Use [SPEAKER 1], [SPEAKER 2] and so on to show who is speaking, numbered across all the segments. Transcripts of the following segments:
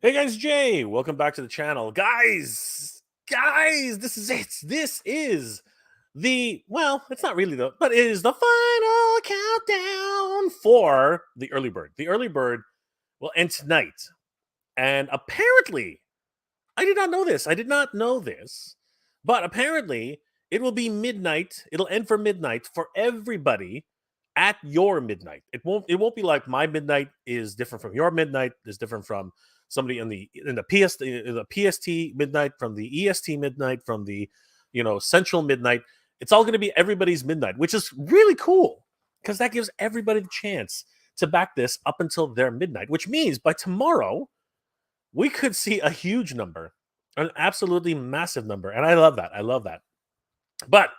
[SPEAKER 1] Hey guys, Jay, welcome back to the channel. Guys, this is it. This is it's not really but it is the final countdown for the early bird. The early bird will end tonight. And apparently, I did not know this. I did not know this. But apparently, it will be midnight. It'll end for midnight for everybody at your midnight. It won't be like my midnight is different from your midnight, is different from somebody in the PST midnight, from the EST midnight, from the central midnight. It's all going to be everybody's midnight, which is really cool because that gives everybody the chance to back this up until their midnight, which means by tomorrow we could see a huge number, an absolutely massive number. And I love that. I love that. But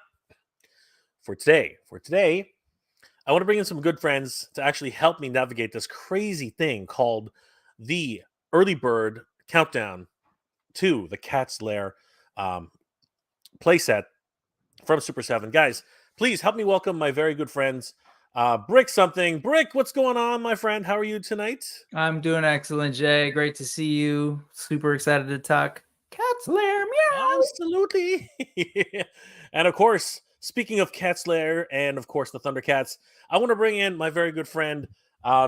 [SPEAKER 1] for today, I want to bring in some good friends to actually help me navigate this crazy thing called the early bird countdown to the Cat's Lair playset from Super 7. Guys, please help me welcome my very good friends. Brick, what's going on, my friend? How are you tonight?
[SPEAKER 2] I'm doing excellent, Jay. Great to see you. Super excited to talk Cat's Lair. Meow.
[SPEAKER 1] Absolutely. And of course, speaking of Cat's Lair and of course the Thundercats, I want to bring in my very good friend,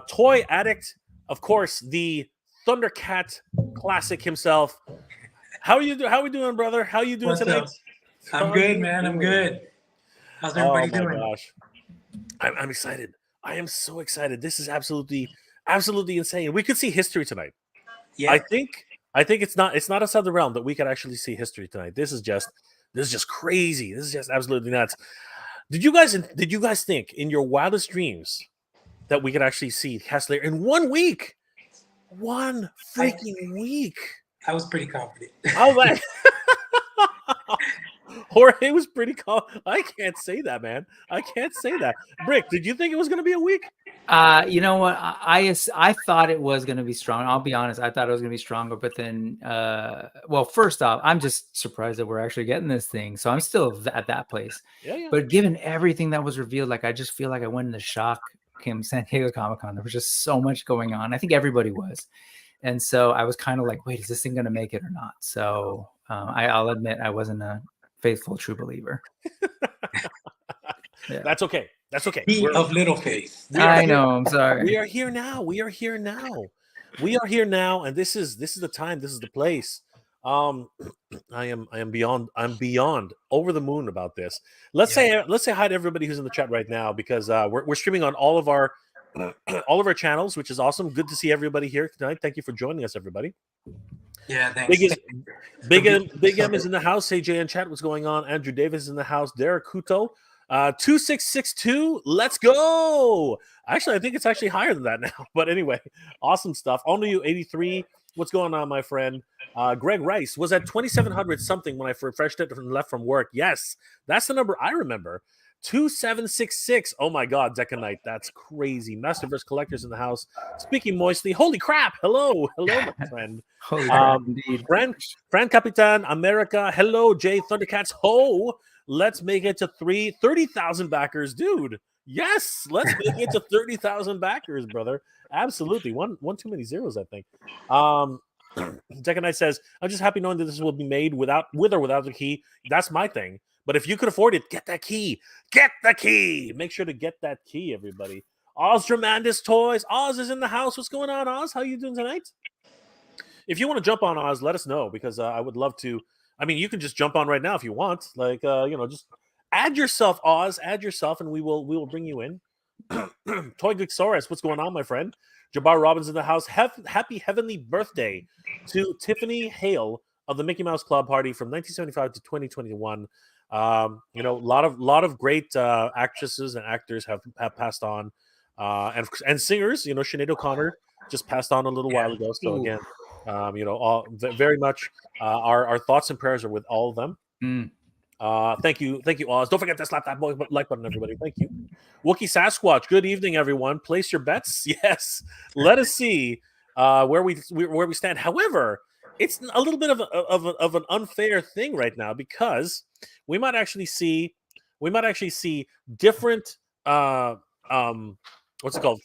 [SPEAKER 1] Toy Addict, of course, the Thundercat classic himself. How are you? How are we doing, brother? How are you doing
[SPEAKER 3] What's
[SPEAKER 1] tonight?
[SPEAKER 3] up? I'm good, man. I'm good. How's
[SPEAKER 1] Oh
[SPEAKER 3] everybody
[SPEAKER 1] my
[SPEAKER 3] doing?
[SPEAKER 1] gosh, I'm excited. I am so excited. This is absolutely insane. We could see history tonight.
[SPEAKER 3] Yeah.
[SPEAKER 1] I think it's not outside the realm that we could actually see history tonight. This is just crazy. This is just absolutely nuts. Did you guys think in your wildest dreams that we could actually see Cat's Lair in 1 week? 1 freaking week.
[SPEAKER 3] I was pretty confident.
[SPEAKER 1] Oh man. Jorge was pretty calm. I can't say that, man. I can't say that. Brick, did you think it was going to be a week?
[SPEAKER 2] You know what? I thought it was going to be strong. I'll be honest. I thought it was going to be stronger, but then, well, first off, I'm just surprised that we're actually getting this thing. So I'm still at that place.
[SPEAKER 1] Yeah.
[SPEAKER 2] But given everything that was revealed, like I just feel like I went into shock. San Diego Comic-Con. There was just so much going on. I think everybody was, and so I was kind of like, wait, is this thing going to make it or not? So I'll admit I wasn't a faithful true believer.
[SPEAKER 1] Yeah. That's okay.
[SPEAKER 3] Be of little faith.
[SPEAKER 2] I know. I'm sorry.
[SPEAKER 1] We are here now. And this is the time. This is the place. I am beyond over the moon about this. Let's say hi to everybody who's in the chat right now, because we're streaming on all of our channels, which is awesome. Good to see everybody here tonight. Thank you for joining us, everybody.
[SPEAKER 3] Yeah, thanks.
[SPEAKER 1] Big M is in the house. Hey, Jay in chat, what's going on? Andrew Davis is in the house. Derek Kuto, 2662. Let's go. Actually, I think it's actually higher than that now. But anyway, awesome stuff. Only you 83. What's going on, my friend? Greg Rice was at 2700 something when I refreshed it and left from work. Yes, that's the number I remember. 2766. Oh my God, Deca Knight. That's crazy. Masterverse Collectors in the house. Speaking moistly. Holy crap. Hello, my friend.
[SPEAKER 2] Holy crap, indeed.
[SPEAKER 1] Fran Capitan America. Hello, Jay Thundercats. Ho. Let's make it to 30,000 backers, dude. Yes, let's make it to 30,000 backers, brother. Absolutely. One too many zeros, I think. Deca Knight says, I'm just happy knowing that this will be made with or without the key. That's my thing. But if you could afford it, get that key. Get the key. Make sure to get that key, everybody. Oz Dramandis Toys. Oz is in the house. What's going on, Oz? How you doing tonight? If you want to jump on, Oz, let us know, because I would love to. I mean, you can just jump on right now if you want. Like, just add yourself, Oz. Add yourself, and we will bring you in. Toy Glixoris, what's going on, my friend? Jabbar Robbins in the house. Happy heavenly birthday to Tiffany Hale of the Mickey Mouse Club Party from 1975 to 2021. A lot of great actresses and actors have passed on, and singers. Sinead O'Connor just passed on a little while ago. So again, very much our thoughts and prayers are with all of them. Thank you, Oz. Don't forget to slap that like button, everybody. Thank you. Wookie Sasquatch. Good evening, everyone. Place your bets. Yes. Let us see where we stand. However, it's a little bit of an unfair thing right now, because we might actually see different what's it called,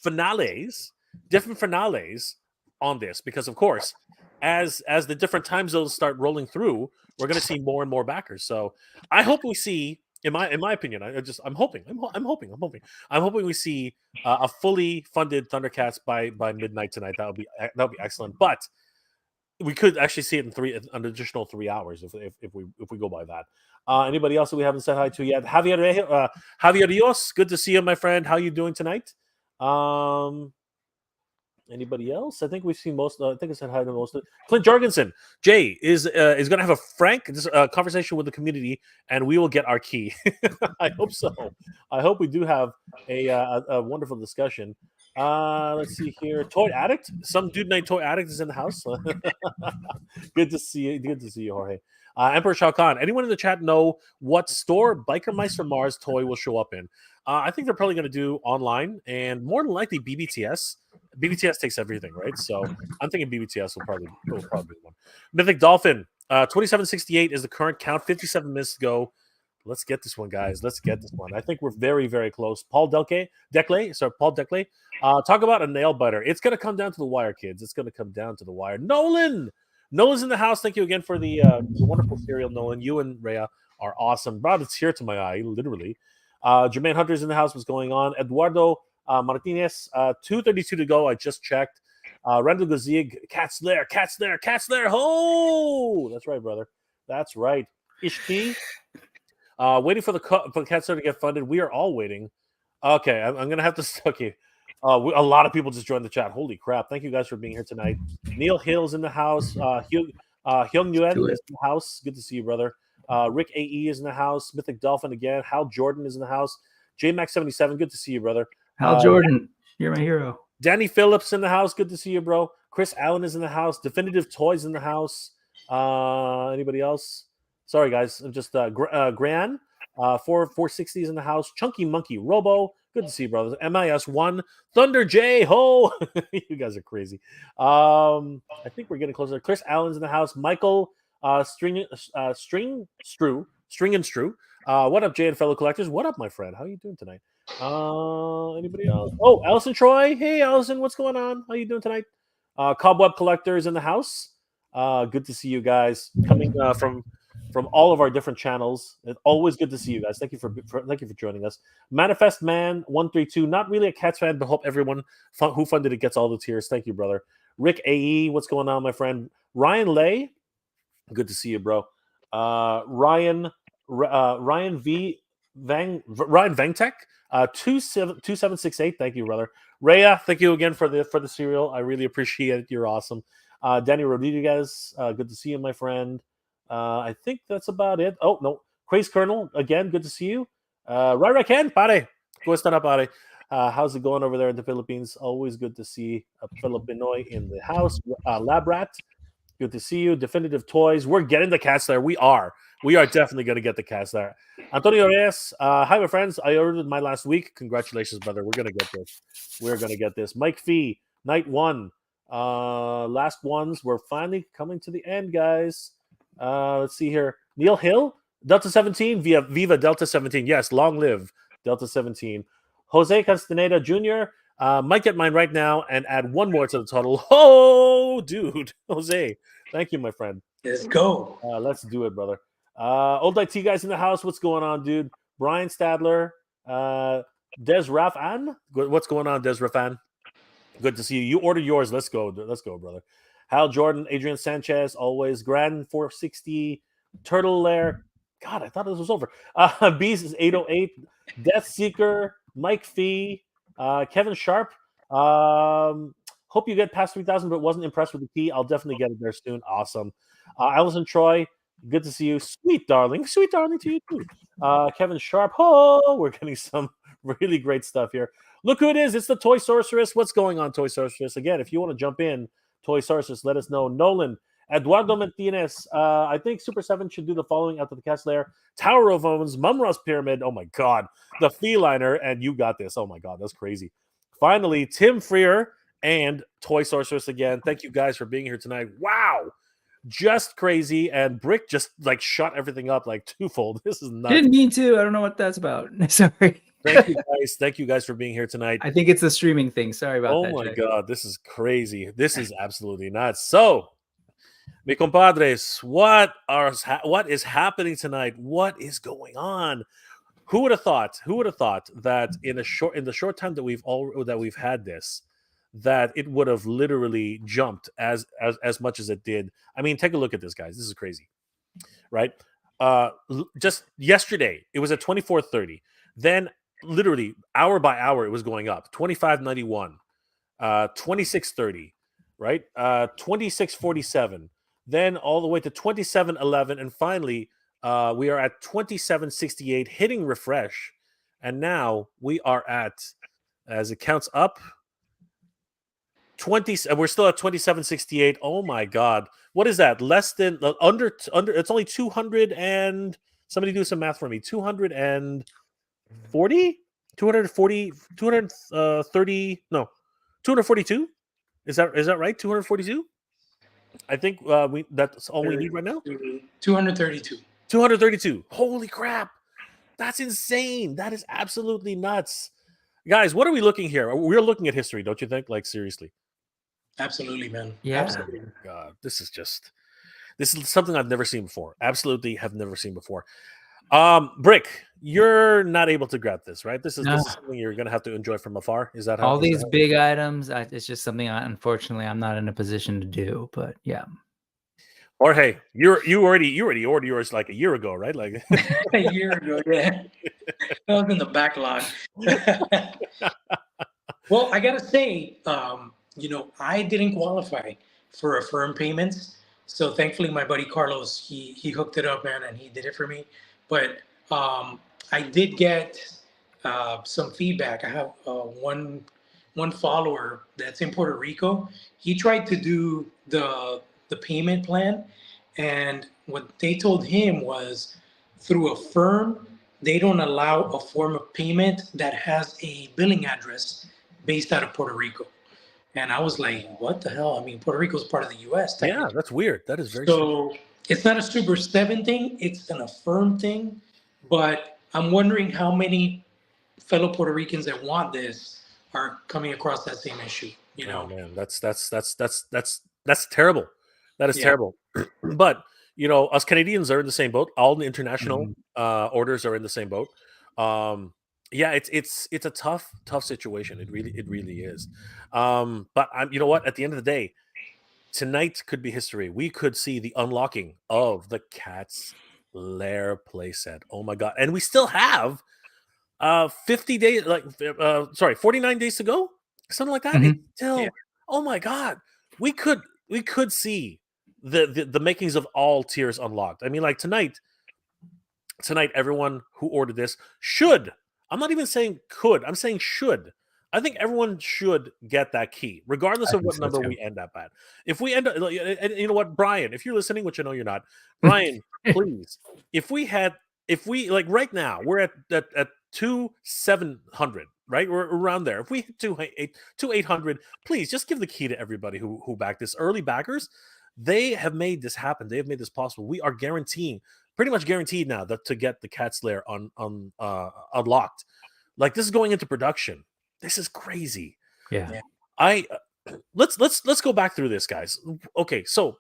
[SPEAKER 1] different finales on this, because of course as the different time zones start rolling through, we're going to see more and more backers. So I hope we see, in my opinion, I'm hoping we see a fully funded Thundercats by midnight tonight. That would be excellent. But we could actually see it in an additional 3 hours if we go by that. Anybody else that we haven't said hi to yet? Javier Rios, good to see you, my friend. How you doing tonight? Anybody else? I think we've seen most. I think I said hi to most. Clint Jorgensen, Jay is going to have a frank conversation with the community, and we will get our key. I hope so. I hope we do have a wonderful discussion. Let's see here. Toy Addict. Some dude named Toy Addict is in the house. Good to see you. Good to see you, Jorge. Emperor Shao Kahn. Anyone in the chat know what store Biker Meister Mars toy will show up in? I think they're probably going to do online, and more than likely BBTS. BBTS takes everything, right? So I'm thinking BBTS will probably be one. Mythic Dolphin. 2768 is the current count. 57 minutes to go. Let's get this one, guys. Let's get this one. I think we're very, very close. Paul Declay. Talk about a nail biter. It's going to come down to the wire, kids. It's going to come down to the wire. Nolan's in the house. Thank you again for the wonderful cereal, Nolan. You and Rhea are awesome. Brought a tear to my eye, literally. Jermaine Hunter's in the house. What's going on? Eduardo Martinez, 2:32 to go. I just checked. Randall Gazig, Cat's Lair. Oh, that's right, brother. That's right. Ishki, waiting for the Cat's Lair to get funded. We are all waiting. Okay, I'm going to have to. Okay. A lot of people just joined the chat. Holy crap. Thank you guys for being here tonight. Neil Hill's in the house. Hyung Nguyen is in the house. Good to see you, brother. Rick AE is in the house. Mythic Dolphin again. Hal Jordan is in the house. JMax77, good to see you, brother.
[SPEAKER 2] Hal Jordan, you're my hero.
[SPEAKER 1] Danny Phillips in the house. Good to see you, bro. Chris Allen is in the house. Definitive Toys in the house. Anybody else? Sorry, guys. I'm just Gran. 460 is in the house. Chunky Monkey Robo. Good to see you, brothers. MIS1. Thunder J. Ho. You guys are crazy. I think we're getting closer. Chris Allen's in the house. Michael String and Strew. What up, Jay and fellow collectors? What up, my friend? How are you doing tonight? Anybody else? Oh, Allison Troy. Hey, Allison. What's going on? How you doing tonight? Cobweb Collector is in the house. Good to see you guys coming from all of our different channels. It's always good to see you guys. Thank you for joining us. Manifest Man 132. Not really a Cats fan, but hope everyone who funded it gets all the tiers. Thank you, brother. Rick AE, what's going on, my friend? Ryan Lay, good to see you, bro. Ryan Vangtech, 2768. Thank you, brother. Rhea, thank you again for the cereal. I really appreciate it. You're awesome. Danny Rodriguez, good to see you, my friend. I think that's about it. Oh, no. Craze Colonel, again, good to see you. Right, Ken, pare. ¿Cómo están, pare? How's it going over there in the Philippines? Always good to see a Filipinoy in the house. Lab Rat, good to see you. Definitive Toys, we're getting the Cats there. We are definitely going to get the Cats there. Antonio Reyes, hi, my friends. I ordered mine last week. Congratulations, brother. We're going to get this. Mike Fee, Night 1. Last ones. We're finally coming to the end, guys. Let's see here. Neil Hill, Delta 17, Viva Delta 17. Yes, long live Delta 17. Jose Castaneda Jr. Might get mine right now and add one more to the total. Oh, dude. Jose, thank you, my friend.
[SPEAKER 3] Let's go.
[SPEAKER 1] Let's do it, brother. Old IT guys in the house. What's going on, dude? Brian Stadler. Des Rafan. What's going on, Des Rafan? Good to see you. You ordered yours. Let's go, brother. Hal Jordan, Adrian Sanchez, always. Grand 460, Turtle Lair. God, I thought this was over. Beast is 808. Death Seeker, Mike Fee, Kevin Sharp. Hope you get past 3,000, but wasn't impressed with the key. I'll definitely get it there soon. Awesome. Allison Troy, good to see you. Sweet darling to you too. Kevin Sharp. Oh, we're getting some really great stuff here. Look who it is. It's the Toy Sorceress. What's going on, Toy Sorceress? Again, if you want to jump in, Toy Sorceress, let us know. Nolan, Eduardo Martinez. I think Super 7 should do the following after the Cat's Lair. Tower of Owens, Mumra's Pyramid. Oh my God. The Feliner, and you got this. Oh my God, that's crazy. Finally, Tim Freer and Toy Sorceress again. Thank you guys for being here tonight. Wow. Just crazy. And Brick just like shot everything up like twofold. This is nuts.
[SPEAKER 2] Didn't mean to. I don't know what that's about. Sorry.
[SPEAKER 1] Thank you guys. Thank you guys for being here tonight.
[SPEAKER 2] I think it's the streaming thing. Sorry about that.
[SPEAKER 1] Oh my God, this is crazy. This is absolutely nuts. So, Mi compadres, what is happening tonight? What is going on? Who would have thought? Who would have thought that in the short time that we've had this, that it would have literally jumped as much as it did? I mean, take a look at this, guys. This is crazy, right? Just yesterday, it was at 24.30. Then, literally hour by hour, it was going up. 25.91, 26.30, right? 26.47. Then all the way to 27.11, and finally we are at 27.68, hitting refresh, and now we are at, as it counts up, 20. We're still at 27.68. Oh my God, what is that? Less than under. It's only 200 and somebody do some math for me. 240, 240, 230. No, 242. Is that right? 242. I think that's all we need right now.
[SPEAKER 3] 232.
[SPEAKER 1] 232. Holy crap. That's insane. That is absolutely nuts. Guys, what are we looking here? We're looking at history, don't you think? Like, seriously.
[SPEAKER 3] Absolutely, man.
[SPEAKER 2] Yeah.
[SPEAKER 3] Absolutely.
[SPEAKER 1] God, this is something I've never seen before. Absolutely have never seen before. Brick, you're not able to grab this, right? This is something you're gonna have to enjoy from afar. Is that how?
[SPEAKER 2] All these big items? It's just something unfortunately I'm not in a position to do. But yeah.
[SPEAKER 1] Or hey, you already ordered yours like a year ago, right? Like
[SPEAKER 3] a year ago, yeah. That was in the backlog. Well, I gotta say, I didn't qualify for Affirm payments. So thankfully my buddy Carlos, he hooked it up, man, and he did it for me. But I did get some feedback. I have one follower that's in Puerto Rico. He tried to do the payment plan, and what they told him was through Affirm, they don't allow a form of payment that has a billing address based out of Puerto Rico. And I was like, what the hell? I mean, Puerto Rico is part of the U.S.
[SPEAKER 1] Yeah, that's weird. That is very
[SPEAKER 3] so strange. It's not a Super 7 thing. It's an Affirm thing. But I'm wondering how many fellow Puerto Ricans that want this are coming across that same issue.
[SPEAKER 1] Oh man, that's terrible. That is terrible. But us Canadians are in the same boat. All the international orders are in the same boat. Yeah, it's a tough situation. It really is. But you know what? At the end of the day, tonight could be history. We could see the unlocking of the Cat's Lair playset. Oh my God! And we still have 50 days, 49 days to go, something like that.
[SPEAKER 2] Mm-hmm.
[SPEAKER 1] It's still, oh my God, we could see the makings of all tiers unlocked. I mean, like tonight, everyone who ordered this should. I'm not even saying could. I'm saying should. I think everyone should get that key, regardless of what number we end up at. If we end up, and you know what, Brian, if you're listening, which I know you're not, Brian, please, if we like right now, we're at 2,700, right? We're around there. If we hit 2,800, please just give the key to everybody who backed this. Early backers, they have made this happen. They have made this possible. We are pretty much guaranteed now to get the Cat's Lair unlocked. Like, this is going into production. This is crazy.
[SPEAKER 2] Yeah.
[SPEAKER 1] Let's go back through this, guys. Okay, so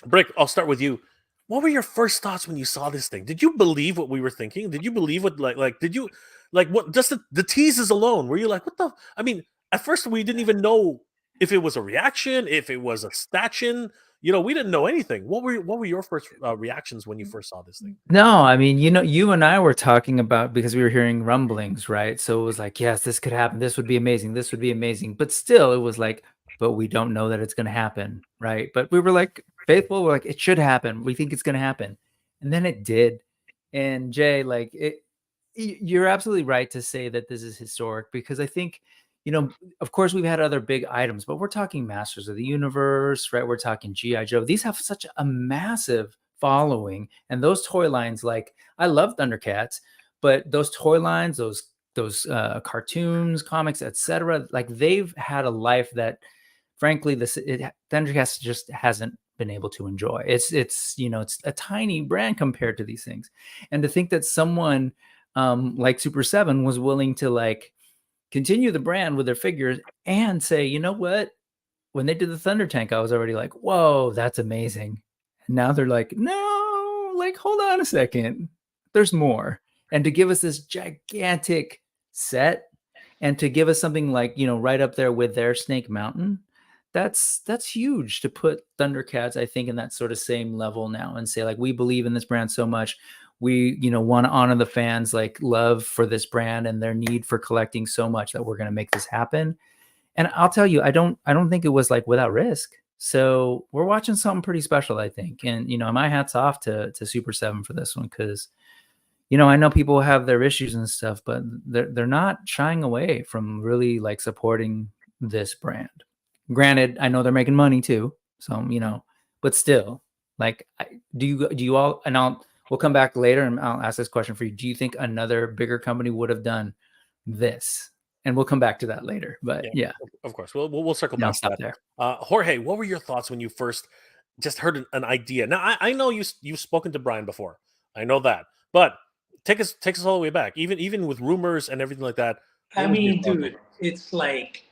[SPEAKER 1] Brick, I'll start with you. What were your first thoughts when you saw this thing? Did you believe what we were thinking? Did you believe what did you what just the teases alone? Were you like, what the? I mean, at first we didn't even know if it was a reaction, if it was a statue. We didn't know anything. What were your first reactions when you first saw this thing?
[SPEAKER 2] No, I mean, you and I were talking about, because we were hearing rumblings, right? So it was like, yes, this could happen. This would be amazing. This would be amazing. But still, it was like, but we don't know that it's going to happen, right? But we were like faithful. We're like, it should happen. We think it's going to happen, and then it did. And Jay, you're absolutely right to say that this is historic, because I think, of course, we've had other big items, but we're talking Masters of the Universe, right? We're talking G.I. Joe. These have such a massive following, and those toy lines, like, I love Thundercats, but those toy lines, those cartoons, comics, etc., like, they've had a life that, frankly, Thundercats just hasn't been able to enjoy. It's a tiny brand compared to these things, and to think that someone like Super 7 was willing to continue the brand with their figures and say, you know what, when they did the Thunder Tank, I was already like, whoa, that's amazing. And now they're like, no, like, hold on a second. There's more. And to give us this gigantic set and to give us something like, right up there with their Snake Mountain, that's huge to put Thundercats, I think, in that sort of same level now and say, like, we believe in this brand so much. We, want to honor the fans' like love for this brand and their need for collecting so much that we're going to make this happen. And I'll tell you, I don't think it was like without risk. So we're watching something pretty special, I think. And, my hat's off to Super 7 for this one because, I know people have their issues and stuff, but they're not shying away from really like supporting this brand. Granted, I know they're making money too. So, but still, like, do you all, and we'll come back later and I'll ask this question for you. Do you think another bigger company would have done this? And we'll come back to that later, but yeah.
[SPEAKER 1] Of course. We'll circle back to that.
[SPEAKER 2] There.
[SPEAKER 1] Jorge, what were your thoughts when you first just heard an idea? Now, I know you've spoken to Brian before. I know that. But take us all the way back, even with rumors and everything like that.
[SPEAKER 3] I mean, dude, it's like,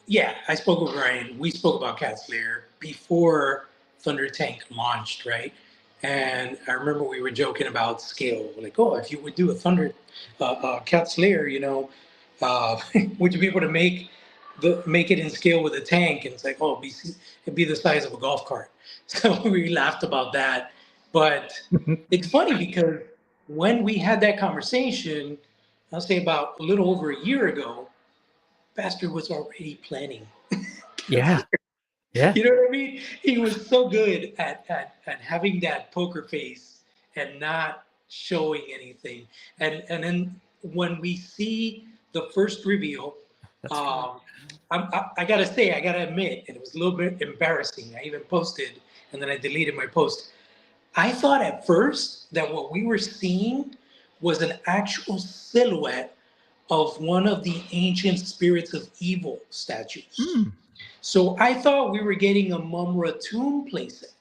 [SPEAKER 3] yeah, I spoke with Brian. We spoke about Cat's Lair before Thunder Tank launched, right? And I remember we were joking about scale. Like, oh, if you would do a Thunder Cat's Lair, would you be able to make it in scale with a tank? And it's like, oh, it'd be the size of a golf cart. So we laughed about that. But it's funny because when we had that conversation, I'll say about a little over a year ago, Bastard was already planning.
[SPEAKER 2] Yeah. Yeah.
[SPEAKER 3] You know what I mean? He was so good at having that poker face and not showing anything. And then when we see the first reveal, I gotta say, I gotta admit, and it was a little bit embarrassing. I even posted and then I deleted my post. I thought at first that what we were seeing was an actual silhouette of one of the ancient spirits of evil statues.
[SPEAKER 2] Mm.
[SPEAKER 3] So I thought we were getting a Mumra tomb playset.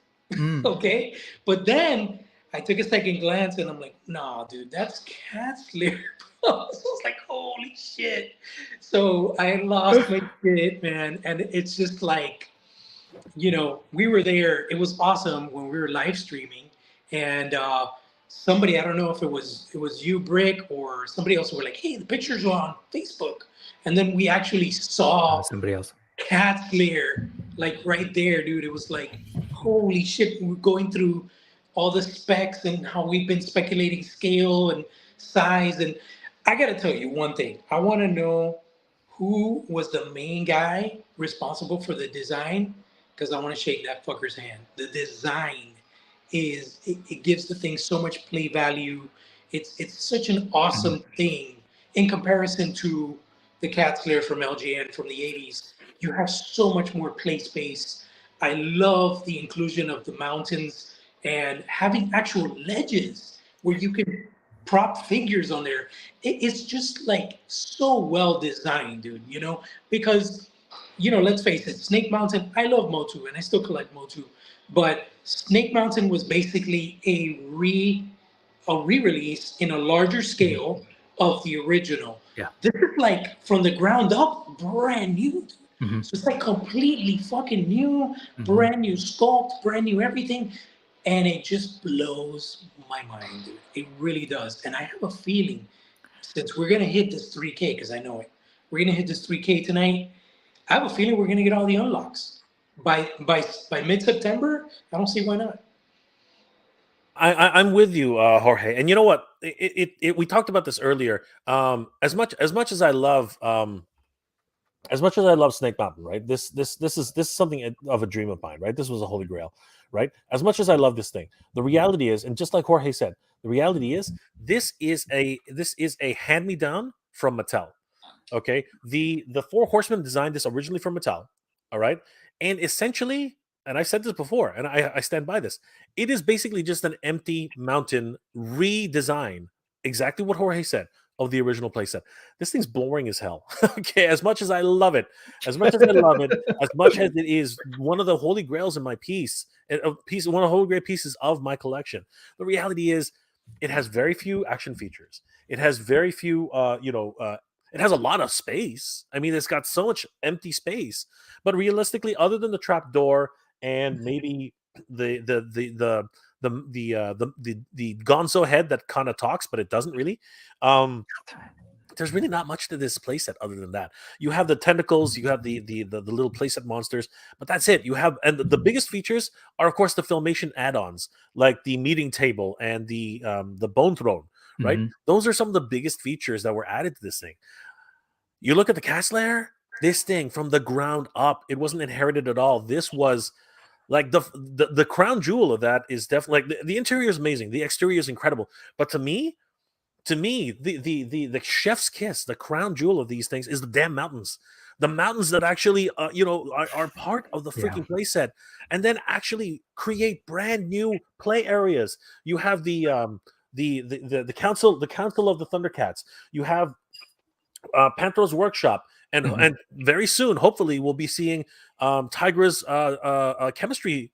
[SPEAKER 3] Okay. But then I took a second glance and I'm like, nah, dude, that's Cat's Lair. So I was like, holy shit. So I lost my shit, man. And it's just like, we were there. It was awesome when we were live streaming. And somebody, I don't know if it was you, Brick, or somebody else, were like, hey, the pictures are on Facebook. And then we actually saw
[SPEAKER 2] somebody else.
[SPEAKER 3] Cat's Lair, like right there, dude. It was like, holy shit. We're going through all the specs and how we've been speculating scale and size. And I got to tell you one thing. I want to know who was the main guy responsible for the design, because I want to shake that fucker's hand. The design it gives the thing so much play value. It's such an awesome thing in comparison to the Cat's Lair from LJN from the 80s. You have so much more play space. I love the inclusion of the mountains and having actual ledges where you can prop figures on there. It's just like so well designed, dude, because, let's face it, Snake Mountain, I love Motu and I still collect Motu, but Snake Mountain was basically a re-release in a larger scale of the original.
[SPEAKER 2] Yeah.
[SPEAKER 3] This is like from the ground up, brand new. Mm-hmm. So it's like completely fucking new, brand new sculpt, brand new everything. And it just blows my mind, dude. It really does. And I have a feeling, since we're going to hit this 3K, because I know it, we're going to hit this 3K tonight. I have a feeling we're going to get all the unlocks. By mid-September, I don't see why not.
[SPEAKER 1] I'm with you, Jorge. And you know what? We talked about this earlier. As much as I love Snake Mountain, right? This is something of a dream of mine, right? This was a holy grail, right? As much as I love this thing, the reality is, and just like Jorge said, the reality is this is a hand-me-down from Mattel. Okay, the Four Horsemen designed this originally for Mattel. All right, and essentially, and I said this before, and I stand by this, it is basically just an empty mountain redesign, exactly what Jorge said, of the original playset. This thing's boring as hell. Okay, as much as I love it, as much as it is one of the holy grails in my one of the holy grail pieces of my collection, the reality is it has very few action features. It has very few, It has a lot of space. I mean, it's got so much empty space. But realistically, other than the trap door and maybe the Gonzo head that kind of talks, but it doesn't really. There's really not much to this playset other than that. You have the tentacles, you have the little playset monsters, but that's it. You have, and the biggest features are of course the Filmation add-ons, like the meeting table and the bone throne, right?
[SPEAKER 2] Mhm.
[SPEAKER 1] Those are some of the biggest features that were added to this thing. You look at the cast layer, this thing from the ground up, it wasn't inherited at all. This was like the crown jewel of that is definitely like the interior is amazing, the exterior is incredible, but to me, the chef's kiss, the crown jewel of these things is the damn mountains. The mountains that actually, are part of the freaking playset, and then actually create brand new play areas. You have the council of the Thundercats. You have Panthro's workshop, and very soon, hopefully, we'll be seeing Tigra's chemistry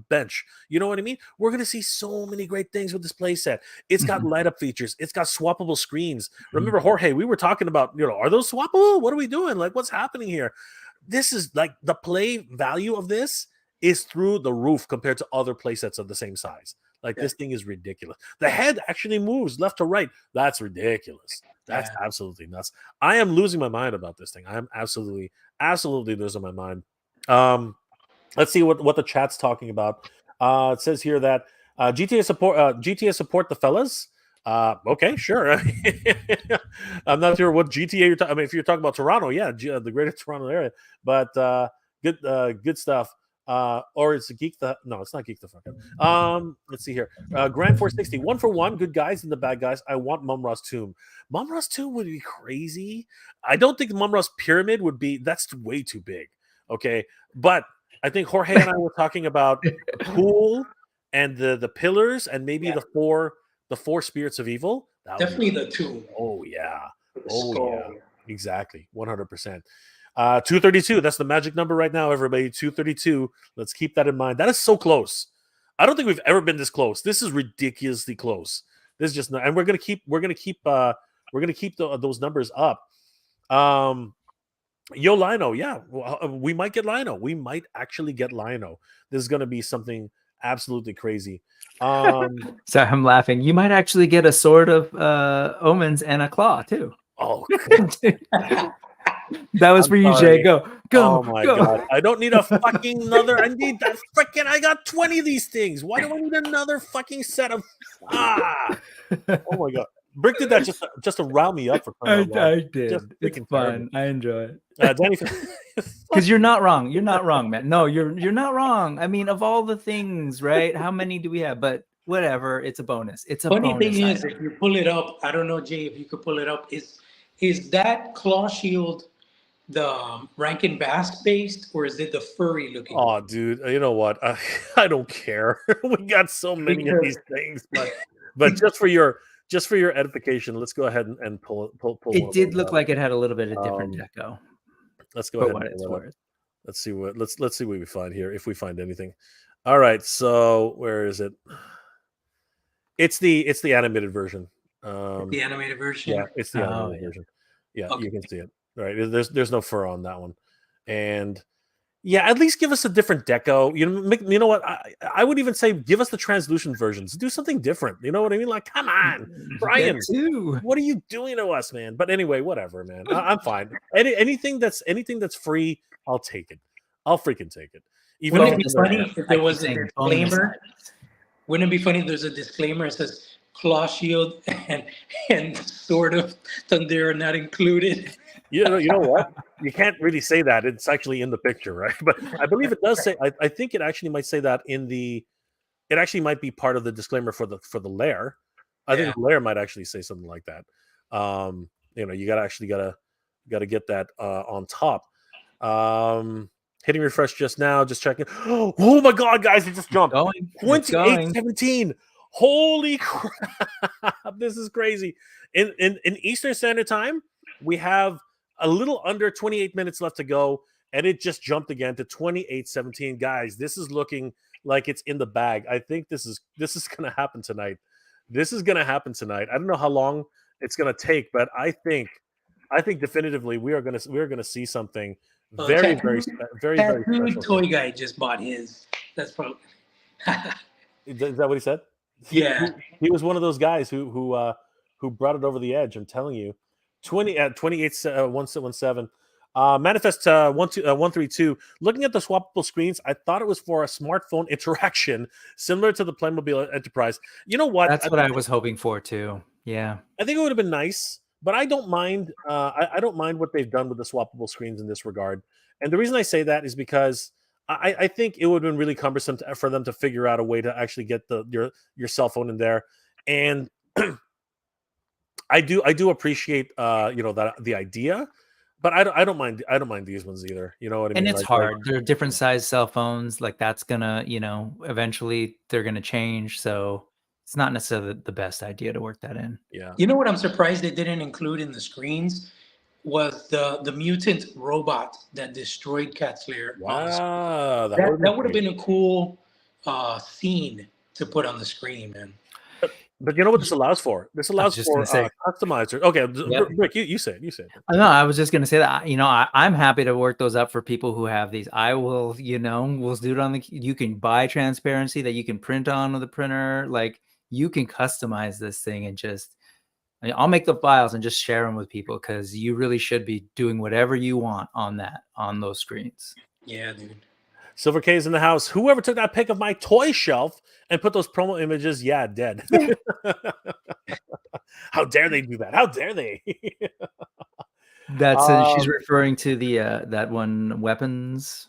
[SPEAKER 1] bench. You know what I mean? We're going to see so many great things with this playset. It's got light up features. It's got swappable screens. Remember, Jorge, we were talking about, are those swappable? What are we doing? Like, what's happening here? This is like the play value of this is through the roof compared to other playsets of the same size. Like this thing is ridiculous. The head actually moves left to right. That's ridiculous. That's absolutely nuts. I am losing my mind about this thing. I am absolutely losing my mind. Let's see what the chat's talking about. It says here that GTA support the fellas. Okay, sure. I'm not sure what GTA you're talking. I mean, if you're talking about Toronto, yeah, the Greater Toronto area. But good stuff. Or it's no, it's not Geek the fuck up. Let's see here. Grand 460, 1 for 1, good guys and the bad guys. I want Mumra's tomb. Mumra's tomb would be crazy. I don't think Mumra's pyramid would be. That's way too big. Okay, but I think Jorge and I were talking about the pool and the pillars and maybe the four spirits of evil.
[SPEAKER 3] Definitely the tomb.
[SPEAKER 1] Oh yeah. Yeah. Exactly. 100%. 232. That's the magic number right now, everybody. 232. Let's keep that in mind. That is so close. I don't think we've ever been this close. This is ridiculously close. This is just not, and we're gonna keep those numbers up. Yo, Lino, yeah, we might get Lino. We might actually get Lino. This is gonna be something absolutely crazy.
[SPEAKER 2] So I'm laughing. You might actually get a sword of omens and a claw too.
[SPEAKER 1] Oh,
[SPEAKER 2] that was for you, Jay. Go.
[SPEAKER 1] Oh my god. I don't need a fucking another. I need that freaking. I got 20 of these things. Why do I need another fucking set of Oh my god. Brick did that just to rile me up for crying out loud.
[SPEAKER 2] I did. It's fun. I enjoy it.
[SPEAKER 1] Danny,
[SPEAKER 2] because you're not wrong. You're not wrong, man. No, you're not wrong. I mean, of all the things, right? How many do we have? But whatever, it's a bonus. It's a
[SPEAKER 3] funny
[SPEAKER 2] bonus
[SPEAKER 3] thing is, if you pull it up, I don't know, Jay, if you could pull it up. Is that claw shield the Rankin Bass based, or is it the furry looking?
[SPEAKER 1] Oh, dude, you know what? I don't care. We got so many of these things, but just for your edification, let's go ahead and pull.
[SPEAKER 2] It did look like it had a little bit of different deco.
[SPEAKER 1] Let's go ahead. Let's see what we find here, if we find anything. All right, so where is it? It's the animated version.
[SPEAKER 3] The animated version.
[SPEAKER 1] Yeah, it's the animated version. Yeah, okay. You can see it. Right, there's no fur on that one, and yeah, at least give us a different deco. You know what? I would even say give us the translucent versions. Do something different. You know what I mean? Like, come on, Brian, what are you doing to us, man? But anyway, whatever, man. I'm fine. Anything that's free, I'll take it. I'll freaking take it.
[SPEAKER 3] Even wouldn't it be funny if there was a disclaimer? Wouldn't it be funny if there's a disclaimer that says claw shield and sword of thunder are not included?
[SPEAKER 1] You know what? You can't really say that. It's actually in the picture, right? But I believe it does say. I think it actually might say that in the. It actually might be part of the disclaimer for the Lair. I think the Lair might actually say something like that. You gotta get that on top. Hitting refresh just now, just checking. Oh my god, guys, it just jumped. 28-17. Holy crap! This is crazy. In Eastern Standard Time, we have a little under 28 minutes left to go, and it just jumped again to 28-17. Guys, this is looking like it's in the bag. I think this is going to happen tonight. I don't know how long it's going to take, but I think I think definitively we are gonna see something very very very very
[SPEAKER 3] Tattooed
[SPEAKER 1] special.
[SPEAKER 3] toy guy just bought his. That's probably.
[SPEAKER 1] Is that what he said?
[SPEAKER 3] Yeah.
[SPEAKER 1] He was one of those guys who brought it over the edge. I'm telling you, 117. Manifest 132. Looking at the swappable screens, I thought it was for a smartphone interaction similar to the Playmobil Enterprise. You know what?
[SPEAKER 2] That's what I was hoping for too. Yeah.
[SPEAKER 1] I think it would have been nice, but I don't mind. I don't mind what they've done with the swappable screens in this regard. And the reason I say that is because I think it would have been really cumbersome for them to figure out a way to actually get your cell phone in there. And I do appreciate that the idea, but I don't mind these ones either. You know what I mean?
[SPEAKER 2] And it's hard. They're different size cell phones. Like that's gonna, eventually they're gonna change. So it's not necessarily the best idea to work that in.
[SPEAKER 1] Yeah.
[SPEAKER 3] You know what I'm surprised they didn't include in the screens was the mutant robot that destroyed Cat's Lair.
[SPEAKER 1] Wow,
[SPEAKER 3] that would have been a cool scene to put on the screen, man.
[SPEAKER 1] But you know what this allows for? This allows for customizers. Okay,
[SPEAKER 2] Yep.
[SPEAKER 1] Rick, you say it. You say it.
[SPEAKER 2] No, I was just gonna say that. I'm happy to work those up for people who have these. I will, we'll do it on the. You can buy transparency that you can print on with the printer. Like you can customize this thing and just. I'll make the files and just share them with people because you really should be doing whatever you want on those screens.
[SPEAKER 3] Yeah, dude.
[SPEAKER 1] Silver K is in the house. Whoever took that pic of my toy shelf and put those promo images, dead. How dare they do that? How dare they?
[SPEAKER 2] That's she's referring to the that one weapons.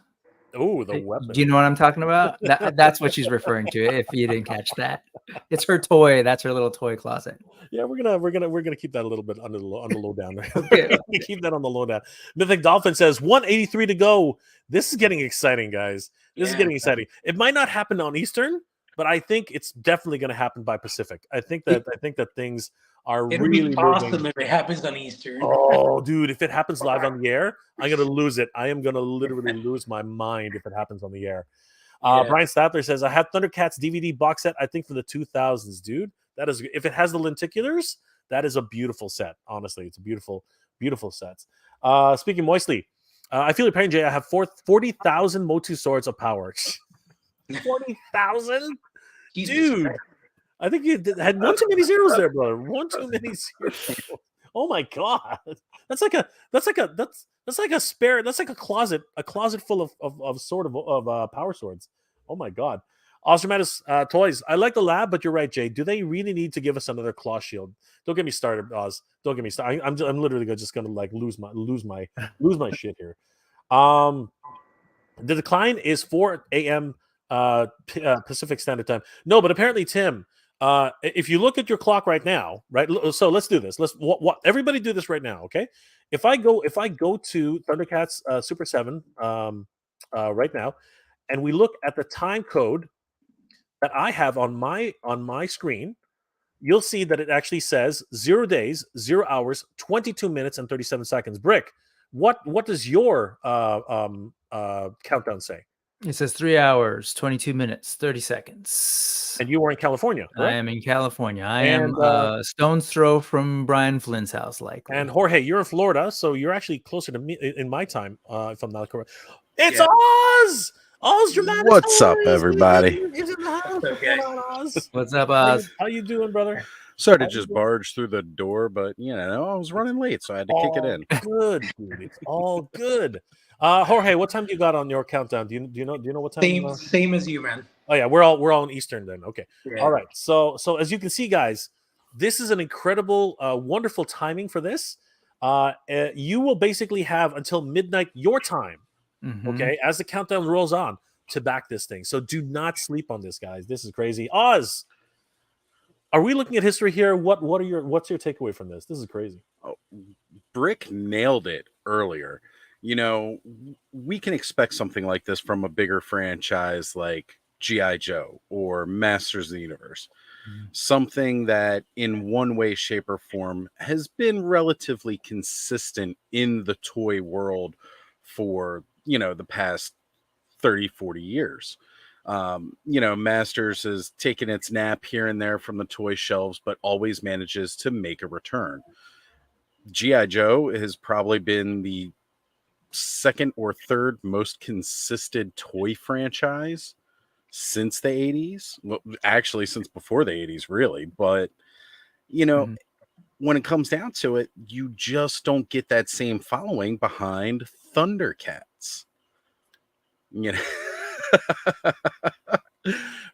[SPEAKER 1] Oh, the weapon.
[SPEAKER 2] Do you know what I'm talking about? That's what she's referring to. If you didn't catch that, it's her toy. That's her little toy closet.
[SPEAKER 1] Yeah, we're gonna keep that a little bit on the low down. Okay. Keep that on the low down. Mythic Dolphin says 183 to go. This is getting exciting, guys. This is getting exciting. It might not happen on Eastern, but I think it's definitely going to happen by Pacific. I think that things are
[SPEAKER 3] It'll
[SPEAKER 1] really
[SPEAKER 3] be awesome
[SPEAKER 1] moving.
[SPEAKER 3] if it happens on Eastern.
[SPEAKER 1] Oh, dude, if it happens live on the air, I'm gonna lose it. I am gonna literally lose my mind if it happens on the air. Brian Statler says, I have Thundercats DVD box set, I think, for the 2000s, dude. That is, if it has the lenticulars, that is a beautiful set. Honestly, it's a beautiful, beautiful set. Speaking moistly, I feel your pain, Jay. I have 40,000 Motu swords of power. 40,000? Dude. I think you had one too many zeros there, brother. One too many zeros. Oh my god, that's like a spare. That's like a closet full of power swords. Oh my god. Ostramatus toys. I like the lab, but you're right, Jay. Do they really need to give us another claw shield? Don't get me started, Oz. Don't get me started. I'm literally just gonna like lose my shit here. The decline is 4 a.m. Pacific Standard Time. No, but apparently, Tim. If you look at your clock right now, right? So let's do this. Everybody do this right now, okay? If I go to Thundercats Super 7 right now, and we look at the time code that I have on my screen, you'll see that it actually says 0 days, 0 hours, 22 minutes, and 37 seconds. Brick, what does your countdown say?
[SPEAKER 2] It says 3 hours, 22 minutes, 30 seconds.
[SPEAKER 1] And you were in California, right?
[SPEAKER 2] I am in California. I am a stone's throw from Brian Flynn's house, likely.
[SPEAKER 1] And Jorge, you're in Florida, so you're actually closer to me in my time, if I'm not correct. It's Oz! Oz Dramatic.
[SPEAKER 4] What's up, everybody?
[SPEAKER 1] He's in the house.
[SPEAKER 3] Okay.
[SPEAKER 2] What's up, Oz?
[SPEAKER 1] How you doing, brother?
[SPEAKER 4] Sorry to just barge through the door, but I was running late, so I had to kick it in.
[SPEAKER 1] Good, dude. It's all good. Jorge, what time do you got on your countdown? Do you know what time?
[SPEAKER 3] Same as you, man.
[SPEAKER 1] Oh yeah, we're all in Eastern then. Okay.
[SPEAKER 3] Yeah.
[SPEAKER 1] All right. So as you can see, guys, this is an incredible, wonderful timing for this. You will basically have until midnight your time, okay, as the countdown rolls on to back this thing. So do not sleep on this, guys. This is crazy. Oz, are we looking at history here? What's your takeaway from this? This is crazy.
[SPEAKER 4] Oh, Brick nailed it earlier. We can expect something like this from a bigger franchise like G.I. Joe or Masters of the Universe. Something that in one way, shape, or form has been relatively consistent in the toy world for, the past 30, 40 years. Masters has taken its nap here and there from the toy shelves, but always manages to make a return. G.I. Joe has probably been the second or third most consistent toy franchise since the 80s. Well, actually, since before the 80s, really. But, you know,
[SPEAKER 2] Mhm.
[SPEAKER 4] when it comes down to it, you just don't get that same following behind Thundercats. You know,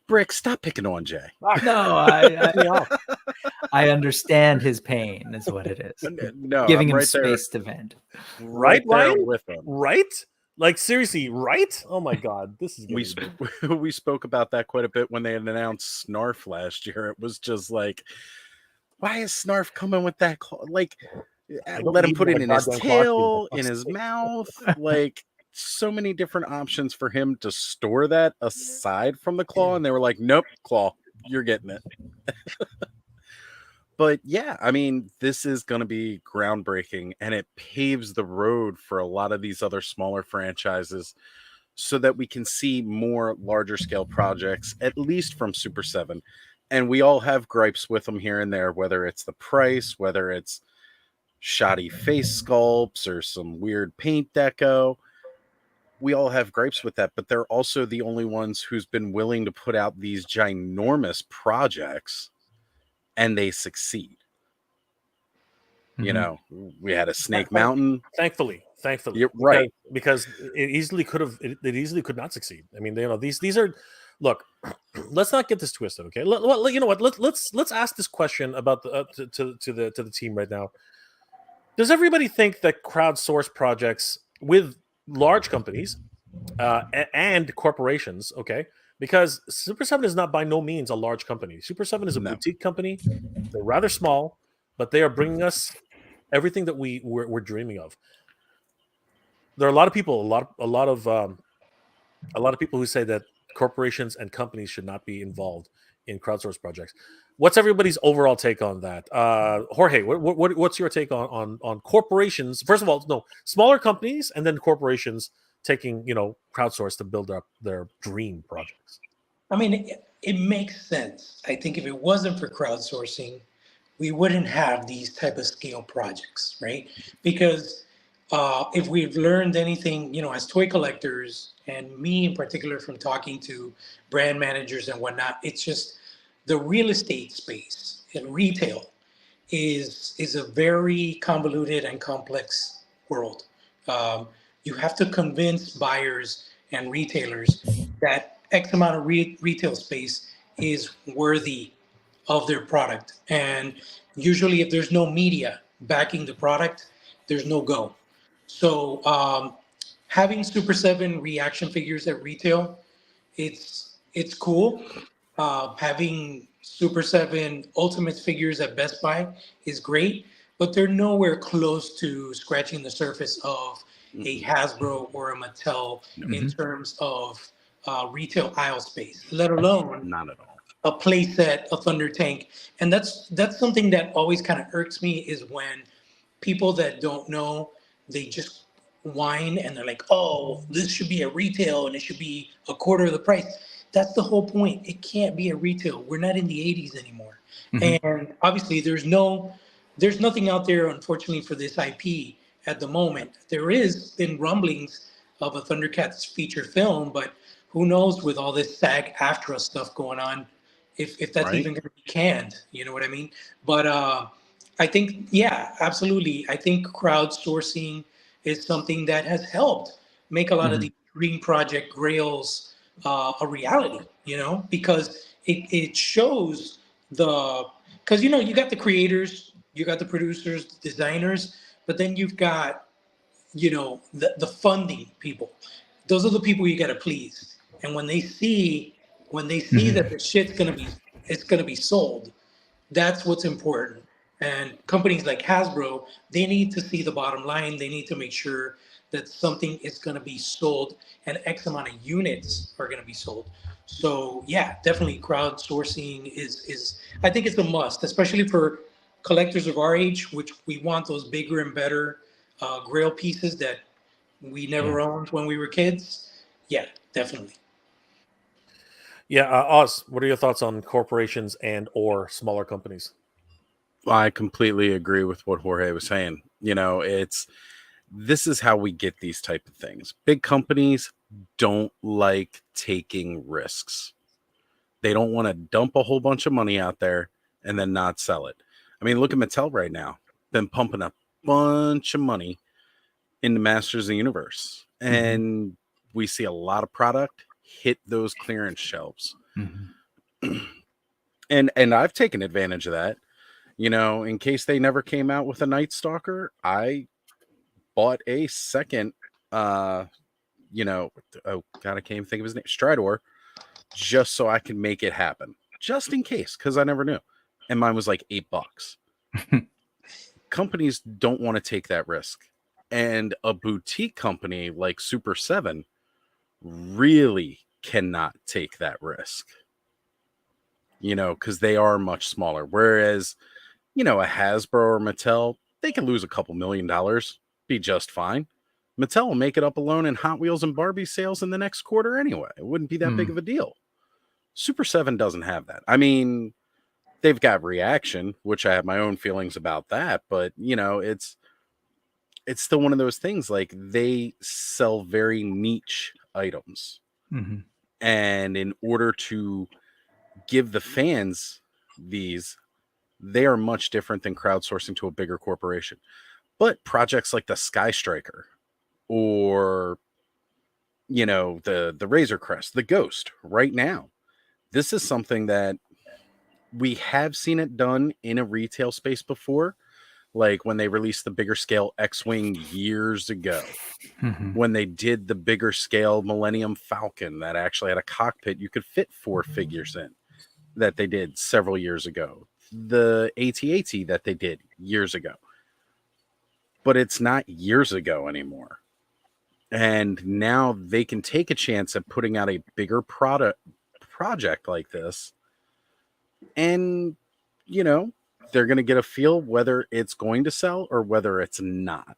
[SPEAKER 4] Brick, stop picking on Jay.
[SPEAKER 2] No, I understand his pain is what it is.
[SPEAKER 4] No,
[SPEAKER 2] Giving
[SPEAKER 4] I'm
[SPEAKER 2] him
[SPEAKER 4] right there,
[SPEAKER 2] space to vent.
[SPEAKER 1] Right,
[SPEAKER 4] there
[SPEAKER 1] Ryan?
[SPEAKER 4] with him.
[SPEAKER 1] Right? Like seriously, right? Oh my god, this is
[SPEAKER 4] We we spoke about that quite a bit when they announced Snarf last year. It was just like, why is Snarf coming with that claw? Like,
[SPEAKER 1] I don't
[SPEAKER 4] let him
[SPEAKER 1] need
[SPEAKER 4] put it
[SPEAKER 1] another
[SPEAKER 4] in his
[SPEAKER 1] goddamn costume, for
[SPEAKER 4] tail, in
[SPEAKER 1] fuck's
[SPEAKER 4] his
[SPEAKER 1] sake.
[SPEAKER 4] mouth. Like, so many different options for him to store that aside from the claw. And they were like, nope, claw, you're getting it. But yeah, I mean, this is going to be groundbreaking, and it paves the road for a lot of these other smaller franchises so that we can see more larger scale projects, at least from Super 7. And we all have gripes with them here and there, whether it's the price, whether it's shoddy face sculpts or some weird paint deco. We all have gripes with that, but they're also the only ones who's been willing to put out these ginormous projects and they succeed. You
[SPEAKER 2] Mhm.
[SPEAKER 4] know, we had a Snake Mountain.
[SPEAKER 1] Thankfully,
[SPEAKER 4] You're right.
[SPEAKER 1] because it easily could have, it easily could not succeed. I mean, you know, these are, look, let's not get this twisted, okay? You know what? Let's ask this question about the to the team right now. Does everybody think that crowdsourced projects with large companies and corporations, okay? Because Super 7 is not by no means a large company. Super 7 is a
[SPEAKER 4] No.
[SPEAKER 1] boutique company. They're rather small, but they are bringing us everything that we're dreaming of. There are a lot of people, a lot of people who say that corporations and companies should not be involved in crowdsourced projects. What's everybody's overall take on that? Jorge, what's your take on corporations? First of all, no, smaller companies and then corporations taking, you know, crowdsource to build up their dream projects.
[SPEAKER 3] I mean, it makes sense. I think if it wasn't for crowdsourcing, we wouldn't have these type of scale projects, right? Because if we've learned anything, you know, as toy collectors, and me in particular from talking to brand managers and whatnot, it's just the real estate space and retail is a very convoluted and complex world. Um, you have to convince buyers and retailers that X amount of retail space is worthy of their product. And usually, if there's no media backing the product, there's no go. So, having Super 7 reaction figures at retail, it's cool. Having Super 7 Ultimate figures at Best Buy is great, but they're nowhere close to scratching the surface of a Hasbro or a Mattel in
[SPEAKER 2] Mhm.
[SPEAKER 3] terms of retail aisle space, let alone
[SPEAKER 4] Not at all.
[SPEAKER 3] a playset, a Thunder Tank. And that's something that always kind of irks me is when people that don't know, they just whine and they're like, oh, this should be a retail and it should be a quarter of the price. That's the whole point. It can't be a retail. We're not in the 80s anymore.
[SPEAKER 2] Mhm.
[SPEAKER 3] And obviously there's nothing out there, unfortunately, for this IP at the moment. There is been rumblings of a Thundercats feature film, but who knows with all this SAG-AFTRA stuff going on, if that's
[SPEAKER 4] Right?
[SPEAKER 3] even going to be canned, you know what I mean? But I think, yeah, absolutely. I think crowdsourcing is something that has helped make a lot of
[SPEAKER 2] Mhm.
[SPEAKER 3] the green project grails a reality, you know, because it shows because, you know, you got the creators, you got the producers, the designers, but then you've got, you know, the funding people. Those are the people you got to please. And when they see
[SPEAKER 2] Mhm.
[SPEAKER 3] that the shit's it's gonna be sold, that's what's important. And companies like Hasbro, they need to see the bottom line. They need to make sure that something is going to be sold and X amount of units are going to be sold. So yeah, definitely crowdsourcing is I think it's a must, especially for collectors of our age, which we want those bigger and better grail pieces that we
[SPEAKER 2] Yeah.
[SPEAKER 3] never owned when we were kids. Yeah, definitely.
[SPEAKER 1] Yeah, Oz, what are your thoughts on corporations and or smaller companies?
[SPEAKER 4] I completely agree with what Jorge was saying. This is how we get these type of things. Big companies don't like taking risks. They don't want to dump a whole bunch of money out there and then not sell it. I mean, look at Mattel right now. Been pumping a bunch of money into Masters of the Universe. And we see a lot of product hit those clearance shelves. And I've taken advantage of that. In case they never came out with a Night Stalker, I bought a second oh God, I can't even think of his name, Stridor, just so I could make it happen. Just in case, because I never knew. And mine was like $8. Companies don't want to take that risk. And a boutique company like Super 7 really cannot take that risk. Because they are much smaller. Whereas, a Hasbro or Mattel, they can lose a couple $1 million, be just fine. Mattel will make it up alone in Hot Wheels and Barbie sales in the next quarter anyway. It wouldn't be that big of a deal. Super 7 doesn't have that. I mean, they've got reaction, which I have my own feelings about that, but it's still one of those things. Like, they sell very niche items. And in order to give the fans these, they are much different than crowdsourcing to a bigger corporation. But projects like the Sky Striker or the Razor Crest, the Ghost, right now, this is something that we have seen it done in a retail space before, like when they released the bigger scale X-Wing years ago. When they did the bigger scale Millennium Falcon that actually had a cockpit you could fit 4 figures in, that they did several years ago. The AT-AT that they did years ago. But it's not years ago anymore. And now they can take a chance at putting out a bigger project like this. And, they're going to get a feel whether it's going to sell or whether it's not.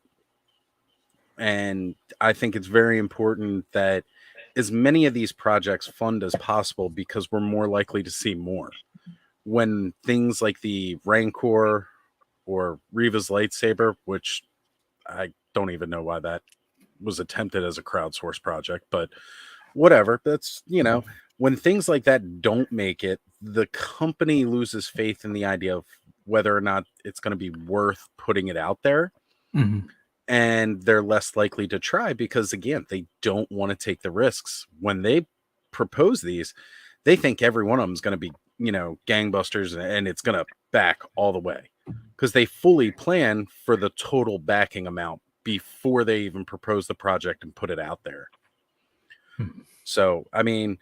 [SPEAKER 4] And I think it's very important that as many of these projects fund as possible, because we're more likely to see more. When things like the Rancor or Reva's lightsaber, which I don't even know why that was attempted as a crowdsource project, but whatever. That's, when things like that don't make it, the company loses faith in the idea of whether or not it's going to be worth putting it out there. And they're less likely to try because, again, they don't want to take the risks. When they propose these, they think every one of them is going to be, gangbusters, and it's going to back all the way because they fully plan for the total backing amount before they even propose the project and put it out there. So, I mean,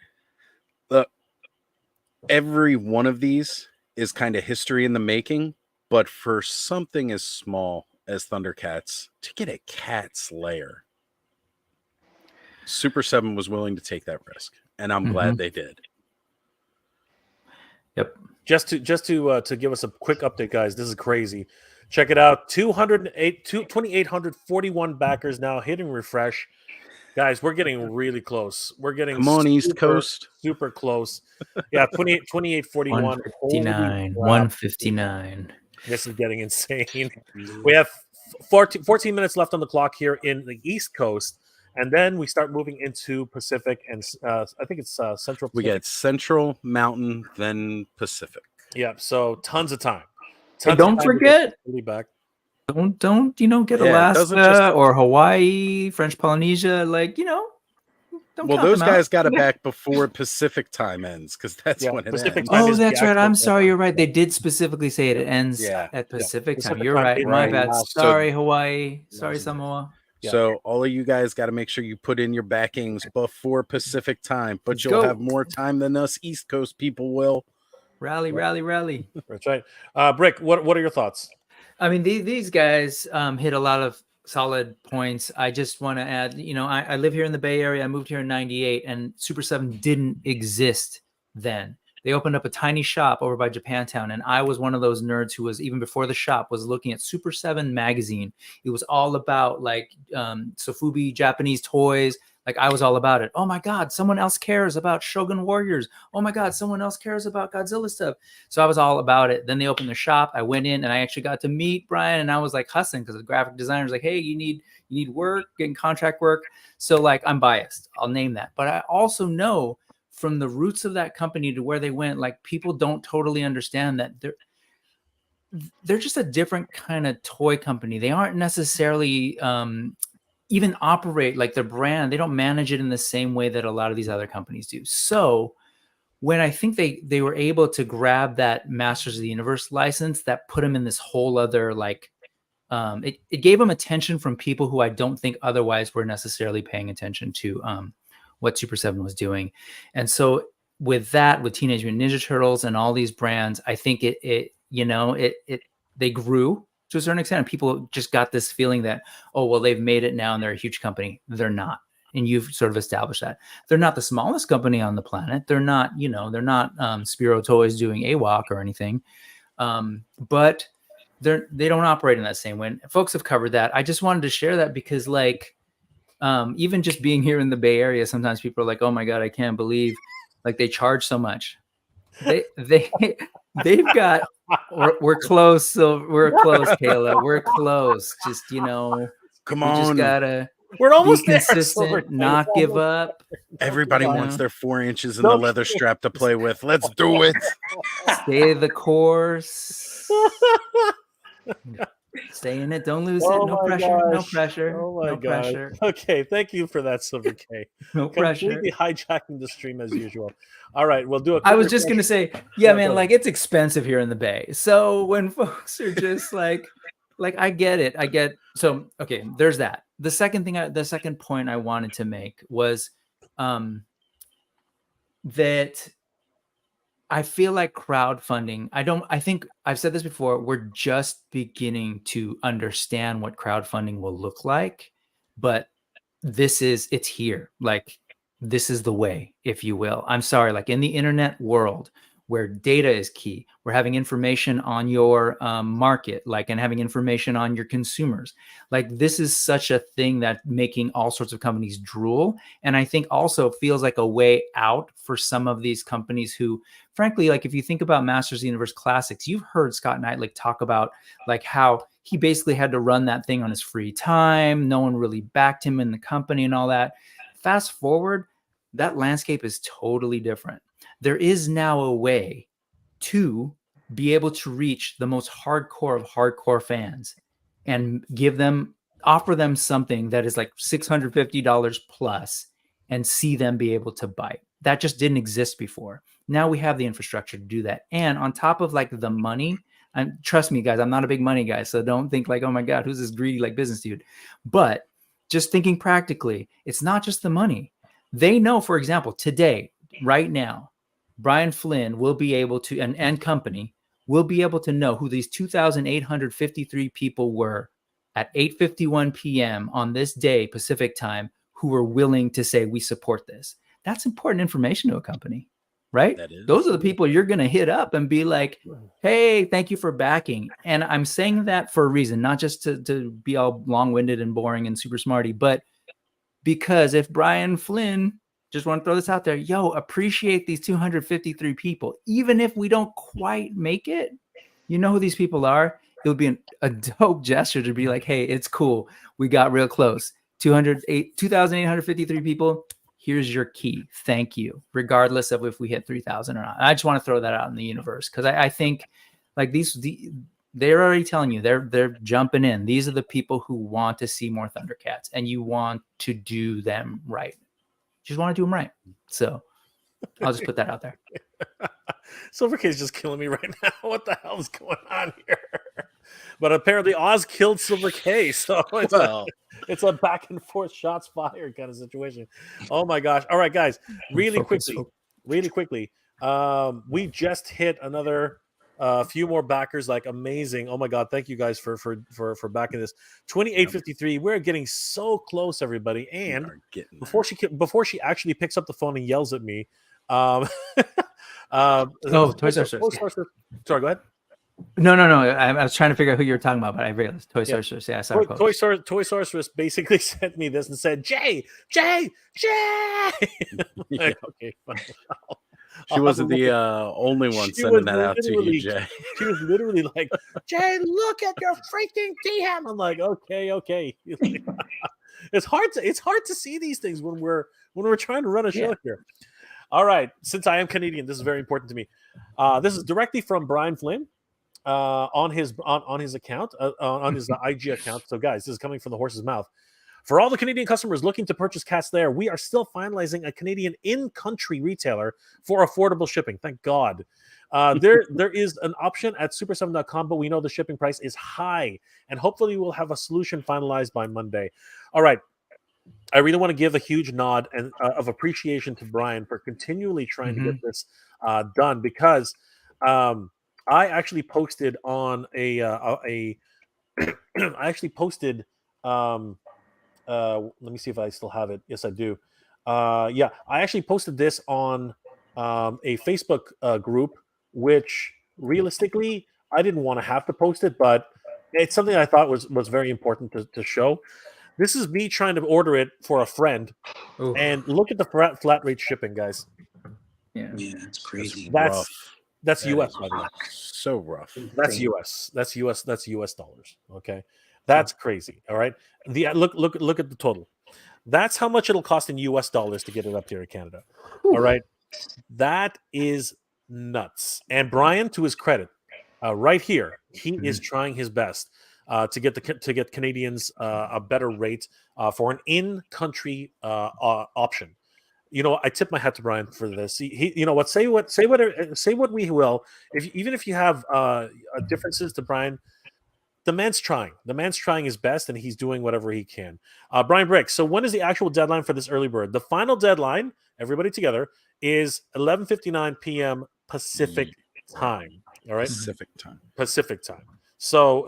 [SPEAKER 4] every one of these is kind of history in the making, but for something as small as Thundercats to get a cat's lair, Super 7 was willing to take that risk, and I'm glad they did.
[SPEAKER 2] Yep.
[SPEAKER 1] Just to give us a quick update, guys, this is crazy. Check it out. 2,841 backers now, hitting refresh. Guys, we're getting really close. We're getting
[SPEAKER 4] Come on, East Coast.
[SPEAKER 1] Super close. Yeah, 2841.
[SPEAKER 2] 159. 159.
[SPEAKER 1] This is getting insane. We have 14 minutes left on the clock here in the East Coast, and then we start moving into Pacific, and I think it's Central Pacific.
[SPEAKER 4] We get Central, Mountain, then Pacific.
[SPEAKER 1] Yeah, so tons of time.
[SPEAKER 2] And don't forget,
[SPEAKER 1] back.
[SPEAKER 2] Don't get Alaska or Hawaii, French Polynesia, don't
[SPEAKER 4] well, those guys got it back before Pacific time ends, because that's when it
[SPEAKER 1] Pacific
[SPEAKER 4] ends.
[SPEAKER 1] time
[SPEAKER 2] Oh, that's right. I'm sorry. You're right. They did specifically say it ends at Pacific time. You're right. My bad. Sorry, Hawaii. Sorry, Samoa.
[SPEAKER 4] So all of you guys got to make sure you put in your backings before Pacific time, but you'll have more time than us East Coast people will.
[SPEAKER 2] Rally.
[SPEAKER 1] That's right. Brick, what are your thoughts?
[SPEAKER 2] I mean, these guys hit a lot of solid points. I just want to add, I live here in the Bay Area. I moved here in 98, and Super 7 didn't exist then. They opened up a tiny shop over by Japantown, and I was one of those nerds who was, even before the shop, was looking at Super 7 magazine. It was all about Sofubi Japanese toys, Like I was all about it. Oh my God, someone else cares about Shogun Warriors. Oh my God, someone else cares about Godzilla stuff. So I was all about it. Then they opened the shop. I went in and I actually got to meet Brian, and I was like hustling because the graphic designer's like, hey, you need work, getting contract work. So like I'm biased. I'll name that. But I also know from the roots of that company to where they went, like people don't totally understand that they're just a different kind of toy company. They aren't necessarily even operate like their brand. They don't manage it in the same way that a lot of these other companies do. So when I think they were able to grab that Masters of the Universe license, that put them in this whole other like it gave them attention from people who I don't think otherwise were necessarily paying attention to what Super 7 was doing. And so with that, with Teenage Mutant Ninja Turtles and all these brands, I think they grew to a certain extent, and people just got this feeling that, oh, well, they've made it now and they're a huge company. They're not. And you've sort of established that. They're not the smallest company on the planet. They're not, they're not Spiro Toys doing AWOC or anything. But they don't operate in that same way. And folks have covered that. I just wanted to share that because like, even just being here in the Bay Area, sometimes people are like, oh my God, I can't believe like they charge so much. They've got, we're close. So we're close, Kayla. We're close. Just,
[SPEAKER 4] come
[SPEAKER 2] we
[SPEAKER 4] on.
[SPEAKER 2] just gotta
[SPEAKER 1] We're almost
[SPEAKER 2] be
[SPEAKER 1] there.
[SPEAKER 2] consistent, not give up.
[SPEAKER 4] Everybody wants their 4 inches in the leather strap to play with. Let's do it.
[SPEAKER 2] Stay the course. Stay in it. Don't lose it. No pressure.
[SPEAKER 1] Gosh.
[SPEAKER 2] No pressure.
[SPEAKER 1] Oh my
[SPEAKER 2] no
[SPEAKER 1] God.
[SPEAKER 2] pressure.
[SPEAKER 1] Okay, thank you for that, Silver K.
[SPEAKER 2] No pressure.
[SPEAKER 1] Completely hijacking the stream as usual. All right, we'll do a.
[SPEAKER 2] I was just gonna say, yeah, man, like it's expensive here in the Bay. So when folks are just like I get it. So okay, there's that. The second point I wanted to make was that I feel like crowdfunding, I think I've said this before, we're just beginning to understand what crowdfunding will look like, but it's here. Like, this is the way, if you will. I'm sorry, like in the internet world where data is key, we're having information on your market, like, and having information on your consumers. Like, this is such a thing that making all sorts of companies drool. And I think also feels like a way out for some of these companies who, frankly, like if you think about Masters of the Universe Classics, you've heard Scott Knight talk about like how he basically had to run that thing on his free time. No one really backed him in the company and all that. Fast forward, that landscape is totally different. There is now a way to be able to reach the most hardcore of hardcore fans and offer them something that is like $650 plus and see them be able to buy. That just didn't exist before. Now we have the infrastructure to do that. And on top of like the money, and trust me, guys, I'm not a big money guy. So don't think like, oh my God, who's this greedy like business dude? But just thinking practically, it's not just the money. They know, for example, today, right now, Brian Flynn will be able to, and company will be able to know who these 2,853 people were at 8:51 p.m. on this day, Pacific time, who were willing to say, we support this. That's important information to a company, right? Those are the people you're going to hit up and be like, hey, thank you for backing. And I'm saying that for a reason, not just to be all long-winded and boring and super smarty, but because if Brian Flynn, just want to throw this out there, appreciate these 253 people. Even if we don't quite make it, you know who these people are. It would be a dope gesture to be like, hey, it's cool. We got real close. 2,853 people. Here's your key. Thank you. Regardless of if we hit 3,000 or not. I just want to throw that out in the universe because I think like they're already telling you they're jumping in. These are the people who want to see more Thundercats, and you want to do them right. Just want to do them right. So I'll just put that out there.
[SPEAKER 1] Silver K is just killing me right now. What the hell is going on here? But apparently Oz killed Silver K, so it's a back and forth shots fired kind of situation. Oh my gosh. All right, guys, really quickly. We just hit another few more backers, like amazing. Oh my God, thank you guys for backing this. 2853. We're getting so close, everybody. And before she actually picks up the phone and yells at me,
[SPEAKER 2] Toys R Us.
[SPEAKER 1] Sorry, go ahead.
[SPEAKER 2] No. I was trying to figure out who you were talking about, but I realized Toy Sorceress. Yeah, I saw her post.
[SPEAKER 1] Toy Sorceress basically sent me this and said, Jay. Like, okay, fine.
[SPEAKER 4] She wasn't the only one sending that out to you, Jay.
[SPEAKER 1] She was literally like, Jay, look at your freaking DM. I'm like, okay. It's hard to see these things when we're trying to run a show here. All right, since I am Canadian, this is very important to me. This is directly from Brian Flynn on his account, on his IG account. So, guys, this is coming from the horse's mouth. For all the Canadian customers looking to purchase Cats Lair, we are still finalizing a Canadian in-country retailer for affordable shipping. Thank God. There is an option at super7.com, but we know the shipping price is high, and hopefully we'll have a solution finalized by Monday. All right. I really want to give a huge nod and of appreciation to Brian for continually trying to get this done, because I actually posted on I actually posted let me see if I still have it. Yes, I do. I actually posted this on a Facebook group, which realistically I didn't want to have to post it, but it's something I thought was very important to show. This is me trying to order it for a friend. Ooh. And look at the flat rate shipping, guys.
[SPEAKER 3] Yeah, it's crazy.
[SPEAKER 1] That's US, by the way.
[SPEAKER 4] So rough.
[SPEAKER 1] That's US. That's US dollars. Okay. That's crazy. All right. Look at the total. That's how much it'll cost in US dollars to get it up here in Canada. Ooh. All right. That is nuts. And Brian, to his credit, right here, he is trying his best to get Canadians a better rate for an in-country option. You know, I tip my hat to Brian for this. He you know what? Say what we will. Even if you have differences to Brian, the man's trying. The man's trying his best, and he's doing whatever he can. Brian Brick. So when is the actual deadline for this early bird? The final deadline, everybody together, is 11:59 p.m. Pacific time. All right, Pacific time. So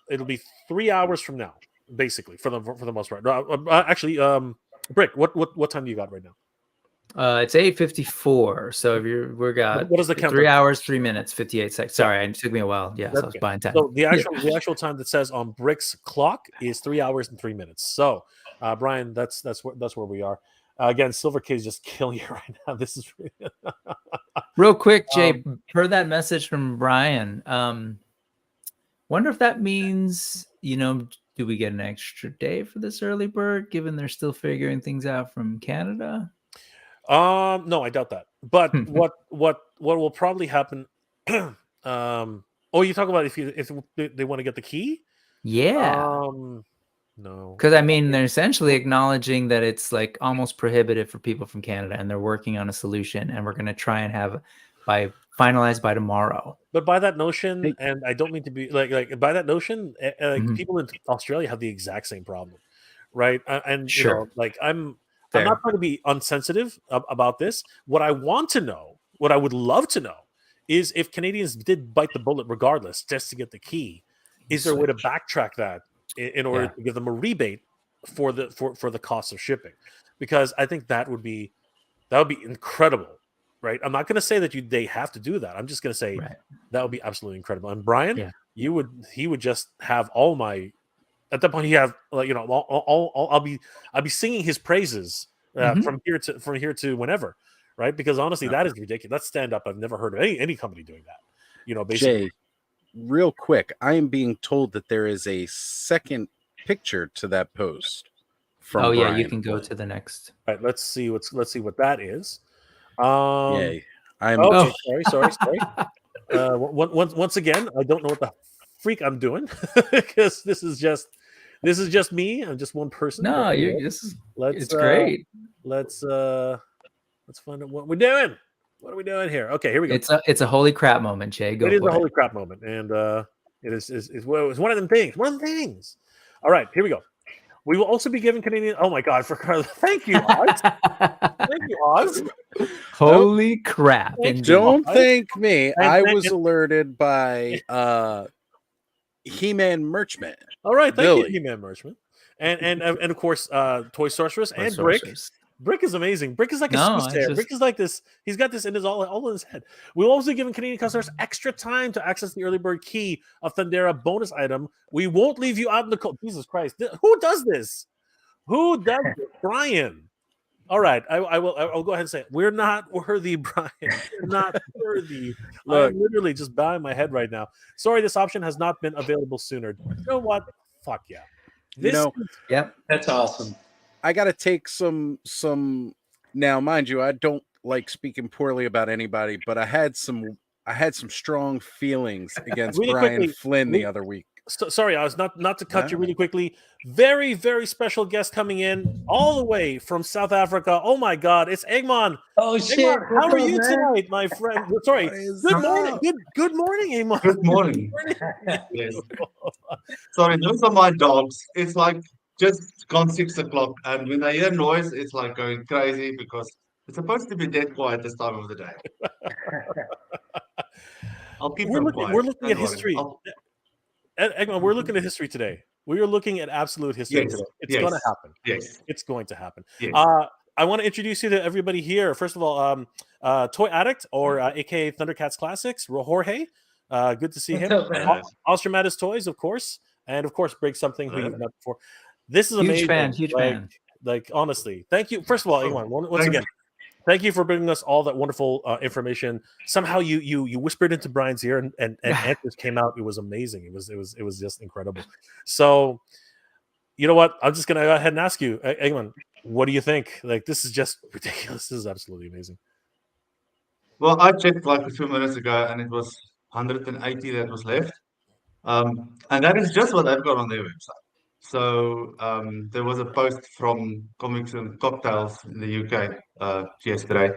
[SPEAKER 1] it'll be 3 hours from now, basically, for the most part. Actually, Brick, what time do you got right now?
[SPEAKER 2] It's 8:54. So if we got
[SPEAKER 1] what is the count?
[SPEAKER 2] 3 hours, 3 minutes, 58 seconds. Sorry, it took me a while. Yeah, so I was buying time.
[SPEAKER 1] So the actual time that says on Brick's clock is 3 hours and 3 minutes. So, Brian, that's where we are. Again, Silver Kid is just killing you right now. This is
[SPEAKER 2] real quick, Jay. Per that message from Brian, wonder if that means, do we get an extra day for this early bird, given they're still figuring things out from Canada?
[SPEAKER 1] No, I doubt that. But what will probably happen? You talk about if they want to get the key?
[SPEAKER 2] Yeah.
[SPEAKER 1] No,
[SPEAKER 2] because I mean they're essentially acknowledging that it's like almost prohibitive for people from Canada, and they're working on a solution, and we're going to try and have finalized by tomorrow.
[SPEAKER 1] But by that notion, and I don't mean to be like by that notion, people in Australia have the exact same problem, right? And
[SPEAKER 2] sure,
[SPEAKER 1] I'm not trying to be insensitive about this. What I want to know, what I would love to know, is if Canadians did bite the bullet regardless, just to get the key, is there a way to backtrack that in order to give them a rebate for the cost of shipping? Because I think that would be incredible, right? I'm not going to say that they have to do that. I'm just going to say that would be absolutely incredible. And Brian, he would just have all my. At that point, he have I'll be singing his praises from here to whenever, right? Because honestly, that is ridiculous. That's stand up. I've never heard of any company doing that. Basically.
[SPEAKER 4] Jay, real quick, I am being told that there is a second picture to that post. From Brian.
[SPEAKER 2] You can go to the next.
[SPEAKER 1] All right, let's see what that is.
[SPEAKER 4] Yay!
[SPEAKER 1] Sorry. Once again, I don't know what the freak I'm doing because this is just me. I'm just one person.
[SPEAKER 2] No, it's great.
[SPEAKER 1] Let's find out what we're doing. What are we doing here? Okay, here we go.
[SPEAKER 2] It's a holy crap moment, Jay. Go. It
[SPEAKER 1] is a holy crap moment, and it is one of them things. One of them things. All right, here we go. We will also be giving Canadian. Oh my God! Thank you, Oz. Thank you, Oz.
[SPEAKER 2] Holy crap!
[SPEAKER 4] Don't thank me. I was alerted by He-Man Merchman.
[SPEAKER 1] All right, thank you, He-Man Merchman, and of course, Toy Sorceress and Brick. Brick is amazing. Brick is like a
[SPEAKER 2] No,
[SPEAKER 1] Swiss
[SPEAKER 2] it's
[SPEAKER 1] chair.
[SPEAKER 2] just-
[SPEAKER 1] Brick is like this. He's got this in his all in his head. We've also given Canadian customers extra time to access the early bird key of Thundera bonus item. We won't leave you out in the cold. Jesus Christ. Who does this? Who does this? Brian. All right, I'll go ahead and say it. We're not worthy, Brian. We're not worthy.
[SPEAKER 4] Look.
[SPEAKER 1] I'm literally just bowing my head right now. Sorry, this option has not been available sooner. You know what? Fuck yeah.
[SPEAKER 4] You know,
[SPEAKER 2] Yep.
[SPEAKER 3] That's awesome.
[SPEAKER 4] I got to take some. Now, mind you, I don't like speaking poorly about anybody, but I had some strong feelings against
[SPEAKER 1] Really
[SPEAKER 4] Brian
[SPEAKER 1] quickly,
[SPEAKER 4] Flynn the other week.
[SPEAKER 1] sorry, I was not to cut you really quickly. Very, very special guest coming in all the way from South Africa. Oh my God, it's Eggman.
[SPEAKER 3] Oh shit!
[SPEAKER 1] Eggman, how
[SPEAKER 3] What's
[SPEAKER 1] are
[SPEAKER 3] up,
[SPEAKER 1] you
[SPEAKER 3] man?
[SPEAKER 1] tonight, my friend? Sorry. Good morning. Good morning, Eggman.
[SPEAKER 5] Good morning. Yes. Sorry, those are my dogs. It's like just gone 6 o'clock, and when they hear noise, it's like going crazy because it's supposed to be dead quiet this time of the day. I'll keep them quiet.
[SPEAKER 1] We're looking
[SPEAKER 5] don't
[SPEAKER 1] at
[SPEAKER 5] worry.
[SPEAKER 1] history.
[SPEAKER 5] I'll-
[SPEAKER 1] Eggman, we're looking at history today. We are looking at absolute history
[SPEAKER 5] Yes,
[SPEAKER 1] today. It's
[SPEAKER 5] yes.
[SPEAKER 1] going to happen.
[SPEAKER 5] Yes.
[SPEAKER 1] It's going to happen.
[SPEAKER 5] Yes.
[SPEAKER 1] I want to introduce you to everybody here. First of all, Toy Addict, or aka Thundercats Classics, Jorge. Good to see
[SPEAKER 3] What's
[SPEAKER 1] him.
[SPEAKER 3] up, man?
[SPEAKER 1] Austramatis Toys, of course, and of course, Break Something, who you've met before. This is amazing.
[SPEAKER 2] Huge fan.
[SPEAKER 1] Like honestly, thank you. First of all, Eggman, once again, thank you for bringing us all that wonderful information. Somehow you whispered into Brian's ear, and answers came out. It was amazing. It was just incredible. So, you know what? I'm just gonna go ahead and ask you, Eggman, what do you think? Like, this is just ridiculous. This is absolutely amazing.
[SPEAKER 5] Well, I checked like a few minutes ago, and it was 180 that was left. And that is just what they've got on their website. So there was a post from Comics and Cocktails in the UK yesterday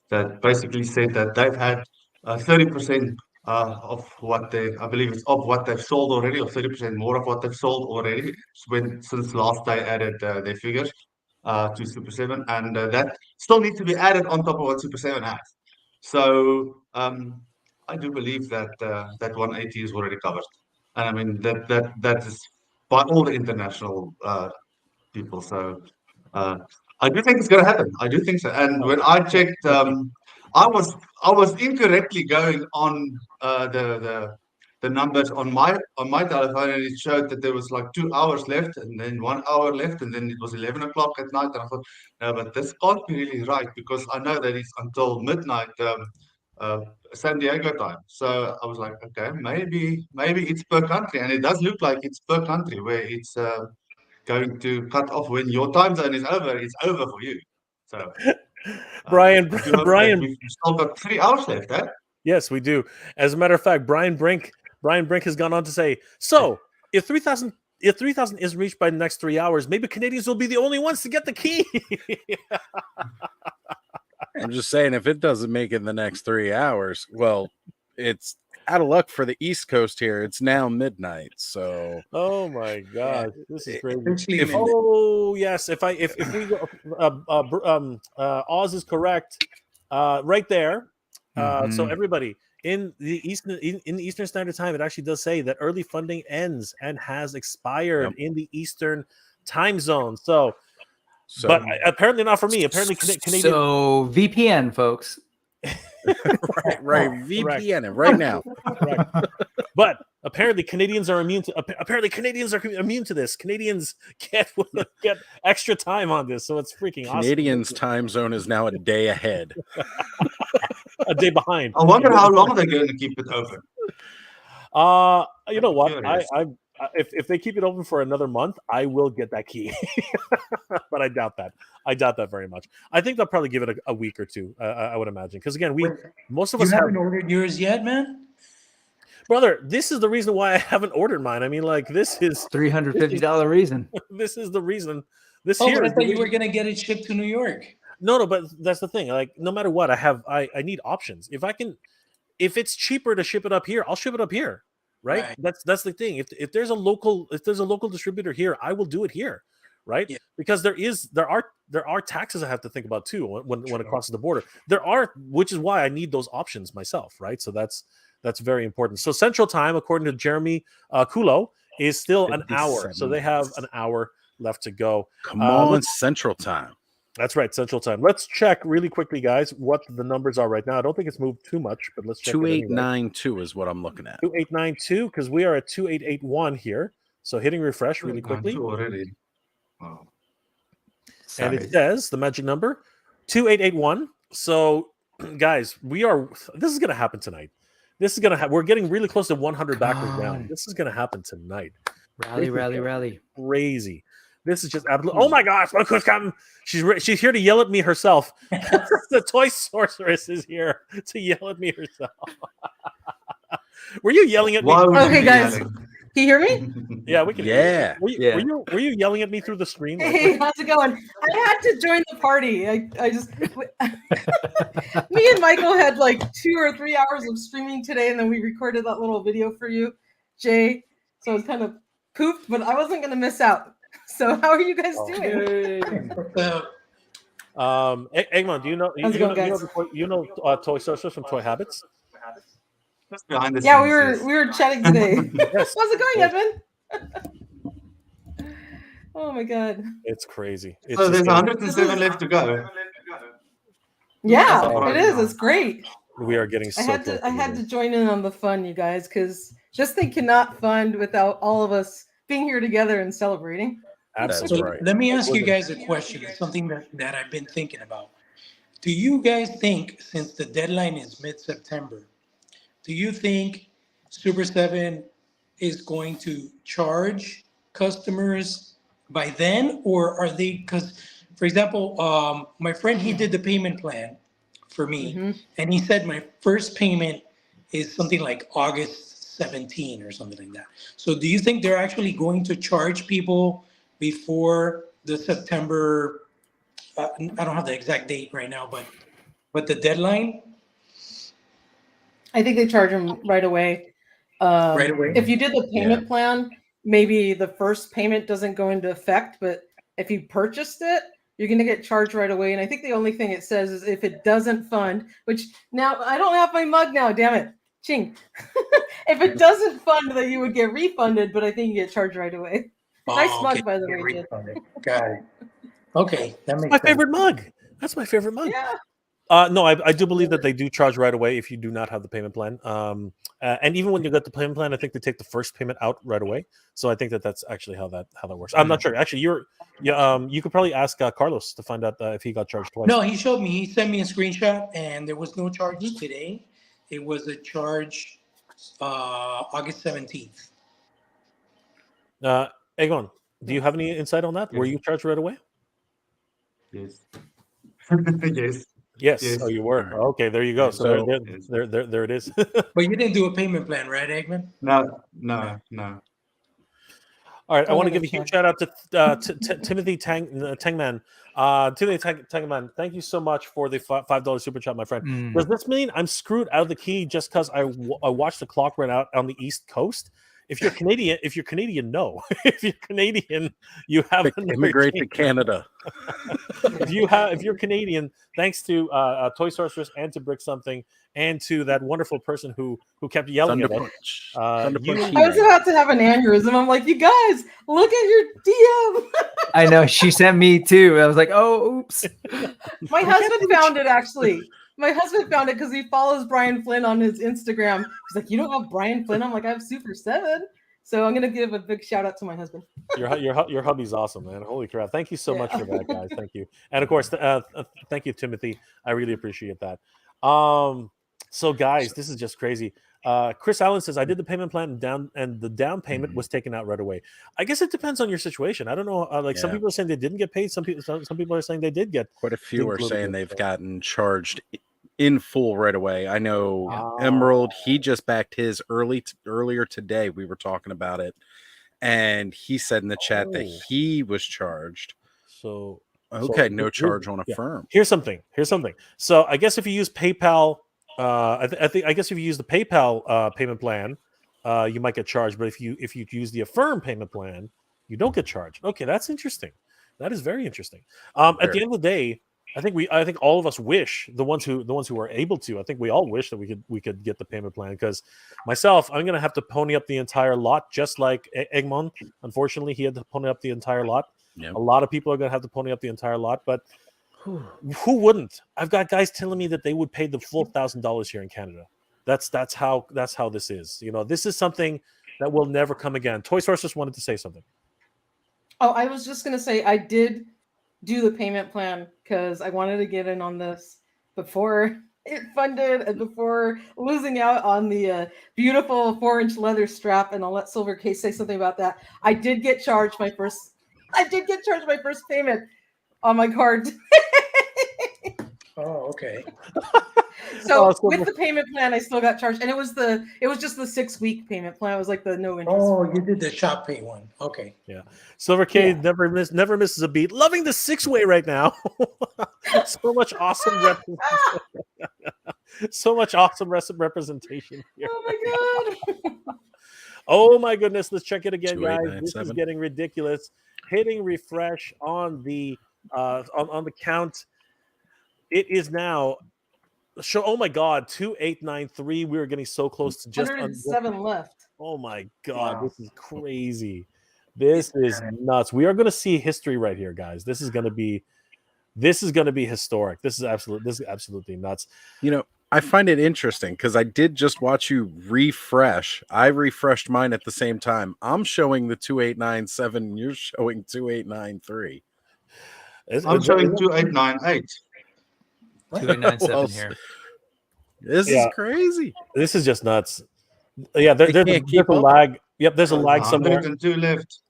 [SPEAKER 5] that basically said that they've had 30% of what I believe it's of what they've sold already, or 30% more of what they've sold already since last they added their figures to Super 7, and that still needs to be added on top of what Super 7 has. So I do believe that that 180 is already covered. And I mean that is by all the international people. So I do think it's going to happen. I do think so. And when I checked, I was incorrectly going on the numbers on my telephone, and it showed that there was like 2 hours left, and then 1 hour left, and then it was 11 o'clock at night. And I thought, no, but this can't be really right, because I know that it's until midnight. San Diego time. So I was like, okay, maybe it's per country, and it does look like it's per country where it's going to cut off when your time zone is over. It's over for you. So,
[SPEAKER 1] Brian,
[SPEAKER 5] I do hope that we've still got 3 hours left, eh?
[SPEAKER 1] Yes, we do. As a matter of fact, Brian Brink has gone on to say, so if 3,000 is reached by the next 3 hours, maybe Canadians will be the only ones to get the key.
[SPEAKER 4] I'm just saying, if it doesn't make it in the next 3 hours, well, it's out of luck for the East Coast here. It's now midnight, so.
[SPEAKER 1] Oh my God, this is crazy.
[SPEAKER 3] Essentially,
[SPEAKER 1] Oh yes, if we go, Oz is correct, right there. So everybody in the Eastern Standard Time, it actually does say that early funding ends and has expired in the Eastern Time Zone. So but apparently not for me. Apparently, Canadian.
[SPEAKER 2] So VPN, folks.
[SPEAKER 4] right. VPN it right now.
[SPEAKER 1] Correct. But apparently, Canadians are immune to. Apparently, Canadians are immune to this. Canadians get extra time on this, so it's freaking awesome.
[SPEAKER 4] Canadians' time zone is now a day ahead.
[SPEAKER 1] A day behind.
[SPEAKER 5] I wonder how long they're going to keep it open.
[SPEAKER 1] You know what?
[SPEAKER 5] Curious.
[SPEAKER 1] If they keep it open for another month, I will get that key. But I doubt that. I doubt that very much. I think they'll probably give it a week or two. I would imagine, because again, most of us
[SPEAKER 3] haven't ordered yours yet, man.
[SPEAKER 1] Brother, this is the reason why I haven't ordered mine. I mean, like, this is
[SPEAKER 2] $350 reason.
[SPEAKER 1] This is the reason. This
[SPEAKER 3] Oh,
[SPEAKER 1] here.
[SPEAKER 3] I thought you were gonna get it shipped to New York.
[SPEAKER 1] No, but that's the thing. Like, no matter what, I need options. If it's cheaper to ship it up here, I'll ship it up here. Right? That's the thing. If there's a local distributor here, I will do it here, right? Yeah. Because there are taxes I have to think about too when it crosses the border. Which is why I need those options myself, right? So that's very important. So Central Time, according to Jeremy Kulo, is still an hour. So they have an hour left to go.
[SPEAKER 4] Come on, Central Time.
[SPEAKER 1] That's right, Central Time. Let's check really quickly, guys, what the numbers are right now. I don't think it's moved too much, but let's check it anyway.
[SPEAKER 4] 2892 is what I'm looking at.
[SPEAKER 1] 2892, because we are at 2881 here. So hitting refresh really quickly.
[SPEAKER 5] Already. Wow.
[SPEAKER 1] And it says the magic number 2881. So, guys, this is going to happen tonight. This is going to we're getting really close to 100 backers down. This is going to happen tonight.
[SPEAKER 2] Rally.
[SPEAKER 1] Crazy. This is just absolutely. Oh my gosh! Look who's coming. She's here to yell at me herself. The toy sorceress is here to yell at me herself. Were you yelling at me?
[SPEAKER 6] Okay, guys. Can you hear me?
[SPEAKER 1] Yeah, we can.
[SPEAKER 4] Yeah.
[SPEAKER 1] Were you yelling at me through the screen?
[SPEAKER 6] Hey, how's it going? I had to join the party. I just me and Michael had like 2 or 3 hours of streaming today, and then we recorded that little video for you, Jay. So I was kind of pooped, but I wasn't gonna miss out. So how are you guys doing?
[SPEAKER 1] Eggman, do you know Toy Sorceress from Toy Habits?
[SPEAKER 6] Yeah, we were chatting today.
[SPEAKER 1] Yes.
[SPEAKER 6] How's it going, Evan? Oh my god.
[SPEAKER 1] It's crazy.
[SPEAKER 5] So there's 107 left to go.
[SPEAKER 6] Yeah, it is. It's great.
[SPEAKER 1] We are getting so
[SPEAKER 6] I had to join in on the fun, you guys, because this thing cannot fund without all of us being here together and celebrating.
[SPEAKER 1] Absolutely.
[SPEAKER 3] So let me ask you guys a question. It's something that I've been thinking about. Do you guys think, since the deadline is mid-September, do you think Super 7 is going to charge customers by then? Or are they, because, for example, my friend, he did the payment plan for me, and he said my first payment is something like August 17 or something like that. So do you think they're actually going to charge people before the September, I don't have the exact date right now, but the deadline?
[SPEAKER 6] I think they charge them right away.
[SPEAKER 3] Right away?
[SPEAKER 6] If you did the payment plan, maybe the first payment doesn't go into effect, but if you purchased it, you're going to get charged right away. And I think the only thing it says is if it doesn't fund, which now I don't have my mug now, damn it. Ching. If it doesn't fund, that you would get refunded, but I think you get charged right away. Nice mug, by the way.
[SPEAKER 3] Got it. Okay, that makes
[SPEAKER 1] my favorite mug. That's my favorite mug.
[SPEAKER 6] Yeah.
[SPEAKER 1] No, I do believe that they do charge right away if you do not have the payment plan. And even when you get the payment plan, I think they take the first payment out right away. So I think that's actually how that works. I'm not sure. Actually, you could probably ask Carlos to find out if he got charged twice.
[SPEAKER 3] No, he showed me. He sent me a screenshot, and there was no charge today. It was a charge August 17th.
[SPEAKER 1] Egon, do you have any insight on that? Were you charged right away?
[SPEAKER 5] Yes.
[SPEAKER 1] Yes.
[SPEAKER 5] Yes.
[SPEAKER 1] Oh, you were. Okay, there you go. So there it is.
[SPEAKER 3] But you didn't do a payment plan, right, Eggman?
[SPEAKER 5] No.
[SPEAKER 1] All right, I want to give a huge shout out to Timothy Tangman. Timothy Tangman, thank you so much for the $5 super chat, my friend. Does this mean I'm screwed out of the key just because I watched the clock run out on the East Coast? If you're Canadian, no. If you're Canadian, you have
[SPEAKER 4] immigrate to Canada.
[SPEAKER 1] if you're Canadian, thanks to Toy Sorceress and to Brick Something and to that wonderful person who kept yelling at us.
[SPEAKER 6] I was about to have an aneurysm. I'm like, you guys, look at your DM.
[SPEAKER 2] I know, she sent me too. I was like, oh, oops.
[SPEAKER 6] My husband found it actually. My husband found it because he follows Brian Flynn on his Instagram. He's like, you don't have Brian Flynn? I'm like, I have Super 7. So I'm gonna give a big shout out to my husband.
[SPEAKER 1] Your hubby's awesome, man. Holy crap! Thank you so much for that, guys. Thank you, and of course, thank you, Timothy. I really appreciate that. So guys, this is just crazy. Chris Allen says I did the payment plan and the down payment was taken out right away. I guess it depends on your situation. I don't know. Some people are saying they didn't get paid. Some people are saying they did get.
[SPEAKER 4] Quite a few are saying they've gotten charged in full right away. I know Emerald, he just backed his earlier today. We were talking about it, and he said in the chat that he was charged.
[SPEAKER 1] So
[SPEAKER 4] no charge on Affirm.
[SPEAKER 1] Here's something. So I guess if you use PayPal, I guess if you use the PayPal payment plan, you might get charged. But if you use the Affirm payment plan, you don't get charged. Okay, that's interesting. That is very interesting. At the end of the day, I think all of us wish, the ones who are able to, I think we all wish that we could get the payment plan, because myself, I'm gonna have to pony up the entire lot, just like Egmont. Unfortunately, he had to pony up the entire lot. Yep. A lot of people are gonna have to pony up the entire lot, but Who wouldn't? I've got guys telling me that they would pay the full $1,000 here in Canada. That's how this is. You know, this is something that will never come again. Toy Source just wanted to say something.
[SPEAKER 6] Oh, I was just gonna say I did do the payment plan because I wanted to get in on this before it funded and before losing out on the beautiful 4-inch leather strap. And I'll let Silver Case say something about that. I did get charged my first payment on my card.
[SPEAKER 3] Oh, okay.
[SPEAKER 6] So with the payment plan, I still got charged, and it was just the 6-week payment plan. It was like the no interest.
[SPEAKER 3] Oh, you did the shop pay one. Okay.
[SPEAKER 1] Yeah. Silver K never misses a beat. Loving the 6-way right now. So much awesome representation here.
[SPEAKER 6] Oh my god.
[SPEAKER 1] Oh my goodness. Let's check it again, guys.
[SPEAKER 4] 2897.
[SPEAKER 1] This is getting ridiculous. Hitting refresh on the on the count. It is now show. Oh my god, 2893. We were getting so close to just
[SPEAKER 6] 107 left.
[SPEAKER 1] Oh my god, This is crazy. This is nuts. We are going to see history right here, guys. This is going to be historic. This is absolutely nuts.
[SPEAKER 4] You know, I find it interesting because I did just watch you refresh. I refreshed mine at the same time. I'm showing the 2897, and you're showing 2893.
[SPEAKER 5] I'm showing 2898.
[SPEAKER 2] 2897 here.
[SPEAKER 4] This is crazy.
[SPEAKER 1] This is just nuts. Yeah, there's a lag. Yep, there's a lag somewhere.
[SPEAKER 5] 102 left.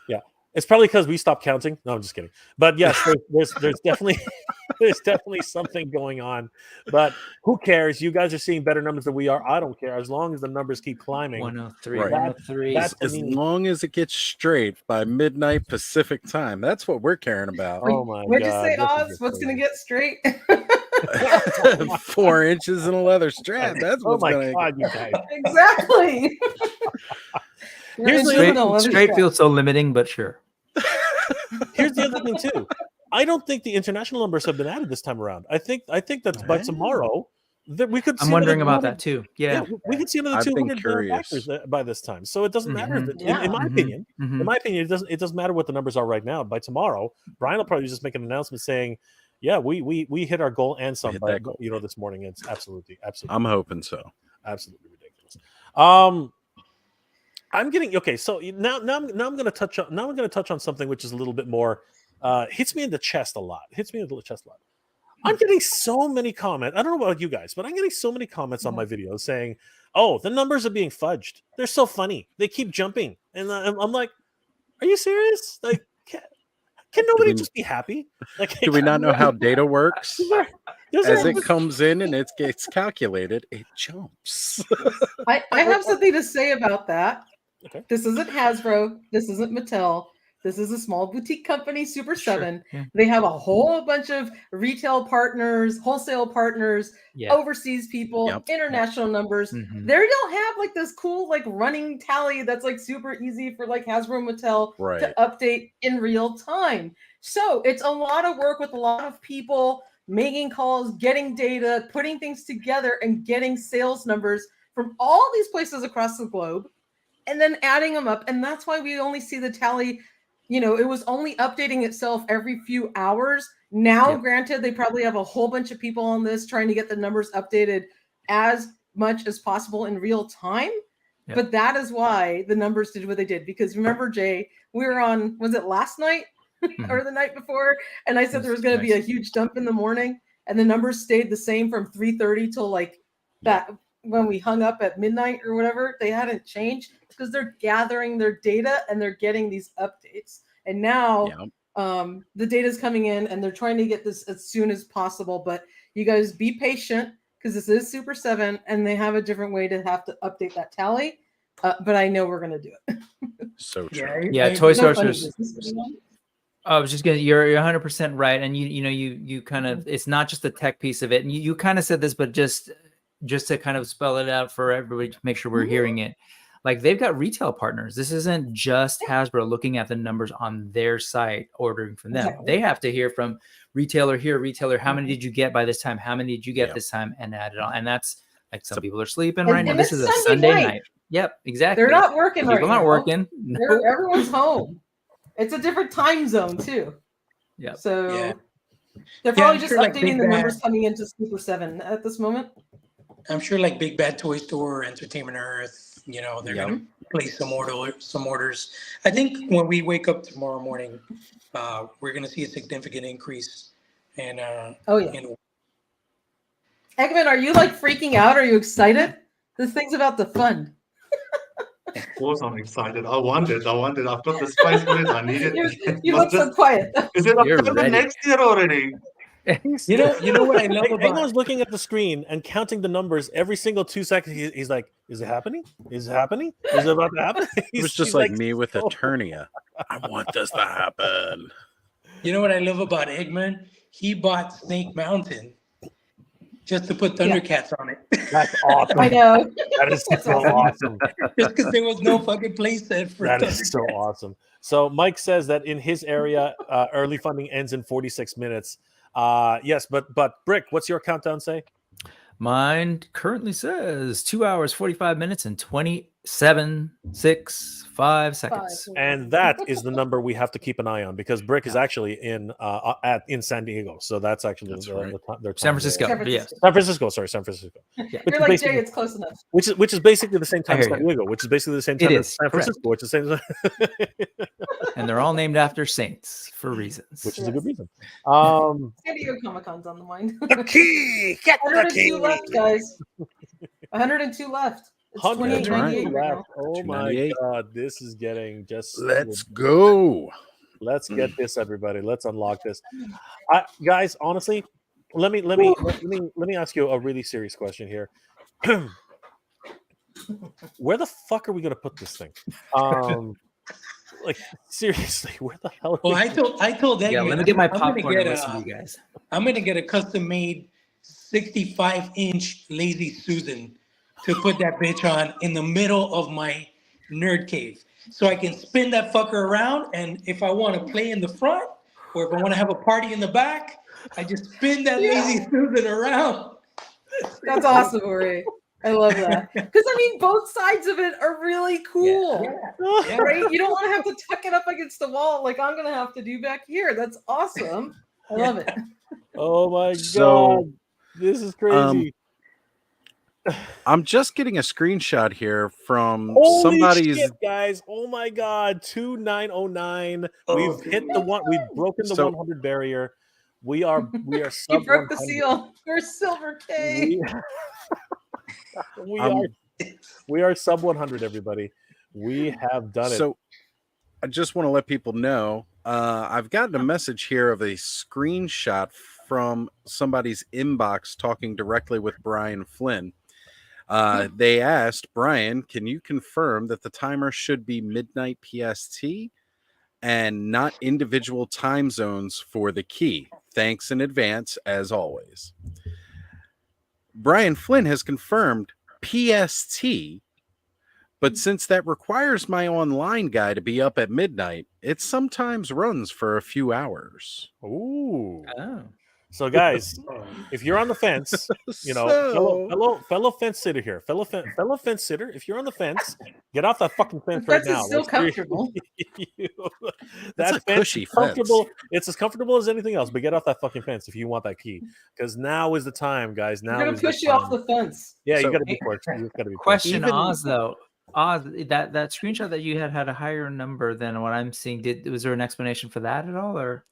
[SPEAKER 1] Yeah, it's probably because we stopped counting. No, I'm just kidding. But yes, there's definitely there's definitely something going on. But who cares? You guys are seeing better numbers than we are. I don't care as long as the numbers keep climbing.
[SPEAKER 2] 103,
[SPEAKER 4] Right.
[SPEAKER 2] 103.
[SPEAKER 4] As long as it gets straight by midnight Pacific time, that's what we're caring about.
[SPEAKER 1] Oh my
[SPEAKER 6] What'd
[SPEAKER 1] god!
[SPEAKER 6] you say, Oz? What's gonna get straight?
[SPEAKER 4] 4 inches in a leather strap. That's what's gonna.
[SPEAKER 1] God, you guys.
[SPEAKER 6] Exactly.
[SPEAKER 2] Straight feels so limiting, but sure.
[SPEAKER 1] Here's the other thing too. I don't think the international numbers have been added this time around. I think that by tomorrow that we could.
[SPEAKER 2] I'm wondering about that too. Yeah,
[SPEAKER 1] we could see another 200 factors by this time. So it doesn't matter. In my opinion, it doesn't matter what the numbers are right now. By tomorrow, Brian will probably just make an announcement saying, "Yeah, we hit our goal and some by this morning." It's absolutely.
[SPEAKER 4] I'm hoping so.
[SPEAKER 1] Absolutely ridiculous. I'm getting okay. So now I'm going to touch on something which is a little bit more hits me in the chest a lot. I'm getting so many comments. I don't know about you guys, but I'm getting so many comments on my videos saying, "Oh, the numbers are being fudged. They're so funny. They keep jumping." And I'm like, "Are you serious? Like, can nobody just be happy? Like,
[SPEAKER 4] do we not know how data works? As it comes in and it gets calculated, it jumps."
[SPEAKER 6] I have something to say about that.
[SPEAKER 1] Okay.
[SPEAKER 6] This isn't Hasbro. This isn't Mattel. This is a small boutique company, Super 7.
[SPEAKER 2] Yeah.
[SPEAKER 6] They have a whole bunch of retail partners, wholesale partners, overseas people, international numbers.
[SPEAKER 2] Mm-hmm.
[SPEAKER 6] They don't have like this cool like running tally that's like super easy for like Hasbro and Mattel to update in real time. So it's a lot of work with a lot of people making calls, getting data, putting things together, and getting sales numbers from all these places across the globe, and then adding them up. And that's why we only see the tally. You know, it was only updating itself every few hours. Now, granted, they probably have a whole bunch of people on this trying to get the numbers updated as much as possible in real time. Yep. But that is why the numbers did what they did. Because remember, Jay, we were on, was it last night or the night before? And I said there was going to be a huge dump in the morning. And the numbers stayed the same from 3:30 till like that when we hung up at midnight or whatever. They hadn't changed because they're gathering their data and they're getting these updates. And now the data is coming in and they're trying to get this as soon as possible. But you guys be patient because this is Super 7 and they have a different way to have to update that tally. But I know we're going to do it.
[SPEAKER 4] So true.
[SPEAKER 2] Yeah, Toy Source. I was just gonna. You're 100% right, and you kind of. It's not just the tech piece of it, and you kind of said this, but just to kind of spell it out for everybody to make sure we're hearing it. Like they've got retail partners. This isn't just Hasbro looking at the numbers on their site, ordering from them. They have to hear from retailer here, retailer. How many did you get by this time? How many did you get this time? And add it on. And that's like some people are sleeping right now. This is a Sunday night. Yep, exactly.
[SPEAKER 6] They're not working.
[SPEAKER 2] People aren't working.
[SPEAKER 6] Everyone's home. It's a different time zone too.
[SPEAKER 2] Yeah.
[SPEAKER 6] So They're
[SPEAKER 3] Yeah,
[SPEAKER 6] probably
[SPEAKER 3] I'm
[SPEAKER 6] just
[SPEAKER 3] sure, like,
[SPEAKER 6] updating
[SPEAKER 3] Big
[SPEAKER 6] the numbers
[SPEAKER 3] Bad.
[SPEAKER 6] coming into Super 7 at this moment.
[SPEAKER 3] I'm sure like Big Bad Toy Store, Entertainment Earth, you know, they're
[SPEAKER 2] Yep.
[SPEAKER 3] gonna place some orders. I think when we wake up tomorrow morning, we're gonna see a significant increase in
[SPEAKER 6] Oh, yeah.
[SPEAKER 3] in
[SPEAKER 6] Eggman, are you like freaking out? Are you excited? This thing's about to fund.
[SPEAKER 5] Of course, I'm excited. I want it. I've got the space for it. I need it. It
[SPEAKER 6] You
[SPEAKER 5] must
[SPEAKER 6] look so
[SPEAKER 5] just.
[SPEAKER 6] quiet.
[SPEAKER 5] Is it
[SPEAKER 2] You're
[SPEAKER 5] October
[SPEAKER 2] ready.
[SPEAKER 5] next year already?
[SPEAKER 3] you know what I love about
[SPEAKER 1] Eggman's looking at the screen and counting the numbers every single 2 seconds. He's like, "Is it happening? Is it happening? Is it about to happen?"
[SPEAKER 4] It was just
[SPEAKER 1] he's
[SPEAKER 4] like me with
[SPEAKER 1] so-
[SPEAKER 4] Eternia. I want this to happen.
[SPEAKER 3] you know what I love about Eggman? He bought Snake Mountain just to put Thundercats on it.
[SPEAKER 1] That's awesome.
[SPEAKER 6] I know.
[SPEAKER 1] That is
[SPEAKER 6] That's
[SPEAKER 1] so awesome.
[SPEAKER 3] Just because there was no fucking playset for
[SPEAKER 1] That
[SPEAKER 3] Thundercats.
[SPEAKER 1] is so awesome. So Mike says that in his area, early funding ends in 46 minutes. Yes, but Brick, what's your countdown say?
[SPEAKER 2] Mine currently says 2 hours, 45 minutes, and 27, 6, 5 seconds.
[SPEAKER 1] And that is the number we have to keep an eye on because Brick is actually in San Diego. So that's actually
[SPEAKER 4] That's
[SPEAKER 1] their
[SPEAKER 4] right.
[SPEAKER 1] their
[SPEAKER 2] San
[SPEAKER 1] time
[SPEAKER 2] Francisco.
[SPEAKER 6] San
[SPEAKER 2] But yes.
[SPEAKER 1] San Francisco, sorry, San Francisco.
[SPEAKER 2] Yeah.
[SPEAKER 1] Which
[SPEAKER 6] You're
[SPEAKER 1] is
[SPEAKER 6] like,
[SPEAKER 1] basically-
[SPEAKER 6] Jay, it's close enough.
[SPEAKER 1] which is basically the same time
[SPEAKER 2] I
[SPEAKER 1] as
[SPEAKER 2] hear
[SPEAKER 1] San
[SPEAKER 2] you.
[SPEAKER 1] Diego, which is basically the same
[SPEAKER 2] It
[SPEAKER 1] time
[SPEAKER 2] is,
[SPEAKER 1] as San
[SPEAKER 2] correct.
[SPEAKER 1] Francisco, which is the same,
[SPEAKER 2] And they're all named after saints for reasons.
[SPEAKER 1] which is a good reason.
[SPEAKER 6] San Diego Comic-Con's on the mind.
[SPEAKER 1] The key, get the
[SPEAKER 6] 102
[SPEAKER 1] key.
[SPEAKER 6] left, guys. 102 left. It's
[SPEAKER 1] 100
[SPEAKER 6] 28.98 right now.
[SPEAKER 1] left. Oh my
[SPEAKER 4] 298.
[SPEAKER 1] god, this is getting just.
[SPEAKER 4] Let's go.
[SPEAKER 1] Let's get this, everybody. Let's unlock this, guys. Honestly, let me ask you a really serious question here. Where the fuck are we gonna put this thing? Like seriously, where the hell? Are
[SPEAKER 3] Well,
[SPEAKER 1] we
[SPEAKER 3] I told Eggman,
[SPEAKER 2] Yeah, let me get my
[SPEAKER 3] I'm gonna
[SPEAKER 2] popcorn
[SPEAKER 3] get
[SPEAKER 2] and listen to you guys.
[SPEAKER 3] I'm gonna get a custom made 65-inch Lazy Susan to put that bitch on in the middle of my nerd cave, so I can spin that fucker around. And if I want to play in the front, or if I want to have a party in the back, I just spin that Lazy Susan around.
[SPEAKER 6] That's awesome, Ori. I love that. Because, I mean, both sides of it are really cool.
[SPEAKER 3] Yeah.
[SPEAKER 6] Right? You don't want to have to tuck it up against the wall like I'm going to have to do back here. That's awesome. I love it.
[SPEAKER 1] Oh my
[SPEAKER 4] So,
[SPEAKER 1] god, this is crazy.
[SPEAKER 4] I'm just getting a screenshot here from
[SPEAKER 1] Holy
[SPEAKER 4] somebody's.
[SPEAKER 1] shit, guys! Oh my god, 2909.
[SPEAKER 3] Oh,
[SPEAKER 1] We've hit the one. We've broken the
[SPEAKER 4] So-
[SPEAKER 1] 100 barrier. We are
[SPEAKER 6] You
[SPEAKER 1] sub
[SPEAKER 6] broke the
[SPEAKER 1] 100.
[SPEAKER 6] seal. You're Silver K.
[SPEAKER 1] We are sub 100, everybody. We have done it.
[SPEAKER 4] So I just want to let people know I've gotten a message here of a screenshot from somebody's inbox talking directly with Brian Flynn. They asked, Brian, can you confirm that the timer should be midnight PST and not individual time zones for the key? Thanks in advance, as always. Brian Flynn has confirmed PST, but since that requires my online guy to be up at midnight, it sometimes runs for a few hours.
[SPEAKER 1] Ooh.
[SPEAKER 2] Oh.
[SPEAKER 1] So, guys, if you're on the fence, you know, fellow fence sitter here, fellow fence sitter. If you're on the fence, get off that fucking fence right
[SPEAKER 6] That's
[SPEAKER 1] now.
[SPEAKER 6] so comfortable.
[SPEAKER 1] That
[SPEAKER 4] a
[SPEAKER 1] fence
[SPEAKER 4] cushy
[SPEAKER 1] is comfortable. It's as comfortable as anything else. But get off that fucking fence if you want that key, because now is the time, guys. Now
[SPEAKER 6] We're going
[SPEAKER 1] is
[SPEAKER 6] to
[SPEAKER 1] the
[SPEAKER 6] push you off
[SPEAKER 1] time.
[SPEAKER 6] the fence.
[SPEAKER 1] Yeah,
[SPEAKER 4] So-
[SPEAKER 1] you got to be quick. You got to be quick.
[SPEAKER 2] Question,
[SPEAKER 4] Even-
[SPEAKER 2] Oz, though. Oz, that screenshot that you had a higher number than what I'm seeing. Was there an explanation for that at all, or?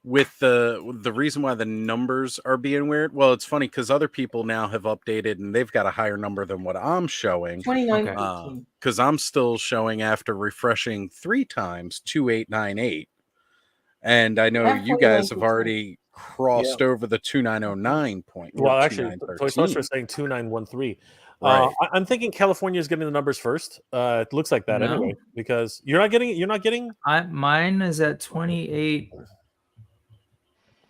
[SPEAKER 4] With the reason why the numbers are being weird, well, it's funny because other people now have updated and they've got a higher number than what I'm showing.
[SPEAKER 6] 29.
[SPEAKER 4] Because I'm still showing after refreshing 3 times 2898, and I know
[SPEAKER 6] That's
[SPEAKER 4] you guys have
[SPEAKER 6] 29%.
[SPEAKER 4] already crossed over the 2909 point. or
[SPEAKER 1] Well, actually, Toy
[SPEAKER 4] 2913.
[SPEAKER 1] Story is saying 2913.
[SPEAKER 4] Right.
[SPEAKER 1] I'm thinking California is getting the numbers first. It looks like that
[SPEAKER 2] No.
[SPEAKER 1] anyway, because you're not getting.
[SPEAKER 2] Mine is at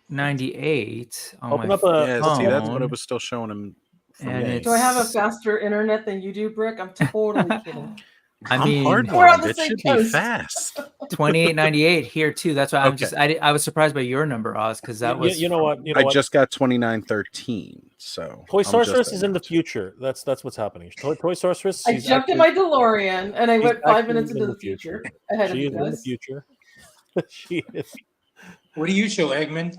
[SPEAKER 2] 2898 on
[SPEAKER 1] Open
[SPEAKER 2] my
[SPEAKER 1] up a-
[SPEAKER 4] Yeah, see, that's what
[SPEAKER 2] phone.
[SPEAKER 4] it was still showing him. For
[SPEAKER 2] And
[SPEAKER 4] me.
[SPEAKER 2] it's-
[SPEAKER 6] Do I have a faster internet than you do, Brick? I'm totally kidding.
[SPEAKER 2] I
[SPEAKER 4] I'm
[SPEAKER 2] mean,
[SPEAKER 6] We're on
[SPEAKER 4] hardwired.
[SPEAKER 6] the
[SPEAKER 4] It
[SPEAKER 6] same
[SPEAKER 4] should be
[SPEAKER 6] coast.
[SPEAKER 4] fast.
[SPEAKER 2] 2898 here too. That's why
[SPEAKER 4] Okay.
[SPEAKER 2] I was surprised by your number, Oz, because that was
[SPEAKER 1] You know what? You know
[SPEAKER 4] I
[SPEAKER 1] what?
[SPEAKER 4] just got 2913. So
[SPEAKER 1] Toy
[SPEAKER 4] I'm just
[SPEAKER 1] Sorceress is in the
[SPEAKER 4] at-
[SPEAKER 1] future. That's what's happening. Toy Sorceress.
[SPEAKER 6] I
[SPEAKER 1] she's
[SPEAKER 6] jumped in
[SPEAKER 1] actually-
[SPEAKER 6] my DeLorean and I
[SPEAKER 1] she's
[SPEAKER 6] went 5
[SPEAKER 1] actually
[SPEAKER 6] minutes
[SPEAKER 1] in
[SPEAKER 6] into
[SPEAKER 1] the
[SPEAKER 6] the future ahead of
[SPEAKER 1] She
[SPEAKER 6] you
[SPEAKER 1] is in the
[SPEAKER 6] guys.
[SPEAKER 1] future. She is.
[SPEAKER 3] What do you show, Eggman?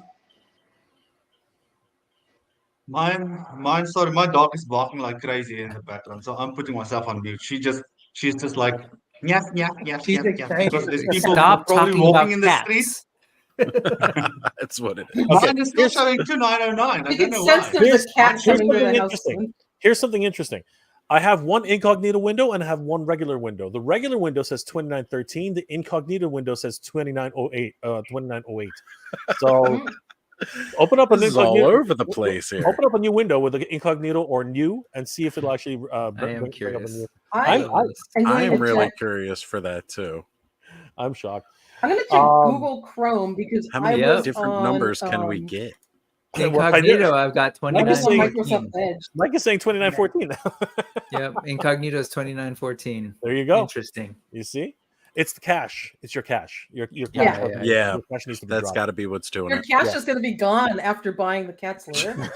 [SPEAKER 5] Sorry, my dog is barking like crazy in the background, so I'm putting myself on mute. She's just like yap yap yap
[SPEAKER 3] She's
[SPEAKER 5] yap yap because
[SPEAKER 3] excited.
[SPEAKER 5] there's people
[SPEAKER 2] Stop
[SPEAKER 5] probably
[SPEAKER 2] talking
[SPEAKER 5] walking
[SPEAKER 2] about
[SPEAKER 5] in the street.
[SPEAKER 2] cats.
[SPEAKER 4] That's what it is.
[SPEAKER 1] Okay,
[SPEAKER 5] Mine is still showing 2909. I
[SPEAKER 6] You
[SPEAKER 5] don't
[SPEAKER 6] can
[SPEAKER 5] know
[SPEAKER 6] sense
[SPEAKER 5] why.
[SPEAKER 6] there's a cat
[SPEAKER 1] Here's
[SPEAKER 6] coming to
[SPEAKER 1] something
[SPEAKER 6] the house
[SPEAKER 1] interesting.
[SPEAKER 6] soon.
[SPEAKER 1] Here's something interesting. I have one incognito window and I have one regular window. The regular window says 2913. The incognito window says 2908. 2908. So open up an
[SPEAKER 4] This is all
[SPEAKER 1] incognito.
[SPEAKER 4] over the place here.
[SPEAKER 1] Open up a new window with the incognito or new and see if it'll actually
[SPEAKER 2] I am
[SPEAKER 1] bring up a
[SPEAKER 2] curious.
[SPEAKER 1] new.
[SPEAKER 6] I'm going
[SPEAKER 4] I'm
[SPEAKER 6] to
[SPEAKER 4] really
[SPEAKER 6] check.
[SPEAKER 4] curious for that too.
[SPEAKER 1] I'm shocked.
[SPEAKER 6] I'm going to check Google Chrome because
[SPEAKER 4] How
[SPEAKER 6] I
[SPEAKER 4] many
[SPEAKER 6] was
[SPEAKER 4] different
[SPEAKER 6] on,
[SPEAKER 4] numbers can we get?
[SPEAKER 2] Incognito, I've got
[SPEAKER 6] I was on
[SPEAKER 2] 2914.
[SPEAKER 6] Microsoft Edge.
[SPEAKER 1] Mike is saying 2914.
[SPEAKER 2] Yep, incognito is 2914.
[SPEAKER 1] There you go.
[SPEAKER 2] Interesting.
[SPEAKER 1] You see? It's the cash. It's your cash. Your
[SPEAKER 6] Yeah.
[SPEAKER 1] cash.
[SPEAKER 4] Yeah.
[SPEAKER 1] Your cash needs to be
[SPEAKER 4] That's
[SPEAKER 1] dropped.
[SPEAKER 4] got to be what's doing
[SPEAKER 6] Your
[SPEAKER 4] it.
[SPEAKER 6] cash
[SPEAKER 1] Yeah.
[SPEAKER 6] is going to be gone after buying the cat's lair.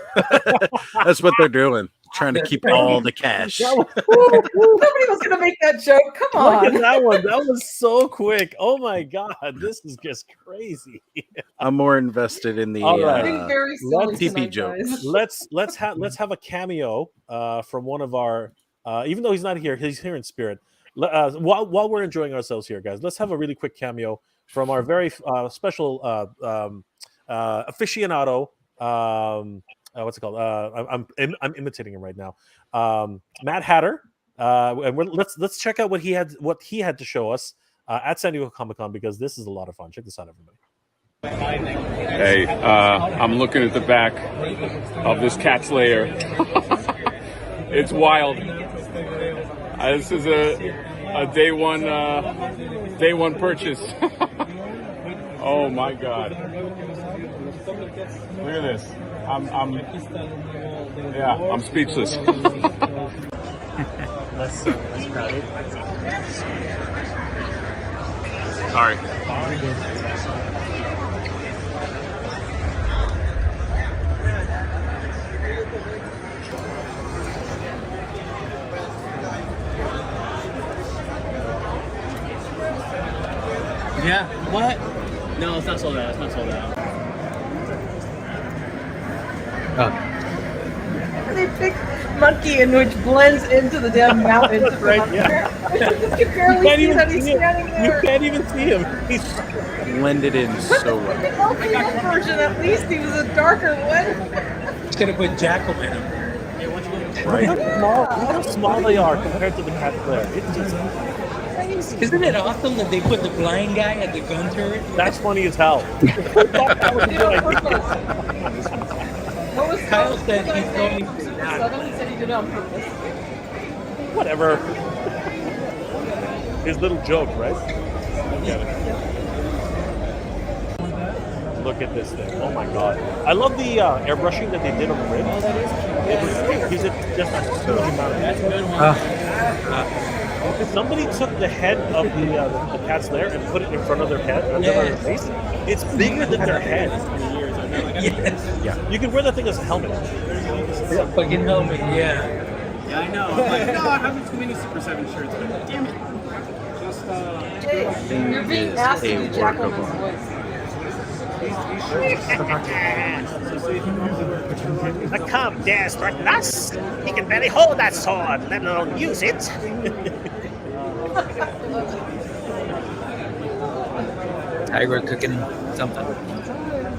[SPEAKER 4] That's what they're doing. Trying to keep all the cash.
[SPEAKER 6] Nobody was going to make that joke. Come
[SPEAKER 1] Look at
[SPEAKER 6] on.
[SPEAKER 1] that one. That was so quick. Oh my god, this is just crazy.
[SPEAKER 4] I'm more invested in the
[SPEAKER 1] All right.
[SPEAKER 6] Being very silly
[SPEAKER 1] let's-
[SPEAKER 4] TP
[SPEAKER 6] tonight,
[SPEAKER 4] jokes.
[SPEAKER 6] guys.
[SPEAKER 1] Let's have a cameo from one of our even though he's not here, he's here in spirit. While we're enjoying ourselves here, guys, let's have a really quick cameo from our very special aficionado. What's it called? I'm imitating him right now. Matt Hatter. And let's check out what he had to show us at San Diego Comic-Con because this is a lot of fun. Check this out, everybody.
[SPEAKER 7] Hey, I'm looking at the back of this cat's lair. It's wild. This is a day one purchase. Oh my God! Look at this. I'm speechless. Sorry.
[SPEAKER 8] Yeah. What? No, it's not sold out. It's not sold out.
[SPEAKER 6] They picked monkey in which blends into the damn mountain.
[SPEAKER 1] Right, yeah.
[SPEAKER 6] You can barely see that he's standing
[SPEAKER 1] You
[SPEAKER 6] there.
[SPEAKER 1] can't even see him. He's
[SPEAKER 4] Blended in so well.
[SPEAKER 6] The LPN version, at least he was a darker one.
[SPEAKER 3] Should have put Jackal in him.
[SPEAKER 1] look how small they are compared to the cat player. It's just
[SPEAKER 3] Isn't it awesome that they put the blind guy at the gun turret?
[SPEAKER 1] that's funny as hell. That was a
[SPEAKER 6] Did
[SPEAKER 1] good
[SPEAKER 6] it on
[SPEAKER 1] idea.
[SPEAKER 6] purpose. What was
[SPEAKER 3] Kyle said he told me.
[SPEAKER 6] He said he did it on purpose.
[SPEAKER 1] Whatever. His little joke, right? Look at it. Look at this thing. Oh my god. I love the airbrushing that they did on the rib. It was just a huge amount of somebody took the head of the cat's lair and put it in front of their head, their face. It's bigger than their head.
[SPEAKER 3] Yes.
[SPEAKER 1] Yeah. You can wear that thing as a helmet.
[SPEAKER 3] Yeah, fucking helmet, yeah.
[SPEAKER 8] Yeah, I know. I'm like, no, I have too many Super 7 shirts, but damn it. Just,
[SPEAKER 6] Hey, you're being
[SPEAKER 4] is
[SPEAKER 6] asked to
[SPEAKER 4] a
[SPEAKER 6] do
[SPEAKER 4] work
[SPEAKER 6] Jacqueline's
[SPEAKER 4] of art.
[SPEAKER 6] voice.
[SPEAKER 9] I come dare threaten us. He can barely hold that sword, let alone use it.
[SPEAKER 2] Tiger cooking something.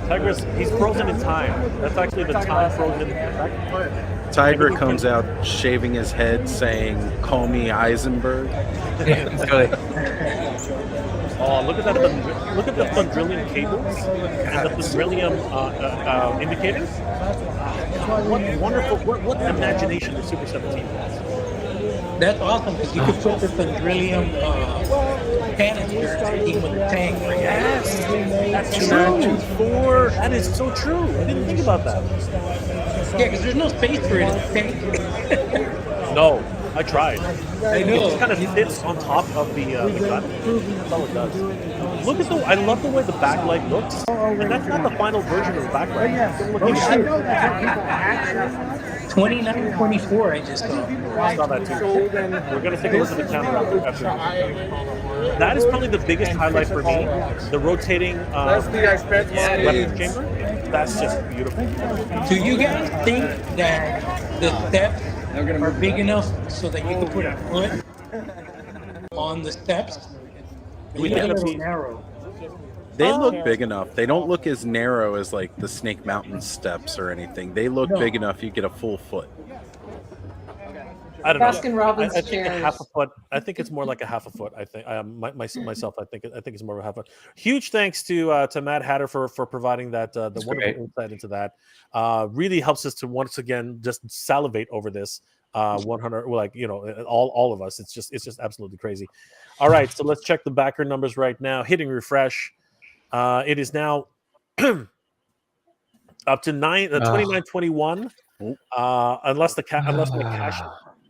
[SPEAKER 1] Tigress, he's frozen in time. That's actually the time frozen.
[SPEAKER 4] Tiger comes out shaving his head, saying, "Call me Eisenberg."
[SPEAKER 1] Oh, look at that! Look at the Thundrillium cables and the Thundrillium indicators. What wonderful! What imagination the Super 17 has.
[SPEAKER 3] That's awesome because you could put the Thundrillium canister in with the tank.
[SPEAKER 1] Yes, that's true. That is so true. I didn't think about that.
[SPEAKER 3] Yeah, because there's no space for it in the tank.
[SPEAKER 1] No, I tried.
[SPEAKER 3] I
[SPEAKER 1] It
[SPEAKER 3] know.
[SPEAKER 1] just kind of fits on top of the gun. That's all it does. Look at I love the way the backlight looks. And that's not the final version of the backlight. Oh shit!
[SPEAKER 3] 2924, I just saw.
[SPEAKER 1] I saw that too. We're gonna take a look at the camera after. That is probably the biggest highlight for me. The rotating weapons chamber. That's just beautiful.
[SPEAKER 3] Do you guys think that the steps are big enough so that you could put a foot on the steps? They
[SPEAKER 1] We
[SPEAKER 3] look a
[SPEAKER 1] think
[SPEAKER 3] little
[SPEAKER 1] it'd be-
[SPEAKER 3] narrow.
[SPEAKER 4] They look big enough. They don't look as narrow as like the Snake Mountain steps or anything. They look
[SPEAKER 3] No.
[SPEAKER 4] big enough you get a full foot.
[SPEAKER 1] I don't know.
[SPEAKER 6] Baskin Robbins
[SPEAKER 1] I think a
[SPEAKER 6] chairs.
[SPEAKER 1] half a foot. I think it's more like a half a foot. I think myself. I think it's more of a half a foot. Huge thanks to Matt Hatter for providing that the wonderful
[SPEAKER 2] great.
[SPEAKER 1] insight into that. Really helps us to once again just salivate over this. 100, well, like all of us. It's just absolutely crazy. All right, so let's check the backer numbers right now. Hitting refresh. It is now up to 29.21.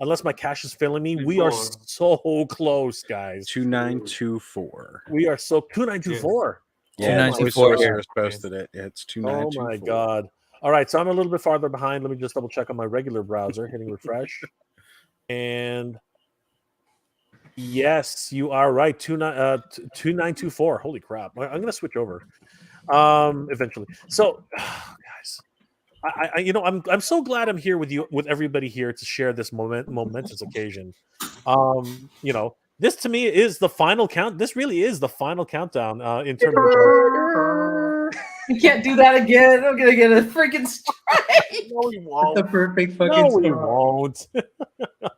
[SPEAKER 1] Unless my cash is failing me, we are so close, guys.
[SPEAKER 4] 2924.
[SPEAKER 1] We are so 2924.
[SPEAKER 4] Yeah,
[SPEAKER 2] 2924
[SPEAKER 4] Toy
[SPEAKER 2] here.
[SPEAKER 4] Sorceress posted it. Yeah, it's
[SPEAKER 1] Oh
[SPEAKER 4] 2924.
[SPEAKER 1] my god! All right, so I'm a little bit farther behind. Let me just double check on my regular browser. Hitting refresh, and yes, you are right. 2924. Holy crap! I'm gonna switch over eventually. So, guys. I'm so glad I'm here with everybody here to share this momentous occasion. This to me is the final count. This really is the final countdown in terms of.
[SPEAKER 6] You can't do that again. I'm gonna get a freaking strike.
[SPEAKER 1] No, we
[SPEAKER 3] That's
[SPEAKER 1] won't.
[SPEAKER 3] the perfect fucking
[SPEAKER 1] No, we
[SPEAKER 3] song.
[SPEAKER 1] won't.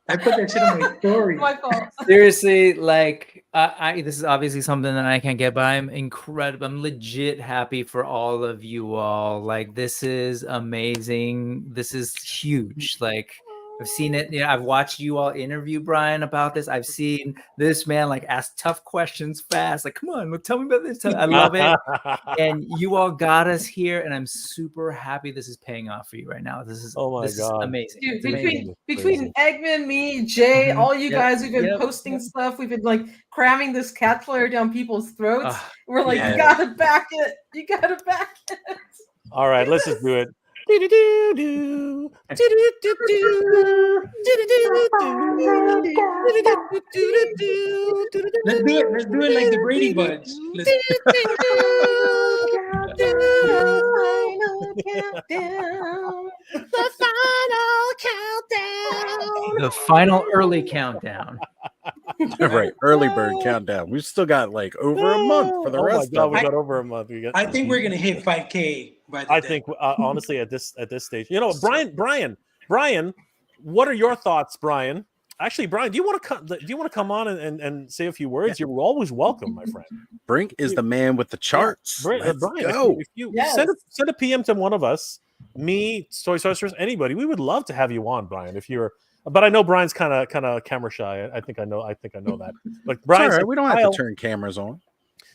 [SPEAKER 3] I put that shit on my story.
[SPEAKER 6] My fault.
[SPEAKER 2] Seriously, like this is obviously something that I can't get, but I'm incredible. I'm legit happy for all of you all. Like, this is amazing. This is huge. Like, I've seen it. I've watched you all interview Brian about this. I've seen this man like ask tough questions fast. Like, come on, tell me about this. I love it. And you all got us here, and I'm super happy this is paying off for you right now. This is
[SPEAKER 1] God,
[SPEAKER 2] is amazing.
[SPEAKER 6] Dude,
[SPEAKER 2] It's amazing.
[SPEAKER 6] between Eggman, me, Jay, all you
[SPEAKER 2] Yep,
[SPEAKER 6] guys, we've been
[SPEAKER 2] yep,
[SPEAKER 6] posting stuff. We've been like cramming this cat flare down people's throats.
[SPEAKER 2] Ah,
[SPEAKER 6] We're like,
[SPEAKER 3] yeah.
[SPEAKER 6] you gotta back it. You gotta back it.
[SPEAKER 1] All right, let's just do it.
[SPEAKER 3] Let's do it. Let's do it like the Brady Bunch. Let's...
[SPEAKER 2] The final early countdown.
[SPEAKER 4] Right, early bird countdown. We've still got like over a month for the rest of
[SPEAKER 1] we
[SPEAKER 4] it.
[SPEAKER 1] got over a month.
[SPEAKER 3] I think we're gonna hit 5K by the
[SPEAKER 1] I
[SPEAKER 3] day.
[SPEAKER 1] think honestly at this stage, Brian, what are your thoughts, Brian? Actually, Brian, do you want to come on and say a few words? You're always welcome, my friend.
[SPEAKER 4] Brink is the man with the charts. Let's
[SPEAKER 1] Brian,
[SPEAKER 4] go.
[SPEAKER 1] if you
[SPEAKER 6] Yes.
[SPEAKER 1] send a PM to one of us, me, Toy Sorcerers, anybody, we would love to have you on, Brian. If you're, but I know Brian's kind of camera shy. I think I know that. But
[SPEAKER 4] It's
[SPEAKER 1] Brian,
[SPEAKER 4] all right. We don't have to turn cameras on.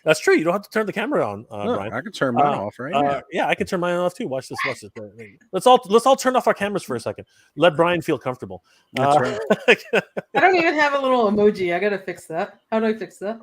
[SPEAKER 1] That's true. You don't have to turn the camera on,
[SPEAKER 4] No,
[SPEAKER 1] Brian.
[SPEAKER 4] I can turn mine off right now.
[SPEAKER 1] Yeah, I can turn mine off too. Watch this. Let's all turn off our cameras for a second. Let Brian feel comfortable.
[SPEAKER 4] That's right.
[SPEAKER 6] I don't even have a little emoji. I gotta fix that. How do I fix that?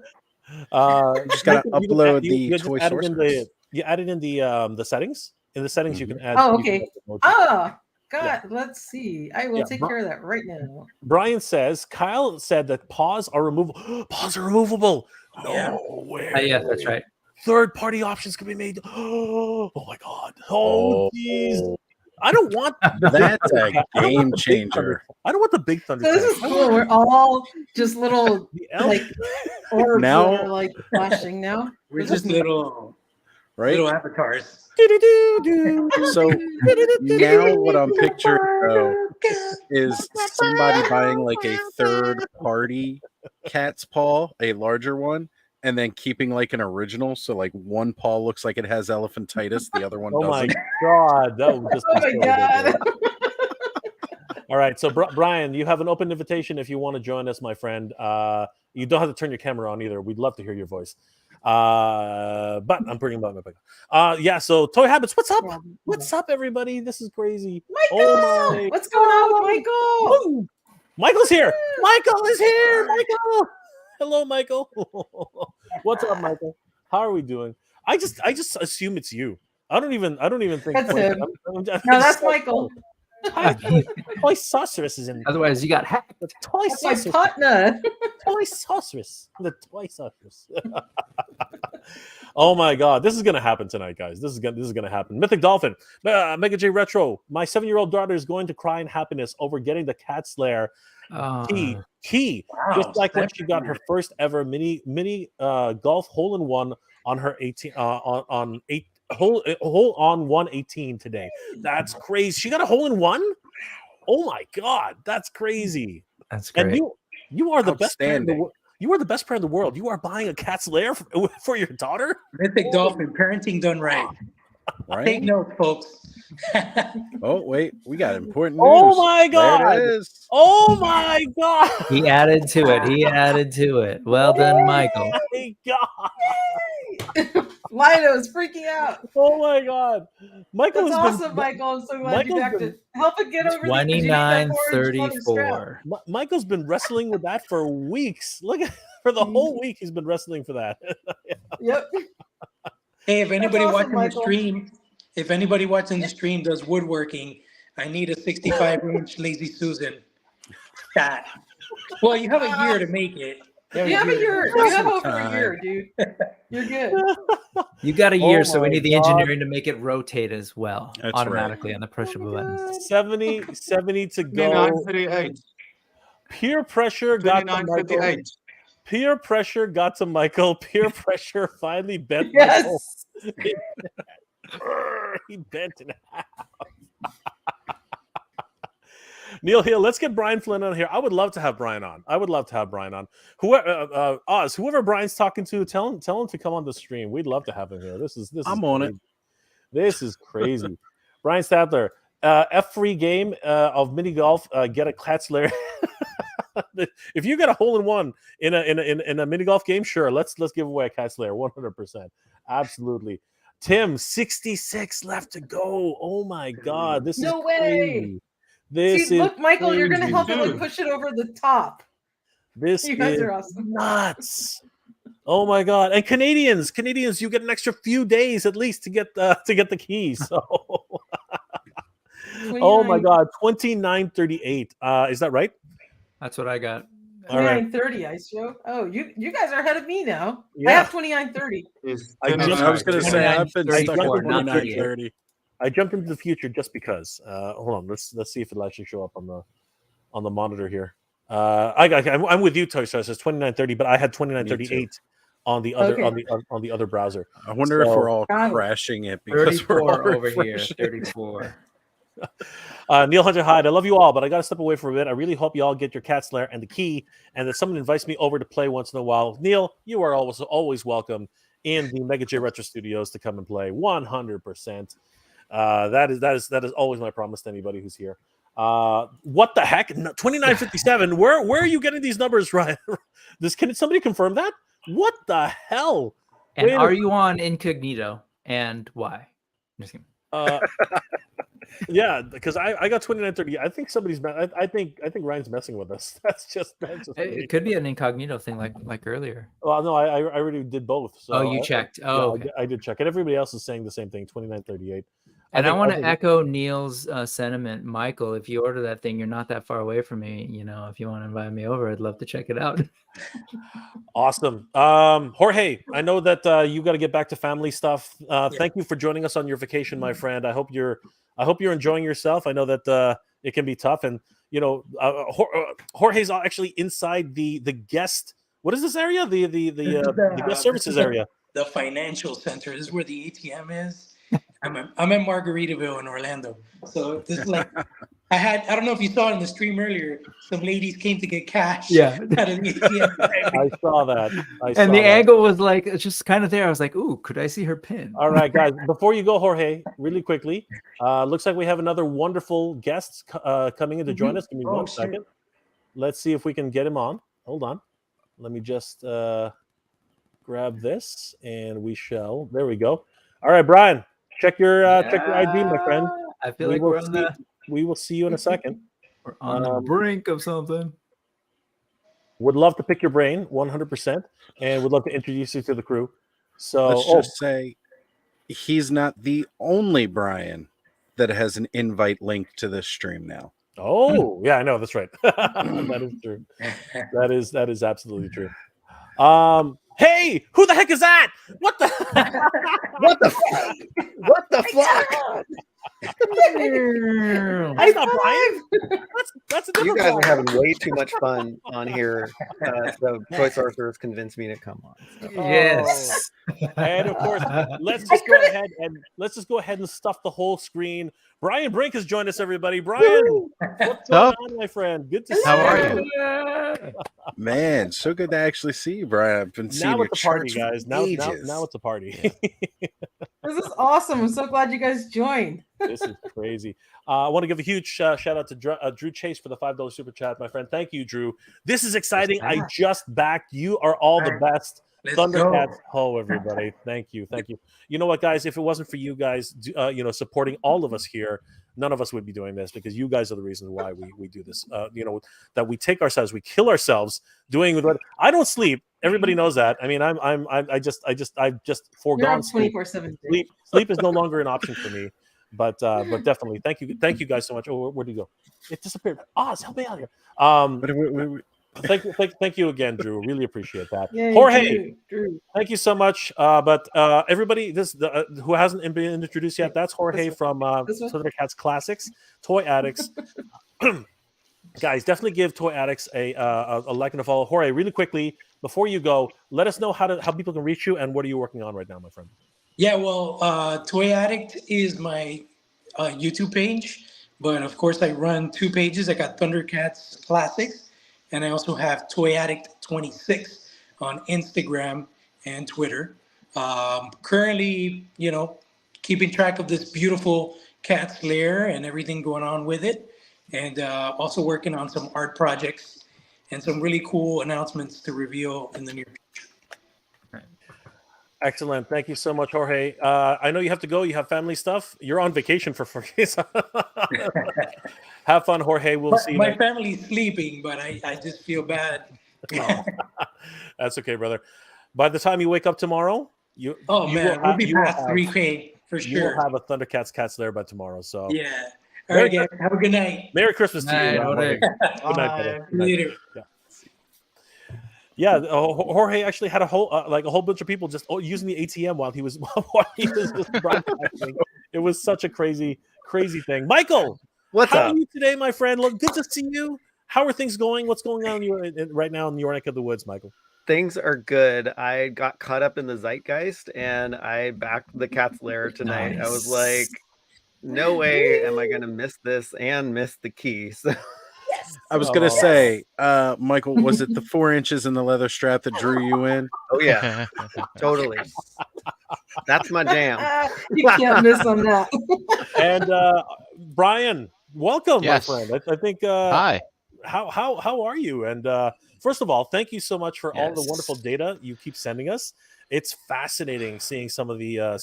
[SPEAKER 4] You just gotta upload the
[SPEAKER 1] just
[SPEAKER 4] Toy
[SPEAKER 1] add it in
[SPEAKER 4] Sorcerers.
[SPEAKER 1] you add it in the settings. In the settings, you can add.
[SPEAKER 6] Oh,
[SPEAKER 1] you can
[SPEAKER 6] okay.
[SPEAKER 1] add emoji.
[SPEAKER 6] Ah, God, let's see. I will
[SPEAKER 1] Yeah,
[SPEAKER 6] take
[SPEAKER 1] Bri-
[SPEAKER 6] care of that right now.
[SPEAKER 1] Brian says Kyle said that paws are removable. Paws are removable. No
[SPEAKER 3] Yeah.
[SPEAKER 1] way.
[SPEAKER 2] Yeah, that's right.
[SPEAKER 1] Third-party options can be made. Oh my god. Oh jeez. I don't want
[SPEAKER 4] That's a
[SPEAKER 1] I don't want
[SPEAKER 4] game
[SPEAKER 1] the big
[SPEAKER 4] changer.
[SPEAKER 1] Thunder- I don't want the big Thunder.
[SPEAKER 6] So this is cool. We're all just little
[SPEAKER 1] The elf-
[SPEAKER 6] like orbs
[SPEAKER 4] Now-
[SPEAKER 6] that are like flashing now.
[SPEAKER 3] We're just little
[SPEAKER 4] Right?
[SPEAKER 3] little avatars.
[SPEAKER 4] So now what I'm picturing is somebody buying like a third party cat's paw, a larger one, and then keeping like an original. So like one paw looks like it has elephantitis, the other one
[SPEAKER 1] Oh my
[SPEAKER 4] doesn't.
[SPEAKER 1] god, that would just be
[SPEAKER 6] Oh my
[SPEAKER 1] so
[SPEAKER 6] God.
[SPEAKER 1] ridiculous. All right, so Brian, you have an open invitation if you want to join us, my friend. You don't have to turn your camera on either. We'd love to hear your voice. But I'm bringing him up. Yeah, so Toy Habits, what's up? What's up, everybody? This is crazy.
[SPEAKER 6] Michael,
[SPEAKER 1] Oh my
[SPEAKER 6] what's going on with Michael?
[SPEAKER 1] Woo! Michael's here. Michael is here. Michael. Hello, Michael. What's up, Michael? How are we doing? I just assume it's you. I don't even think
[SPEAKER 6] That's him.
[SPEAKER 1] I'm
[SPEAKER 6] No, that's Michael.
[SPEAKER 1] Toy sorceress is in.
[SPEAKER 2] Otherwise, you got hacked.
[SPEAKER 1] The toy
[SPEAKER 6] That's my
[SPEAKER 1] sorceress.
[SPEAKER 6] partner.
[SPEAKER 1] Toy sorceress. The toy sorceress. Oh my god, this is gonna happen tonight, guys. This is gonna happen. Mythic Dolphin, Mega J Retro. My 7-year-old daughter is going to cry in happiness over getting the Cat's Lair key.
[SPEAKER 3] Wow,
[SPEAKER 1] Just like when she got her first ever mini golf hole in one on her 18 on 8 hole on 118 today. That's crazy. She got a hole in one. Oh my god, that's crazy.
[SPEAKER 2] That's great.
[SPEAKER 1] And you are the best parent in the
[SPEAKER 4] Outstanding.
[SPEAKER 1] world. You are the best parent in the world. You are buying a Cat's Lair for your daughter.
[SPEAKER 3] Mythic Dolphin, parenting done right. Take
[SPEAKER 4] Right?
[SPEAKER 3] notes, folks.
[SPEAKER 4] Oh, wait. We got important news.
[SPEAKER 1] Oh my
[SPEAKER 4] There
[SPEAKER 1] god.
[SPEAKER 4] it is.
[SPEAKER 1] Oh my god.
[SPEAKER 2] He added to it. He added to it. Well done, Michael.
[SPEAKER 1] Oh my god.
[SPEAKER 6] Lino's freaking out.
[SPEAKER 1] Oh my god. Michael
[SPEAKER 6] That's
[SPEAKER 1] has
[SPEAKER 6] awesome,
[SPEAKER 1] been
[SPEAKER 6] Michael. I'm so glad you
[SPEAKER 1] Michael's
[SPEAKER 6] backed
[SPEAKER 1] been-
[SPEAKER 6] it. Help it get over the edge. You need that 4-inch leather strap.
[SPEAKER 2] 29-34.
[SPEAKER 1] Michael's been wrestling with that for weeks. Look at for the whole week he's been wrestling for that.
[SPEAKER 6] Yep.
[SPEAKER 3] Hey, if anybody
[SPEAKER 6] awesome,
[SPEAKER 3] watching
[SPEAKER 6] Michael.
[SPEAKER 3] the stream, if anybody watching the stream does woodworking, I need a 65-inch Lazy Susan. That. Well, you have a year to make it.
[SPEAKER 6] You have a year. You have over a year, dude. You're good.
[SPEAKER 2] You got a year, so we
[SPEAKER 1] my
[SPEAKER 2] need the
[SPEAKER 1] God.
[SPEAKER 2] engineering to make it rotate as well,
[SPEAKER 4] That's
[SPEAKER 2] automatically on the pushable buttons.
[SPEAKER 1] 70 to go.
[SPEAKER 5] 29:38.
[SPEAKER 1] Peer pressure got to Michael.
[SPEAKER 5] 29:38.
[SPEAKER 1] Peer pressure got to Michael. Peer pressure finally bent Michael.
[SPEAKER 6] Yes.
[SPEAKER 1] He bent in half. Neil Hill, let's get Brian Flynn on here. I would love to have Brian on. Whoever Oz, whoever Brian's talking to, tell him to come on the stream. We'd love to have him here. This is
[SPEAKER 4] I'm on it.
[SPEAKER 1] This is crazy. Brian Stadler, F-free game of mini golf. Get a Cat's Lair. If you get a hole in one in a mini golf game, sure. Let's give away a Cat's Lair. 100%. Absolutely. Tim, 66 left to go. Oh my God, this
[SPEAKER 6] No
[SPEAKER 1] is
[SPEAKER 6] way.
[SPEAKER 1] crazy. This
[SPEAKER 6] See,
[SPEAKER 1] is
[SPEAKER 6] look, Michael, you're going to
[SPEAKER 1] crazy.
[SPEAKER 6] help him like
[SPEAKER 5] Dude.
[SPEAKER 6] push it over the top.
[SPEAKER 1] This
[SPEAKER 6] You guys
[SPEAKER 1] is
[SPEAKER 6] are awesome.
[SPEAKER 1] nuts. Oh my God! And Canadians, you get an extra few days at least to get the keys. So, oh my
[SPEAKER 6] 29
[SPEAKER 1] God, 29:38. Is that right?
[SPEAKER 2] That's what I got.
[SPEAKER 1] All right.
[SPEAKER 6] 29:30, Ice Joe. Oh, you guys are ahead of me now. I
[SPEAKER 1] Yeah.
[SPEAKER 6] have 29:30.
[SPEAKER 5] Is
[SPEAKER 1] I was
[SPEAKER 5] 29.
[SPEAKER 4] going to say, I've been stuck
[SPEAKER 2] 34,
[SPEAKER 4] at
[SPEAKER 2] not
[SPEAKER 4] 29:30.
[SPEAKER 1] I jumped into the future just because. Hold on, let's see if it'll actually show up on the monitor here. I'm with you, Toy Star. It says 29:30, but I had 29:38 on the other
[SPEAKER 6] Okay.
[SPEAKER 1] on the other browser.
[SPEAKER 4] I wonder if
[SPEAKER 1] So-
[SPEAKER 4] we're all
[SPEAKER 6] Got it.
[SPEAKER 4] crashing it because we're all
[SPEAKER 2] 34 over here.
[SPEAKER 4] refreshing.
[SPEAKER 2] 34.
[SPEAKER 1] Neil Hunter Hyde, I love you all, but I got to step away for a bit. I really hope you all get your Cat's Lair and the key, and that someone invites me over to play once in a while. Neil, you are always welcome in the Mega J Retro Studios to come and play. 100%. That is always my promise to anybody who's here. What the heck? 29:57. Where are you getting these numbers, Ryan? Can somebody confirm that? What the hell?
[SPEAKER 2] And
[SPEAKER 1] Wait a-
[SPEAKER 2] are you on incognito? And why? Just kidding.
[SPEAKER 1] Yeah, because I got 29:30. I think somebody's. I think Ryan's messing with us. That's just
[SPEAKER 2] It
[SPEAKER 1] me.
[SPEAKER 2] could be an incognito thing, like earlier.
[SPEAKER 1] Well, no, I already did both. So
[SPEAKER 2] Oh, you checked. Oh, okay.
[SPEAKER 1] I did check, and everybody else is saying the same thing. 29:38.
[SPEAKER 2] And I
[SPEAKER 1] think-
[SPEAKER 2] want to
[SPEAKER 1] think-
[SPEAKER 2] echo Neil's sentiment, Michael. If you order that thing, you're not that far away from me. You know, if you want to invite me over, I'd love to check it out.
[SPEAKER 1] Awesome. Jorge, I know that you got to get back to family stuff. Thank you for joining us on your vacation, my friend. I hope you're enjoying yourself. I know that it can be tough, and you know, Jorge's actually inside the guest. What is this area? The guest services area.
[SPEAKER 3] The financial center. This is where the ATM is. I'm in Margaritaville in Orlando. So this is like I don't know if you saw it in the stream earlier. Some ladies came to get cash.
[SPEAKER 2] Yeah.
[SPEAKER 3] Out of the ATM.
[SPEAKER 1] I saw that.
[SPEAKER 2] And the angle was like it's just kind of there. I was like, "Ooh, could I see her pin?"
[SPEAKER 1] All right, guys. Before you go, Jorge, really quickly, looks like we have another wonderful guest coming in to join us. Give me
[SPEAKER 3] Oh,
[SPEAKER 1] one
[SPEAKER 3] shoot.
[SPEAKER 1] second. Let's see if we can get him on. Hold on. Let me just grab this, and we shall. There we go. All right, Brian. Check your ID, my friend.
[SPEAKER 2] I feel
[SPEAKER 1] We
[SPEAKER 2] like
[SPEAKER 1] will
[SPEAKER 2] we're on the
[SPEAKER 1] We will see you in a second.
[SPEAKER 2] we're on the brink of something.
[SPEAKER 1] Would love to pick your brain, 100%, and would love to introduce you to the crew. So,
[SPEAKER 4] Let's just say he's not the only Brian that has an invite link to this stream now.
[SPEAKER 1] Oh, yeah, I know. That's right. That is true. That is absolutely true. Hey, who the heck is that? What the?
[SPEAKER 10] What the fuck? What the fuck?
[SPEAKER 1] That's not Brian. That's a
[SPEAKER 10] You
[SPEAKER 1] different
[SPEAKER 10] guys are
[SPEAKER 1] Brian.
[SPEAKER 10] having way too much fun on here. So Toy Sorcerers convinced me to come on. So.
[SPEAKER 2] Yes.
[SPEAKER 1] And of course, let's just go ahead and stuff the whole screen. Brian Brink has joined us, everybody. Brian, what's going on, my friend? Good to see you.
[SPEAKER 11] How are you?
[SPEAKER 4] Man, so good to actually see you, Brian. I've been seeing
[SPEAKER 1] Now
[SPEAKER 4] your
[SPEAKER 1] it's a party,
[SPEAKER 4] charts for
[SPEAKER 1] guys.
[SPEAKER 4] ages.
[SPEAKER 1] Now it's a party.
[SPEAKER 6] This is awesome. I'm so glad you guys joined.
[SPEAKER 1] This is crazy. I want to give a huge shout out to Drew Chase for the $5 super chat, my friend. Thank you, Drew. This is exciting. I just backed. You are all the best.
[SPEAKER 3] Let's
[SPEAKER 1] Thundercats.
[SPEAKER 3] go.
[SPEAKER 1] Oh, everybody. Thank you. You know what, guys? If it wasn't for you guys, supporting all of us here, none of us would be doing this, because you guys are the reason why we do this. That we take ourselves, we kill ourselves doing what I don't sleep. Everybody knows that. I mean, I've just foregone sleep.
[SPEAKER 6] 24/7.
[SPEAKER 1] Sleep is no longer an option for me. But definitely, thank you guys so much. Oh, where did you go? It disappeared. Oz, help me out here. Thank you again, Drew. Really appreciate that.
[SPEAKER 6] Yay,
[SPEAKER 1] Jorge,
[SPEAKER 6] Drew.
[SPEAKER 1] thank you so much. But everybody, who hasn't been introduced yet, that's Jorge from Thundercats Classics, Toy Addicts. Guys, definitely give Toy Addicts a like and a follow. Jorge, really quickly before you go, let us know how people can reach you and what are you working on right now, my friend.
[SPEAKER 3] Yeah, well, Toy Addict is my YouTube page, but of course I run two pages. I got Thundercats Classics, and I also have Toy Addict 26 on Instagram and Twitter. Currently, keeping track of this beautiful cat's lair and everything going on with it, and also working on some art projects and some really cool announcements to reveal in the near future.
[SPEAKER 1] Excellent. Thank you so much, Jorge. I know you have to go. You have family stuff. You're on vacation for 4 days. Have fun, Jorge. We'll see you.
[SPEAKER 3] My family's sleeping, but I just feel bad.
[SPEAKER 1] That's okay, brother. By the time you wake up tomorrow, we'll
[SPEAKER 3] be past 3K for sure.
[SPEAKER 1] You'll have a Thundercats Cats Lair by tomorrow. So
[SPEAKER 3] yeah. All right, guys. Have a good night.
[SPEAKER 1] Merry Christmas to you. Good night, brother. Good night.
[SPEAKER 3] Later.
[SPEAKER 1] Yeah, Jorge actually had a whole bunch of people just using the ATM while he was just broadcasting. It was such a crazy thing. Michael,
[SPEAKER 10] what's
[SPEAKER 1] how
[SPEAKER 10] up?
[SPEAKER 1] are you today, my friend? Look, good to see you. How are things going? What's going on right now in your neck of the woods, Michael?
[SPEAKER 10] Things are good. I got caught up in the zeitgeist and I backed the Cat's Lair tonight. Nice. I was like, no way am I going to miss this and miss the key. So.
[SPEAKER 6] Yes.
[SPEAKER 4] I was going to say, Michael, was it the 4 inches in the leather strap that drew you in?
[SPEAKER 10] Oh, yeah. Totally. That's my jam.
[SPEAKER 6] You can't miss on that.
[SPEAKER 1] And Brian, welcome,
[SPEAKER 11] yes.
[SPEAKER 1] my friend. I think.
[SPEAKER 11] Hi.
[SPEAKER 1] How are you? And first of all, thank you so much for all the wonderful data you keep sending us. It's fascinating seeing some of the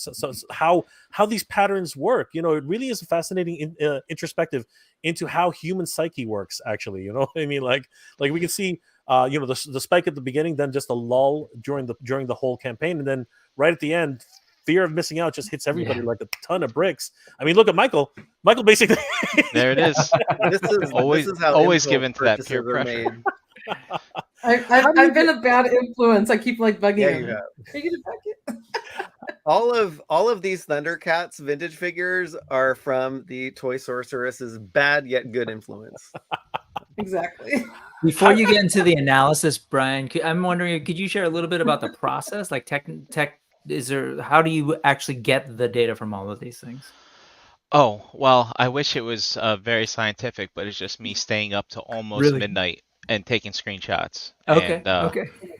[SPEAKER 1] how these patterns work. It really is a fascinating introspective into how human psyche works. Actually, I mean, like we can see, the spike at the beginning, then just a lull during the whole campaign, and then right at the end, fear of missing out just hits everybody like a ton of bricks. I mean, look at Michael. Michael basically.
[SPEAKER 11] There it is.
[SPEAKER 10] This is
[SPEAKER 11] always given to that peer pressure.
[SPEAKER 6] I've been a bad influence. I keep bugging
[SPEAKER 10] you
[SPEAKER 6] him. Are you gonna back it?
[SPEAKER 10] all of these Thundercats vintage figures are from the Toy Sorceress's bad yet good influence.
[SPEAKER 6] Exactly.
[SPEAKER 2] Before you get into the analysis, Brian, I'm wondering, could you share a little bit about the process? Like tech how do you actually get the data from all of these things?
[SPEAKER 11] Oh, well, I wish it was very scientific, but it's just me staying up to almost midnight and taking screenshots.
[SPEAKER 2] Okay.
[SPEAKER 11] And,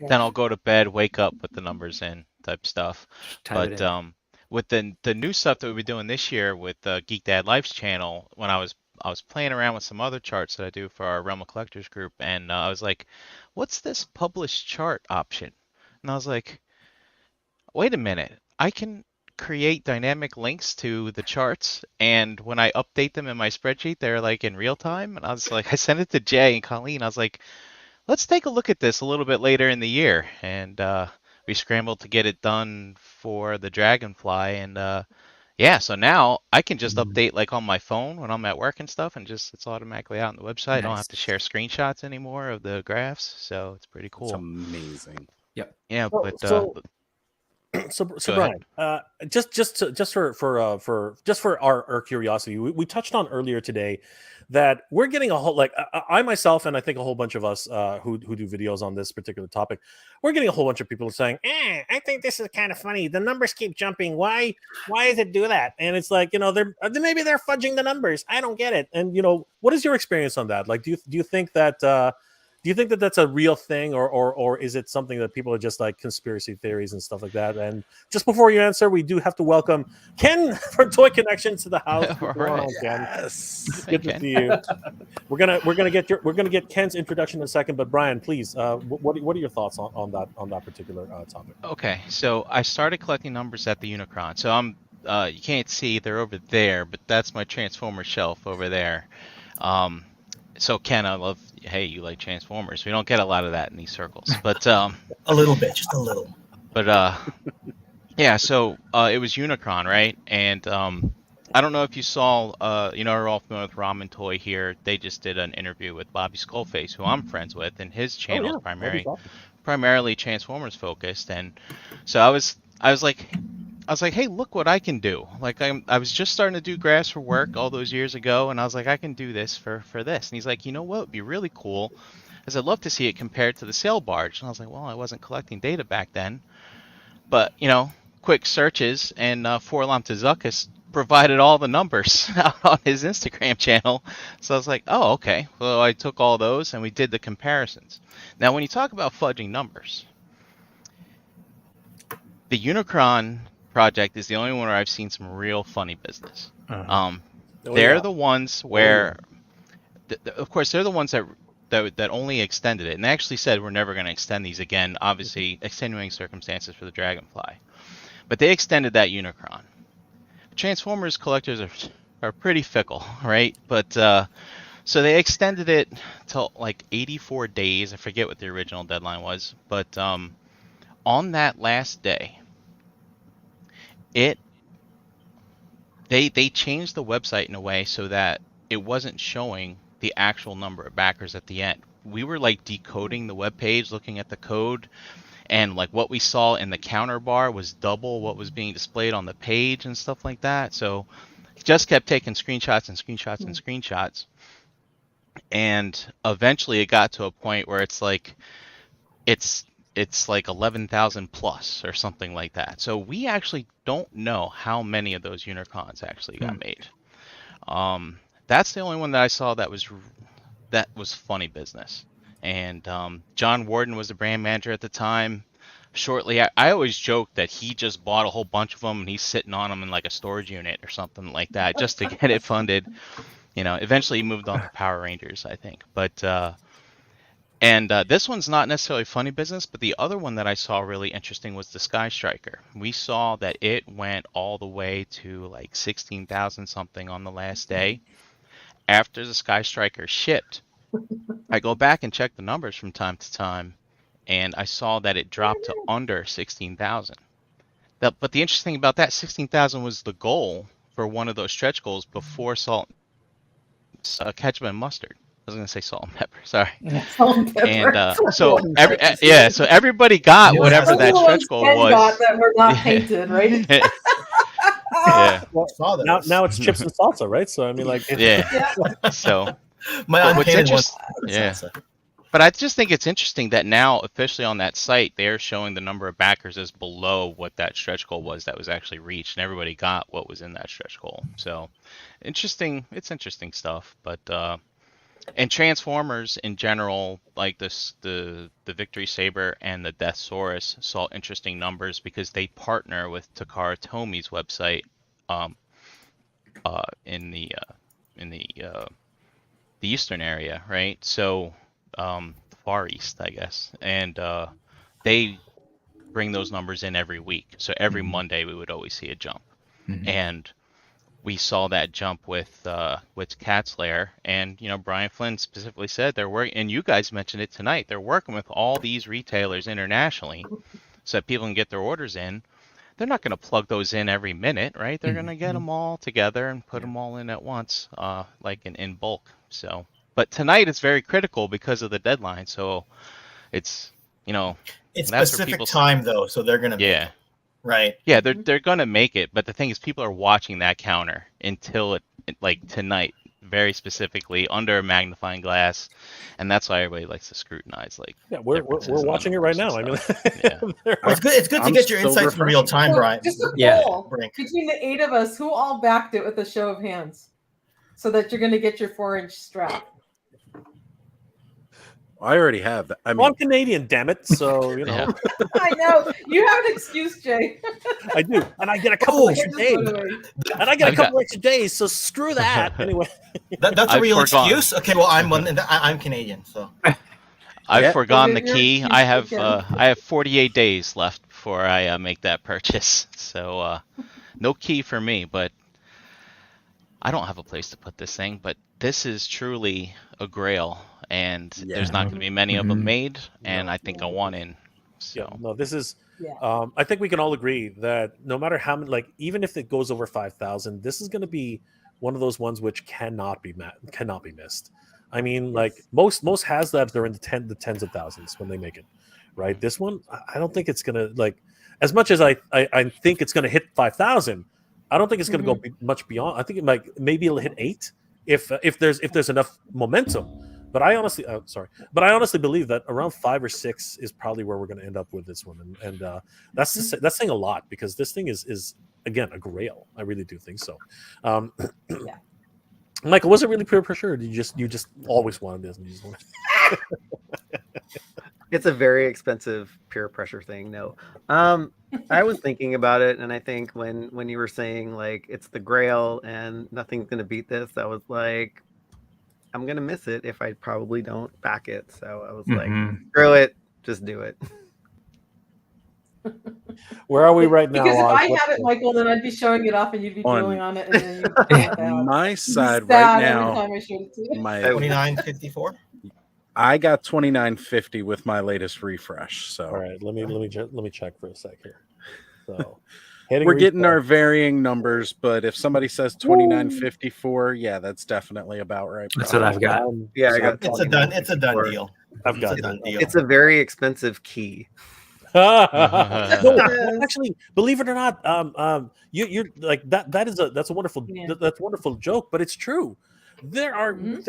[SPEAKER 11] then I'll go to bed, wake up, put the numbers in, type stuff. But with the new stuff that we'll be doing this year with Geek Dad Life's channel, when I was playing around with some other charts that I do for our Realm of Collectors group, and I was like, what's this publish chart option? And I was like, wait a minute, I can create dynamic links to the charts, and when I update them in my spreadsheet, they're in real time. And I was like, I sent it to Jay and Colleen. I was like, let's take a look at this a little bit later in the year. And we scrambled to get it done for the Dragonfly, and Yeah, so now I can just update like on my phone when I'm at work and stuff, and just it's automatically out on the website. I don't have to share screenshots anymore of the graphs, so it's pretty
[SPEAKER 4] It's
[SPEAKER 11] cool.
[SPEAKER 4] amazing.
[SPEAKER 2] Yep.
[SPEAKER 11] Yeah,
[SPEAKER 1] So,
[SPEAKER 11] but
[SPEAKER 1] so so
[SPEAKER 11] go
[SPEAKER 1] Brian,
[SPEAKER 11] ahead.
[SPEAKER 1] just for our curiosity, we touched on earlier today that we're getting a whole I myself and I think a whole bunch of us who do videos on this particular topic, we're getting a whole bunch of people saying, I think this is kind of funny. The numbers keep jumping. Why does it do that? And it's like, they're maybe they're fudging the numbers. I don't get it. And what is your experience on that? Like, do you think that that's a real thing, or is it something that people are just like conspiracy theories and stuff like that? And just before you answer, we do have to welcome Ken from Toy Connections to the house.
[SPEAKER 11] All
[SPEAKER 1] What's going
[SPEAKER 11] right.
[SPEAKER 1] on, Ken?
[SPEAKER 4] Yes.
[SPEAKER 1] Good to see you. We're gonna get Ken's introduction in a second, but Brian, please, what are your thoughts on that particular topic?
[SPEAKER 11] Okay, so I started collecting numbers at the Unicron. So I'm you can't see they're over there, but that's my Transformer shelf over there. So Ken, I love, hey, you like Transformers. We don't get a lot of that in these circles, but
[SPEAKER 12] A little bit, just a little.
[SPEAKER 11] but yeah, so it was Unicron, right? And I don't know if you saw, we're all familiar with Ramen Toy here. They just did an interview with Bobby Skullface, who I'm friends with, and his channel is primarily Transformers focused. And so I was like, hey, look what I can do. Like I was just starting to do graphs for work all those years ago, and I was like, I can do this for this. And he's like, you know what would be really cool is I'd love to see it compared to the sail barge. And I was like, well, I wasn't collecting data back then, but quick searches, and Forlam Tazukas provided all the numbers out on his Instagram channel. So I was like, oh, okay. Well, I took all those and we did the comparisons. Now, when you talk about fudging numbers, the Unicron project is the only one where I've seen some real funny business. They're the ones where, of course, they're the ones that only extended it, and they actually said we're never going to extend these again. Obviously, extenuating circumstances for the Dragonfly, but they extended that Unicron. Transformers collectors are pretty fickle, right? But so they extended it till like 84 days. I forget what the original deadline was, but on that last day, they changed the website in a way so that it wasn't showing the actual number of backers at the end. We were like decoding the web page, looking at the code, and like what we saw in the counter bar was double what was being displayed on the page and stuff like that. So just kept taking screenshots and screenshots and screenshots, and eventually it got to a point where it's like 11,000 plus or something like that. So we actually don't know how many of those Unicrons actually got made. That's the only one that I saw that was funny business. And John Warden was the brand manager at the time. Shortly, I always joke that he just bought a whole bunch of them and he's sitting on them in like a storage unit or something like that just to get it funded. Eventually he moved on to Power Rangers, I think. But this one's not necessarily funny business, but the other one that I saw really interesting was the Sky Striker. We saw that it went all the way to like 16,000 something on the last day. After the Sky Striker shipped, I go back and check the numbers from time to time, and I saw that it dropped to under 16,000. But the interesting thing about that, 16,000 was the goal for one of those stretch goals before ketchup and mustard. I was going to say salt and pepper. Sorry.
[SPEAKER 6] Salt and pepper.
[SPEAKER 11] And so everybody got whatever that stretch goal was.
[SPEAKER 6] That were not painted, right?
[SPEAKER 11] Yeah.
[SPEAKER 1] Well, now it's chips and salsa, right? So I mean, like,
[SPEAKER 11] yeah. So
[SPEAKER 12] what's
[SPEAKER 11] interesting? Yeah. But I just think it's interesting that now, officially on that site, they're showing the number of backers as below what that stretch goal was that was actually reached, and everybody got what was in that stretch goal. So interesting. It's interesting stuff. But and Transformers in general, like the Victory Saber and the Deathsaurus, saw interesting numbers because they partner with Takara Tomi's website in the Eastern area, right? So the Far East, I guess, and they bring those numbers in every week. So every Monday we would always see a jump, and we saw that jump with Cat's Lair, and Brian Flynn specifically said they're working, and you guys mentioned it tonight. They're working with all these retailers internationally, so that people can get their orders in. they're not going to plug those in every minute, right? They're going to get them all together and put them all in at once, like in bulk. So, but tonight it's very critical because of the deadline. So it's,
[SPEAKER 12] It's
[SPEAKER 11] that's where
[SPEAKER 12] specific
[SPEAKER 11] people
[SPEAKER 12] time though, so they're gonna make
[SPEAKER 11] yeah.
[SPEAKER 12] it, right?
[SPEAKER 11] Yeah, they're going to make it, but the thing is people are watching that counter until it like tonight, very specifically under a magnifying glass, and that's why everybody likes to scrutinize
[SPEAKER 1] we're watching it right now. I mean,
[SPEAKER 12] Well, it's good to get your insights in real time, Brian.
[SPEAKER 6] Just a
[SPEAKER 12] Yeah,
[SPEAKER 6] poll between the 8 of us, who all backed it with a show of hands, so that you're going to get your 4-inch strap.
[SPEAKER 4] I already have. I mean,
[SPEAKER 1] well, I'm Canadian, damn it. So
[SPEAKER 6] I know you have an excuse, Jay.
[SPEAKER 1] I do, and I get a couple extra days. And I get a couple extra days. So screw that. Anyway,
[SPEAKER 12] that's a real excuse. Okay, well, I'm Canadian, so
[SPEAKER 11] I've forgone the key. I have 48 days left before I make that purchase. So no key for me, but I don't have a place to put this thing. But this is truly a grail, and there's not going to be many of them made, and I think I want in. So
[SPEAKER 1] no, this is. I think we can all agree that no matter how many, like even if it goes over 5,000, this is going to be one of those ones which cannot be missed. I mean, like most HasLabs are in the tens of thousands when they make it, right? This one, I don't think it's gonna like as much as I think it's gonna hit 5,000. I don't think it's gonna go much beyond. I think maybe it'll hit 8 if there's enough momentum. But I honestly, believe that around 5 or 6 is probably where we're going to end up with this one, and that's saying a lot because this thing is again a grail. I really do think so. Michael, was it really peer pressure, or did you just always wanted this? And you just wanted...
[SPEAKER 10] It's a very expensive peer pressure thing. No, I was thinking about it, and I think when you were saying like it's the grail and nothing's going to beat this, I was like, I'm going to miss it if I probably don't back it. So I was like, screw it, just do it.
[SPEAKER 1] Where are we right now?
[SPEAKER 6] Because if I have it, Michael, then I'd be showing it off and you'd be drilling on it. And then
[SPEAKER 4] my side right now,
[SPEAKER 6] my
[SPEAKER 12] 29.54.
[SPEAKER 4] I got 29.50 with my latest refresh. So
[SPEAKER 1] all right, let me check for a sec here. So
[SPEAKER 4] we're getting our varying numbers, but if somebody says 29.54, yeah, that's definitely about right.
[SPEAKER 2] That's what I've got.
[SPEAKER 10] Yeah, I got.
[SPEAKER 12] It's a done deal.
[SPEAKER 1] I've got
[SPEAKER 12] that deal.
[SPEAKER 10] It's a very expensive key.
[SPEAKER 1] No, actually, believe it or not, you're like that. That's a wonderful joke, but it's true. There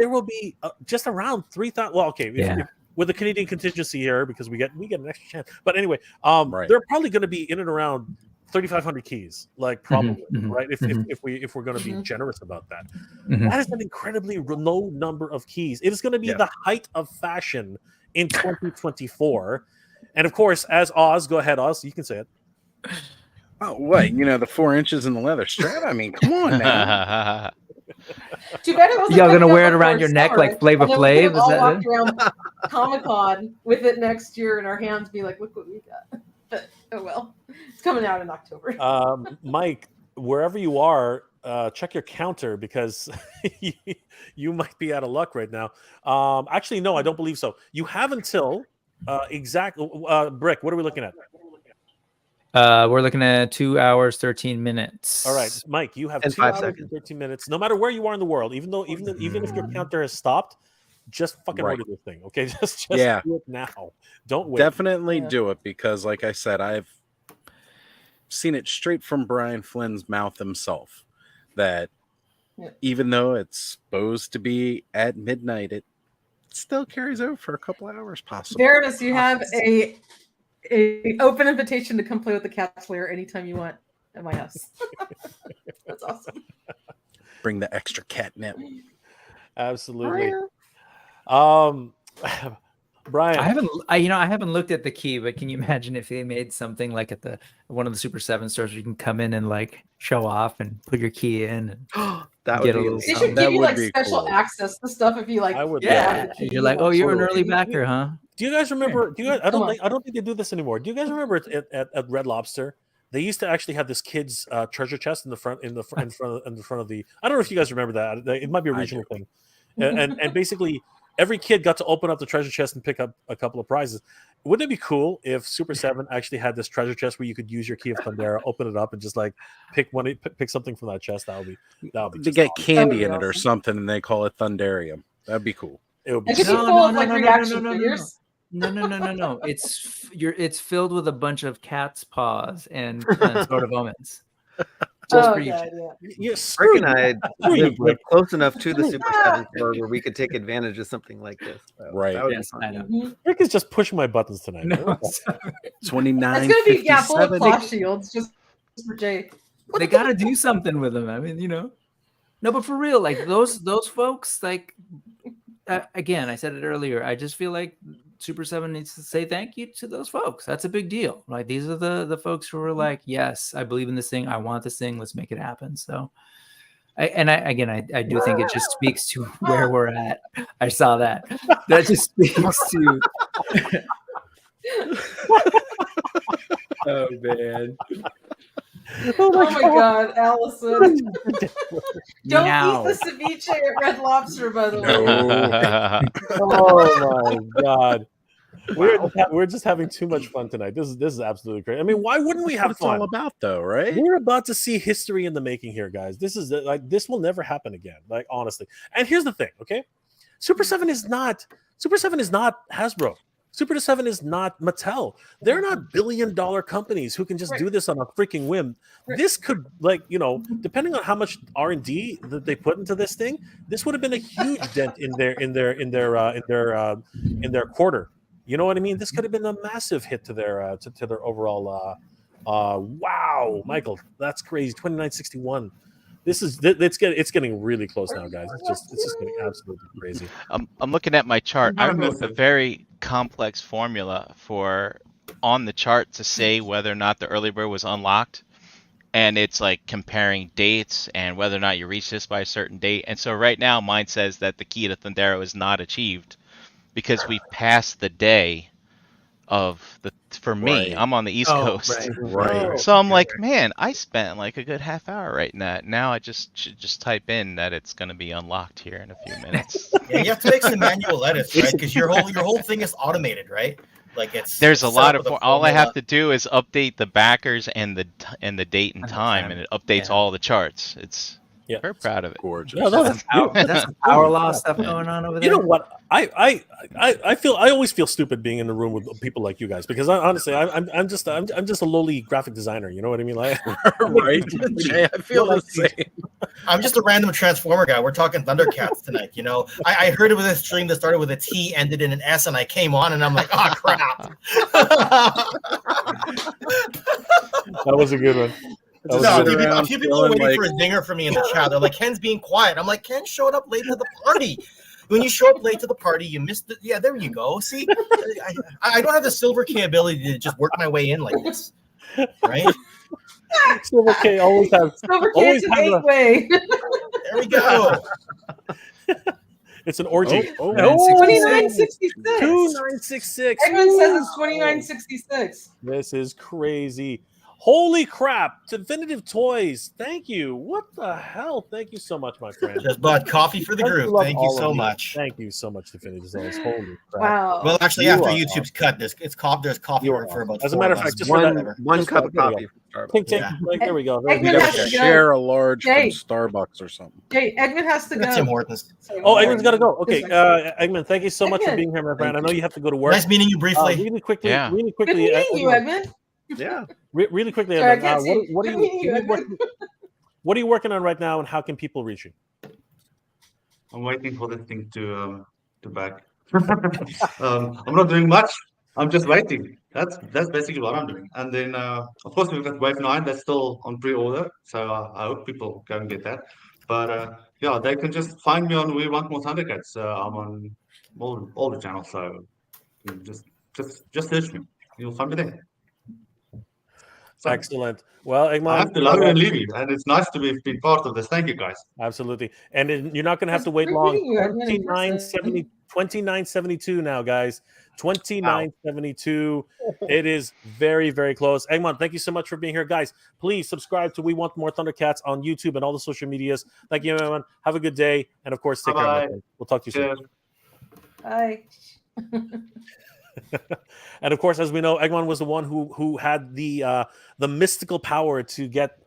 [SPEAKER 1] will be just around 3,000. Well, okay, with the Canadian contingency here because we get an extra chance. But anyway, they're probably going to be in and around 3,500 keys, like probably right. If we're going to be generous about that, that is an incredibly low number of keys. It is going to be the height of fashion in 2024. And of course, as Oz, go ahead, Oz, you can say it.
[SPEAKER 4] Oh, what? The 4 inches in the leather strap? I mean, come on now.
[SPEAKER 6] Too bad it wasn't.
[SPEAKER 2] Y'all gonna wear it around your neck like Flavor Flav?
[SPEAKER 6] Is that walk around Comic-Con with it next year, and our hands be like, "Look what we got." But oh well, it's coming out in October.
[SPEAKER 1] Mike, wherever you are, check your counter because you might be out of luck right now. Actually, no, I don't believe so. You have until exactly. Brick, what are we looking at?
[SPEAKER 2] We're looking at 2 hours, 13 minutes.
[SPEAKER 1] All right, Mike, you have 2 hours and 13 minutes. No matter where you are in the world, even if your counter has stopped, just fucking order this thing, okay? Just do it now. Don't wait.
[SPEAKER 4] Definitely do it because, like I said, I've seen it straight from Brian Flynn's mouth himself that even though it's supposed to be at midnight, it still carries over for a couple hours, possibly.
[SPEAKER 6] Veritas, you have a open invitation to come play with the Cat's Lair anytime you want at my house. That's awesome.
[SPEAKER 4] Bring the extra catnip.
[SPEAKER 1] Absolutely. Brian,
[SPEAKER 2] I haven't looked at the key, but can you imagine if they made something like at one of the Super 7 stores where you can come in and like show off and put your key in and
[SPEAKER 10] that
[SPEAKER 2] get
[SPEAKER 10] would
[SPEAKER 2] a little
[SPEAKER 6] they should give you like special access to stuff if you like.
[SPEAKER 1] I would.
[SPEAKER 2] You're like, oh, you're an early backer, huh?
[SPEAKER 1] Do you guys remember? I don't think they do this anymore. Do you guys remember at Red Lobster? They used to actually have this kids treasure chest in front of the. I don't know if you guys remember that. It might be a regional thing, and basically every kid got to open up the treasure chest and pick up a couple of prizes. Wouldn't it be cool if Super 7 actually had this treasure chest where you could use your key of Thundera, open it up, and just like pick something from that chest? That would be
[SPEAKER 4] They get
[SPEAKER 1] awesome.
[SPEAKER 4] candy in it or something, and they call it Thunderium. That'd be cool.
[SPEAKER 1] It would be
[SPEAKER 6] It could be full of like reaction figures.
[SPEAKER 2] No. It's filled with a bunch of cat's paws and sort of omens. Just for you.
[SPEAKER 1] Yes,
[SPEAKER 10] Rick and I live close enough to the Super 7 store where we could take advantage of something like this. So
[SPEAKER 4] Right.
[SPEAKER 10] that would be
[SPEAKER 2] Yes,
[SPEAKER 10] fun.
[SPEAKER 2] I know.
[SPEAKER 1] Rick is just pushing my buttons tonight.
[SPEAKER 2] No,
[SPEAKER 4] 29.
[SPEAKER 6] It's gonna be full of claw shields just for Jay.
[SPEAKER 2] They got to do something with them. I mean, no, but for real, like those folks, like again, I said it earlier. I just feel like Super 7 needs to say thank you to those folks. That's a big deal. Like these are the folks who are like, yes, I believe in this thing. I want this thing. Let's make it happen. So, I do think it just speaks to where we're at. I saw that. That just speaks to. Oh man.
[SPEAKER 6] Oh my god, Allison. Don't
[SPEAKER 2] Meow.
[SPEAKER 6] eat the ceviche at Red Lobster, by the way.
[SPEAKER 1] Oh my god. We're just having too much fun tonight. This is absolutely great. I mean, why wouldn't we have
[SPEAKER 4] What it's
[SPEAKER 1] fun?
[SPEAKER 4] all about, though, right?
[SPEAKER 1] We're about to see history in the making here, guys. This is this will never happen again. Like honestly. And here's the thing, okay? Super 7 is not Hasbro. Super 7 is not Mattel. They're not billion-dollar companies who can just do this on a freaking whim. This could, depending on how much R&D that they put into this thing, this would have been a huge dent in their quarter. You know what I mean? This could have been a massive hit to their overall. Wow, Michael, that's crazy. 2961. It's getting really close now, guys. It's just getting absolutely crazy.
[SPEAKER 11] I'm looking at my chart. I wrote a very complex formula on the chart to say whether or not the early bird was unlocked, and it's like comparing dates and whether or not you reach this by a certain date. And so right now, mine says that the key to Thundera is not achieved because we passed the day of the. For me, I'm on the East Coast,
[SPEAKER 4] Right.
[SPEAKER 11] So I'm like, man, I spent like a good half hour writing that. Now I should just type in that it's going to be unlocked here in a few minutes.
[SPEAKER 12] Yeah, you have to make some manual edits, right? Because your whole thing is automated, right? Like
[SPEAKER 11] there's a lot of all I have to do is update the backers and the date and time, and it updates all the charts. It's very proud of it.
[SPEAKER 4] Gorgeous.
[SPEAKER 1] No,
[SPEAKER 2] that's power law stuff going on over there.
[SPEAKER 1] You know what? I always feel stupid being in the room with people like you guys because honestly I'm just a lowly graphic designer. You know what I mean? Like,
[SPEAKER 4] right? Jay, I feel the same.
[SPEAKER 12] I'm just a random Transformer guy. We're talking Thundercats tonight. I heard it with a stream that started with a T, ended in an S, and I came on and I'm like, oh crap.
[SPEAKER 1] That was a good one.
[SPEAKER 12] A few people are waiting for a dinger from me in the chat. They're like, Ken's being quiet. I'm like, Ken showed up late to the party. When you show up late to the party, you missed it. Yeah, there you go. See, I don't have the Silver K ability to just work my way in like this, right?
[SPEAKER 1] Silver K always have.
[SPEAKER 6] Silver K is an 8-way.
[SPEAKER 12] There we go.
[SPEAKER 1] It's an orgy.
[SPEAKER 6] 2966.
[SPEAKER 1] 2966.
[SPEAKER 6] Edmund says it's 2966.
[SPEAKER 1] This is crazy. Holy crap! Definitive Toys. Thank you. What the hell? Thank you so much, my friend.
[SPEAKER 12] Just bought coffee for the group. Thank you so much.
[SPEAKER 1] Thank you so much, Definitive Toys. Holy crap!
[SPEAKER 6] Wow.
[SPEAKER 12] Well, actually, after YouTube's cut, there's coffee for about.
[SPEAKER 1] As a matter of fact, just
[SPEAKER 10] one cup of coffee.
[SPEAKER 1] There we go.
[SPEAKER 6] Egmont has to go.
[SPEAKER 4] Share a large from Starbucks or something.
[SPEAKER 6] Jay, Egmont has to go.
[SPEAKER 12] Tim Hortons.
[SPEAKER 1] Oh, Egmont's got to go. Okay, Egmont, thank you so much for being here, my friend. I know you have to go to work.
[SPEAKER 12] Nice meeting you briefly.
[SPEAKER 1] Really quickly.
[SPEAKER 6] Good meeting you, Egmont.
[SPEAKER 10] Yeah.
[SPEAKER 1] Really quickly,
[SPEAKER 6] Sorry,
[SPEAKER 1] Egmont, what are you working on right now, and how can people reach you?
[SPEAKER 5] I'm waiting for this thing to back. I'm not doing much. I'm just waiting. That's basically what I'm doing. And then, of course, we've got Wave 9 that's still on pre-order. So I hope people go and get that. But yeah, they can just find me on We Want More Thundercats. I'm on all the channels. So just search me. You'll find me there. So,
[SPEAKER 1] excellent. Well, Egmont,
[SPEAKER 5] I have to love you and leave you, and it's nice to be part of this. Thank you, guys.
[SPEAKER 1] Absolutely. And you're not going to have to wait long. 2972 now, guys. 2972. It is very, very close. Egmont, thank you so much for being here. Guys, please subscribe to We Want More Thundercats on YouTube and all the social medias. Thank you, everyone. Have a good day. And, of course, take care. We'll talk to you soon.
[SPEAKER 6] Hi.
[SPEAKER 1] And of course, as we know, Eggman was the one who had the mystical power to get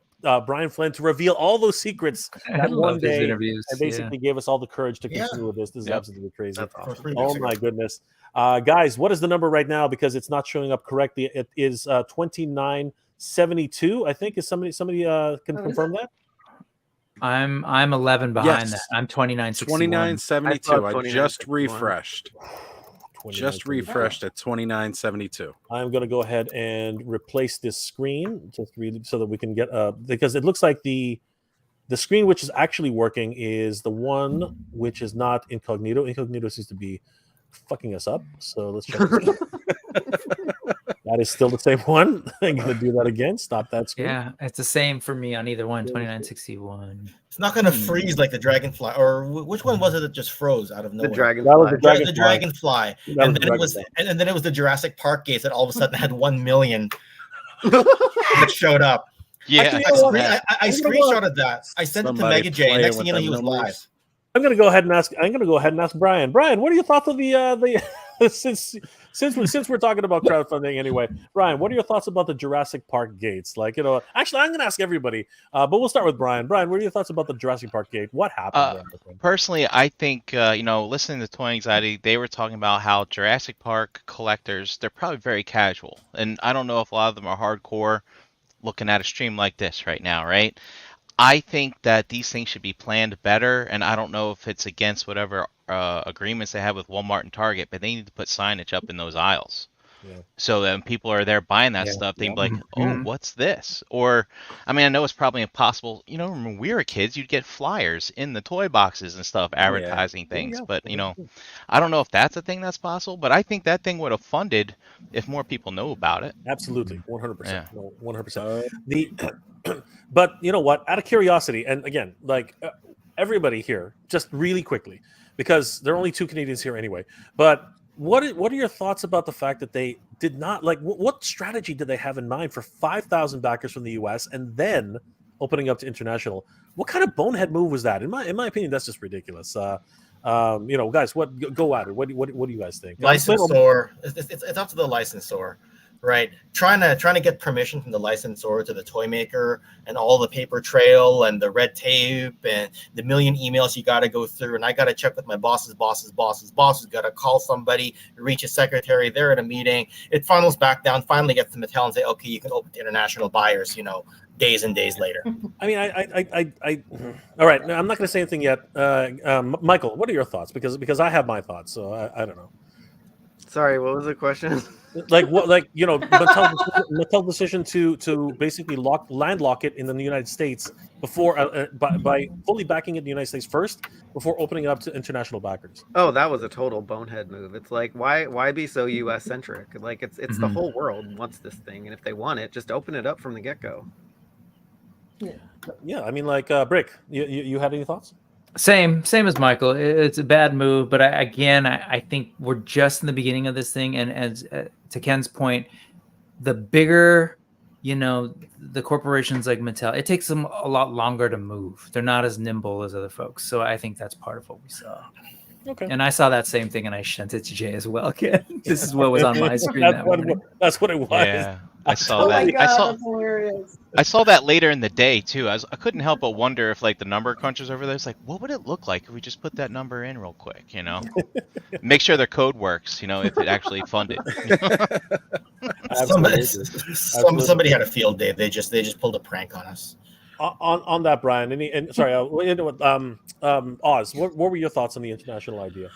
[SPEAKER 1] Brian Flynn to reveal all those secrets that one
[SPEAKER 2] love his
[SPEAKER 1] day,
[SPEAKER 2] interviews,
[SPEAKER 1] and basically gave us all the courage to
[SPEAKER 12] Yeah.
[SPEAKER 1] continue with this. This is
[SPEAKER 2] Yep.
[SPEAKER 1] absolutely crazy.
[SPEAKER 10] That's awesome.
[SPEAKER 1] Oh my goodness, guys, what is the number right now? Because it's not showing up correctly. It is 2972. I think. Is somebody can confirm that?
[SPEAKER 2] I'm 11 behind
[SPEAKER 4] Yes.
[SPEAKER 2] that. I'm 29.61.
[SPEAKER 4] 2972. I just
[SPEAKER 10] 29.61.
[SPEAKER 4] refreshed. Just refreshed at 2972.
[SPEAKER 1] I'm going to go ahead and replace this screen just so that we can get because it looks like the screen which is actually working is the one which is not incognito. Incognito seems to be fucking us up. So let's check this out. That is still the same one. I'm going to do that again. Stop that screen.
[SPEAKER 2] Yeah, it's the same for me on either one. 29.61.
[SPEAKER 12] It's not going to freeze like the Dragonfly, or which one was it that just froze out of nowhere?
[SPEAKER 10] The Dragonfly.
[SPEAKER 1] That was the Dragonfly.
[SPEAKER 12] The Dragonfly. And then it was, and then it was the Jurassic Park gates that all of a sudden had 1 million that showed up.
[SPEAKER 11] Yeah,
[SPEAKER 12] Actually, I screenshotted that. I sent it to Mega J, and next thing you know, he was live.
[SPEAKER 1] I'm going to go ahead and ask Brian. Brian, what are your thoughts of the since we're talking about crowdfunding anyway, Brian, what are your thoughts about the Jurassic Park gates? Like, actually, I'm going to ask everybody, but we'll start with Brian. Brian, what are your thoughts about the Jurassic Park gate? What happened?
[SPEAKER 11] Personally, I think listening to Toy Anxiety, they were talking about how Jurassic Park collectors, they're probably very casual, and I don't know if a lot of them are hardcore looking at a stream like this right now, right? I think that these things should be planned better, and I don't know if it's against whatever agreements they have with Walmart and Target, but they need to put signage up in those aisles. Yeah. So that when people are there buying that stuff, they can be like, oh, what's this? Or, I mean, I know it's probably impossible. When we were kids, you'd get flyers in the toy boxes and stuff advertising things. Yeah. But, I don't know if that's a thing that's possible, but I think that thing would have funded if more people know about it.
[SPEAKER 1] Absolutely. 100%. Yeah. 100%. But you know what? Out of curiosity, and again, like everybody here, just really quickly, because there are only 2 Canadians here anyway, but what are your thoughts about the fact that they did not, like, what strategy did they have in mind for 5,000 backers from the US and then opening up to international? What kind of bonehead move was that? In my opinion, that's just ridiculous. Guys, go at it. What do you guys think?
[SPEAKER 12] Licensor, it's up to the licensor. Right, trying to get permission from the licensor to the toy maker, and all the paper trail and the red tape and the million emails you got to go through, and I got to check with my boss's got to call somebody, reach a secretary, they're at a meeting, it funnels back down, finally gets to Mattel and say, okay, you can open to international buyers, days and days later.
[SPEAKER 1] I mean, I all right, I'm not going to say anything yet. Michael, what are your thoughts? Because I have my thoughts, so I don't know.
[SPEAKER 10] Sorry, what was the question?
[SPEAKER 1] Mattel's decision to basically landlock it in the United States before by fully backing it in the United States first before opening it up to international backers.
[SPEAKER 10] Oh, that was a total bonehead move. It's like, why be so US centric? Like it's the whole world wants this thing, and if they want it, just open it up from the get-go.
[SPEAKER 1] Yeah. I mean, like Brick, you had any thoughts?
[SPEAKER 2] Same as Michael. It's a bad move, but I think we're just in the beginning of this thing. And as to Ken's point, the bigger, the corporations like Mattel, it takes them a lot longer to move. They're not as nimble as other folks. So I think that's part of what we saw. Okay. And I saw that same thing, and I sent it to Jay as well. Ken, this is what was on my screen.
[SPEAKER 1] That's what it was.
[SPEAKER 11] Yeah. I saw that.
[SPEAKER 6] My God, that's hilarious.
[SPEAKER 11] I saw that later in the day too. I couldn't help but wonder if, like, the number crunchers over there, it's like, what would it look like if we just put that number in real quick? Make sure their code works. If it actually funded.
[SPEAKER 12] Somebody had a field day. They just pulled a prank on us.
[SPEAKER 1] On that, Brian. Sorry, Oz. What were your thoughts on the international idea?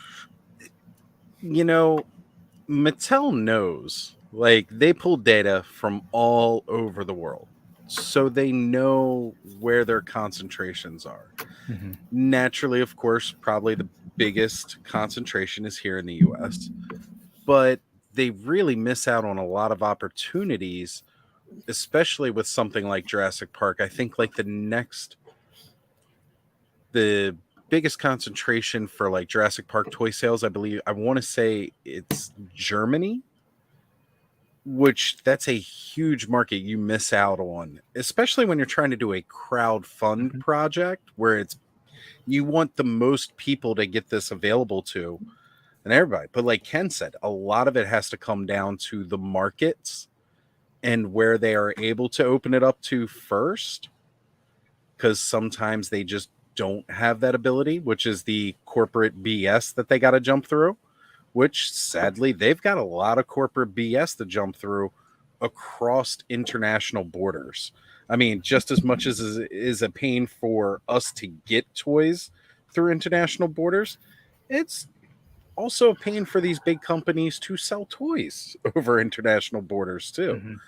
[SPEAKER 4] Mattel knows. Like, they pull data from all over the world, so they know where their concentrations are. Mm-hmm. Naturally, of course, probably the biggest concentration is here in the U.S., but they really miss out on a lot of opportunities, especially with something like Jurassic Park. I think, like, the biggest concentration for, like, Jurassic Park toy sales, I want to say it's Germany, which that's a huge market you miss out on, especially when you're trying to do a crowdfund project where you want the most people to get this available to. and everybody. But like Ken said, a lot of it has to come down to the markets and where they are able to open it up to first, because sometimes they just don't have that ability, which is the corporate BS that they got to jump through, which sadly they've got a lot of corporate BS to jump through across international borders. I mean, just as much as it is a pain for us to get toys through international borders, it's also a pain for these big companies to sell toys over international borders too.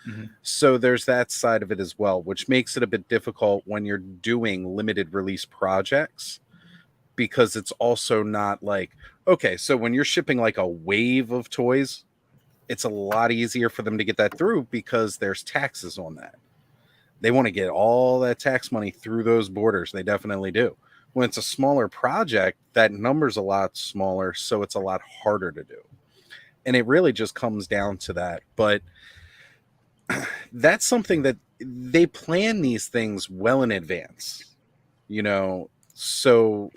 [SPEAKER 4] So there's that side of it as well, which makes it a bit difficult when you're doing limited release projects, because it's also not like, okay, so when you're shipping like a wave of toys, it's a lot easier for them to get that through because there's taxes on that. They want to get all that tax money through those borders. They definitely do. When it's a smaller project, that number's a lot smaller, so it's a lot harder to do. And it really just comes down to that. But that's something that they plan these things well in advance, you know, so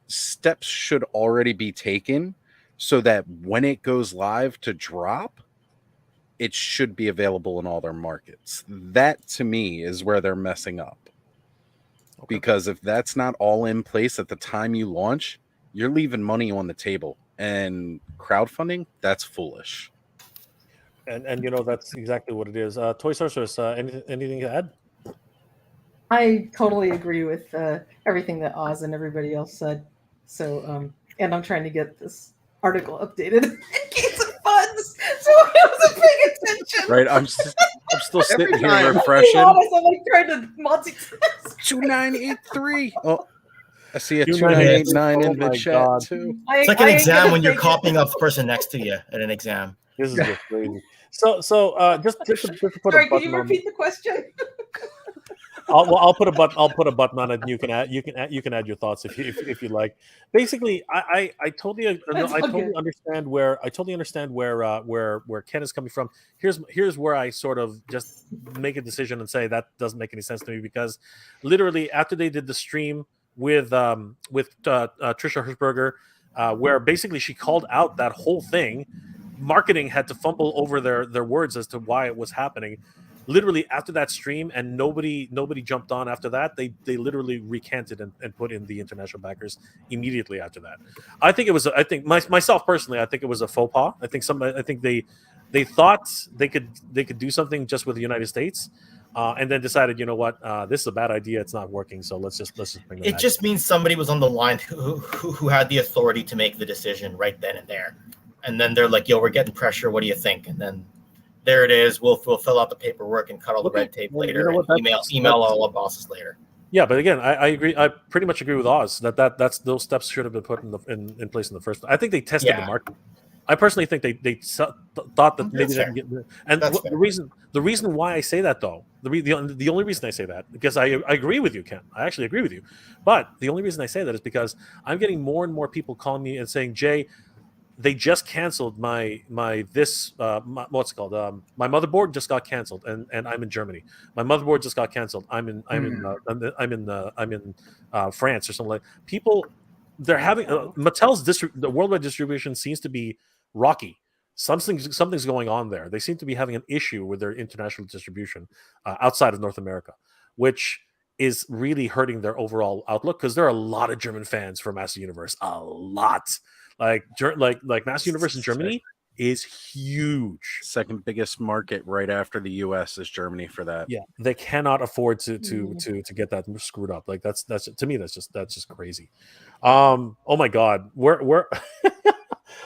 [SPEAKER 4] steps should already be taken so that when it goes live to drop, it should be available in all their markets. That, to me, is where they're messing up. Okay. Because if that's not all in place at the time you launch, you're leaving money on the table. And crowdfunding, that's foolish.
[SPEAKER 1] And you know, that's exactly what it is. Toy Sorceress, anything to add?
[SPEAKER 6] I totally agree with everything that Oz and everybody else said. So, and I'm trying to get this article updated in case it funds, so I wasn't paying attention.
[SPEAKER 4] Right, I'm still sitting here refreshing.
[SPEAKER 6] I'm like trying to multitask.
[SPEAKER 4] 2983. Oh, I see a 2989 in the chat too.
[SPEAKER 12] It's like an exam when you're copying off the person next to you at an exam.
[SPEAKER 1] This is just crazy. So just to put
[SPEAKER 6] Sorry,
[SPEAKER 1] a button
[SPEAKER 6] can you repeat the question?
[SPEAKER 1] I'll put a button on it. And you can add your thoughts if you like. Basically, I totally understand where Ken is coming from. Here's where I sort of just make a decision and say that doesn't make any sense to me, because literally after they did the stream with Trisha Hirschberger, where basically she called out that whole thing, marketing had to fumble over their words as to why it was happening. Literally after that stream, and nobody jumped on after that. They literally recanted and put in the international backers immediately after that. I think myself personally, I think it was a faux pas. I think they thought they could do something just with the United States, and then decided, you know what, this is a bad idea. It's not working. So let's just bring them back.
[SPEAKER 12] Just means somebody was on the line who had the authority to make the decision right then and there, and then they're like, "Yo, we're getting pressure. What do you think?" And then there it is. We'll fill out the paperwork and cut all the red tape later. You know what, and email all our bosses later.
[SPEAKER 1] Yeah, but again, I agree. I pretty much agree with Oz that's those steps should have been put in place in the first. I think they tested the market. I personally think they thought that maybe they can get. And the reason why I say that, though, the only reason I say that, because I agree with you, Ken. I actually agree with you, but the only reason I say that is because I'm getting more and more people calling me and saying, Jay, they just canceled my what's it called? My motherboard just got canceled, and I'm in Germany. My motherboard just got canceled. I'm in France or something like. People, they're having Mattel's the worldwide distribution seems to be rocky. Something's going on there. They seem to be having an issue with their international distribution outside of North America, which is really hurting their overall outlook, because there are a lot of German fans for Master Universe. A lot. Like Master Universe in Germany is huge.
[SPEAKER 4] Second biggest market right after the US is Germany for that.
[SPEAKER 1] Yeah, they cannot afford to get that screwed up. Like that's to me that's just crazy. Oh my God, we're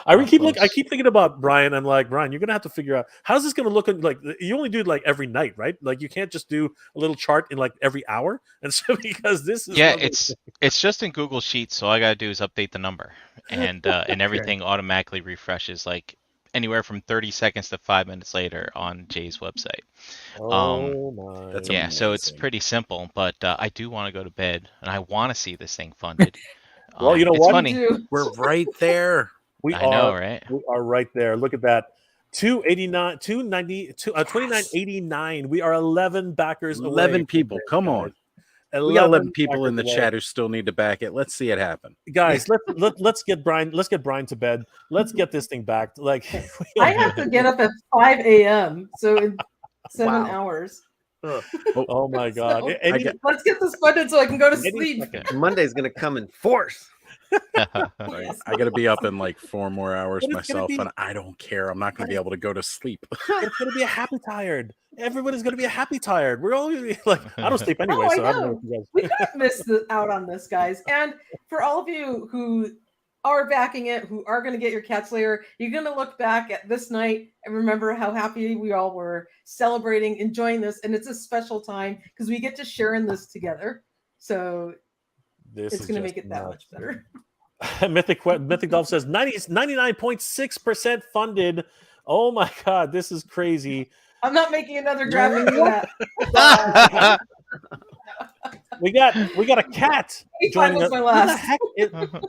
[SPEAKER 1] I keep thinking about Brian. I'm like, Brian, you're gonna have to figure out how's this gonna look. Like, you only do it like every night, right? Like, you can't just do a little chart in like every hour. And so because this is
[SPEAKER 11] it's just in Google Sheets, so all I gotta do is update the number, and everything automatically refreshes like anywhere from 30 seconds to 5 minutes later on Jay's website.
[SPEAKER 1] That's
[SPEAKER 11] yeah, so it's pretty simple. But I do want to go to bed, and I want to see this thing funded.
[SPEAKER 1] Well, you know
[SPEAKER 11] it's
[SPEAKER 1] what?
[SPEAKER 11] Funny.
[SPEAKER 4] We're right there.
[SPEAKER 1] We are right there. Look at that. 2989. We are 11 backers
[SPEAKER 4] 11
[SPEAKER 1] away.
[SPEAKER 4] people. Come on. We got 11
[SPEAKER 1] backers
[SPEAKER 4] people in the
[SPEAKER 1] away.
[SPEAKER 4] chat who still need to back it. Let's see it happen.
[SPEAKER 1] Guys, let's get Brian to bed. Let's get this thing back. Like
[SPEAKER 6] I have to get up at 5 a.m. So in 7 hours.
[SPEAKER 1] Oh my God!
[SPEAKER 6] So, let's get this funded so I can go to sleep.
[SPEAKER 10] Monday's gonna come in force.
[SPEAKER 4] I got to be up in like 4 more hours myself, and I don't care. I'm not going to be able to go to sleep.
[SPEAKER 1] It's going to be a happy tired. Everybody's going to be a happy tired. We're all gonna be like, I don't sleep anyway, so I don't know if you guys.
[SPEAKER 6] We couldn't miss out on this, guys. And for all of you who are backing it, who are going to get your Cats Lair, you're going to look back at this night and remember how happy we all were celebrating, enjoying this, and it's a special time because we get to share in this together. So it's going to make it that much better.
[SPEAKER 1] Mythic Golf says 99.6% funded. Oh my God, this is crazy.
[SPEAKER 6] I'm not making another graphic for that.
[SPEAKER 1] We got a cat joining us.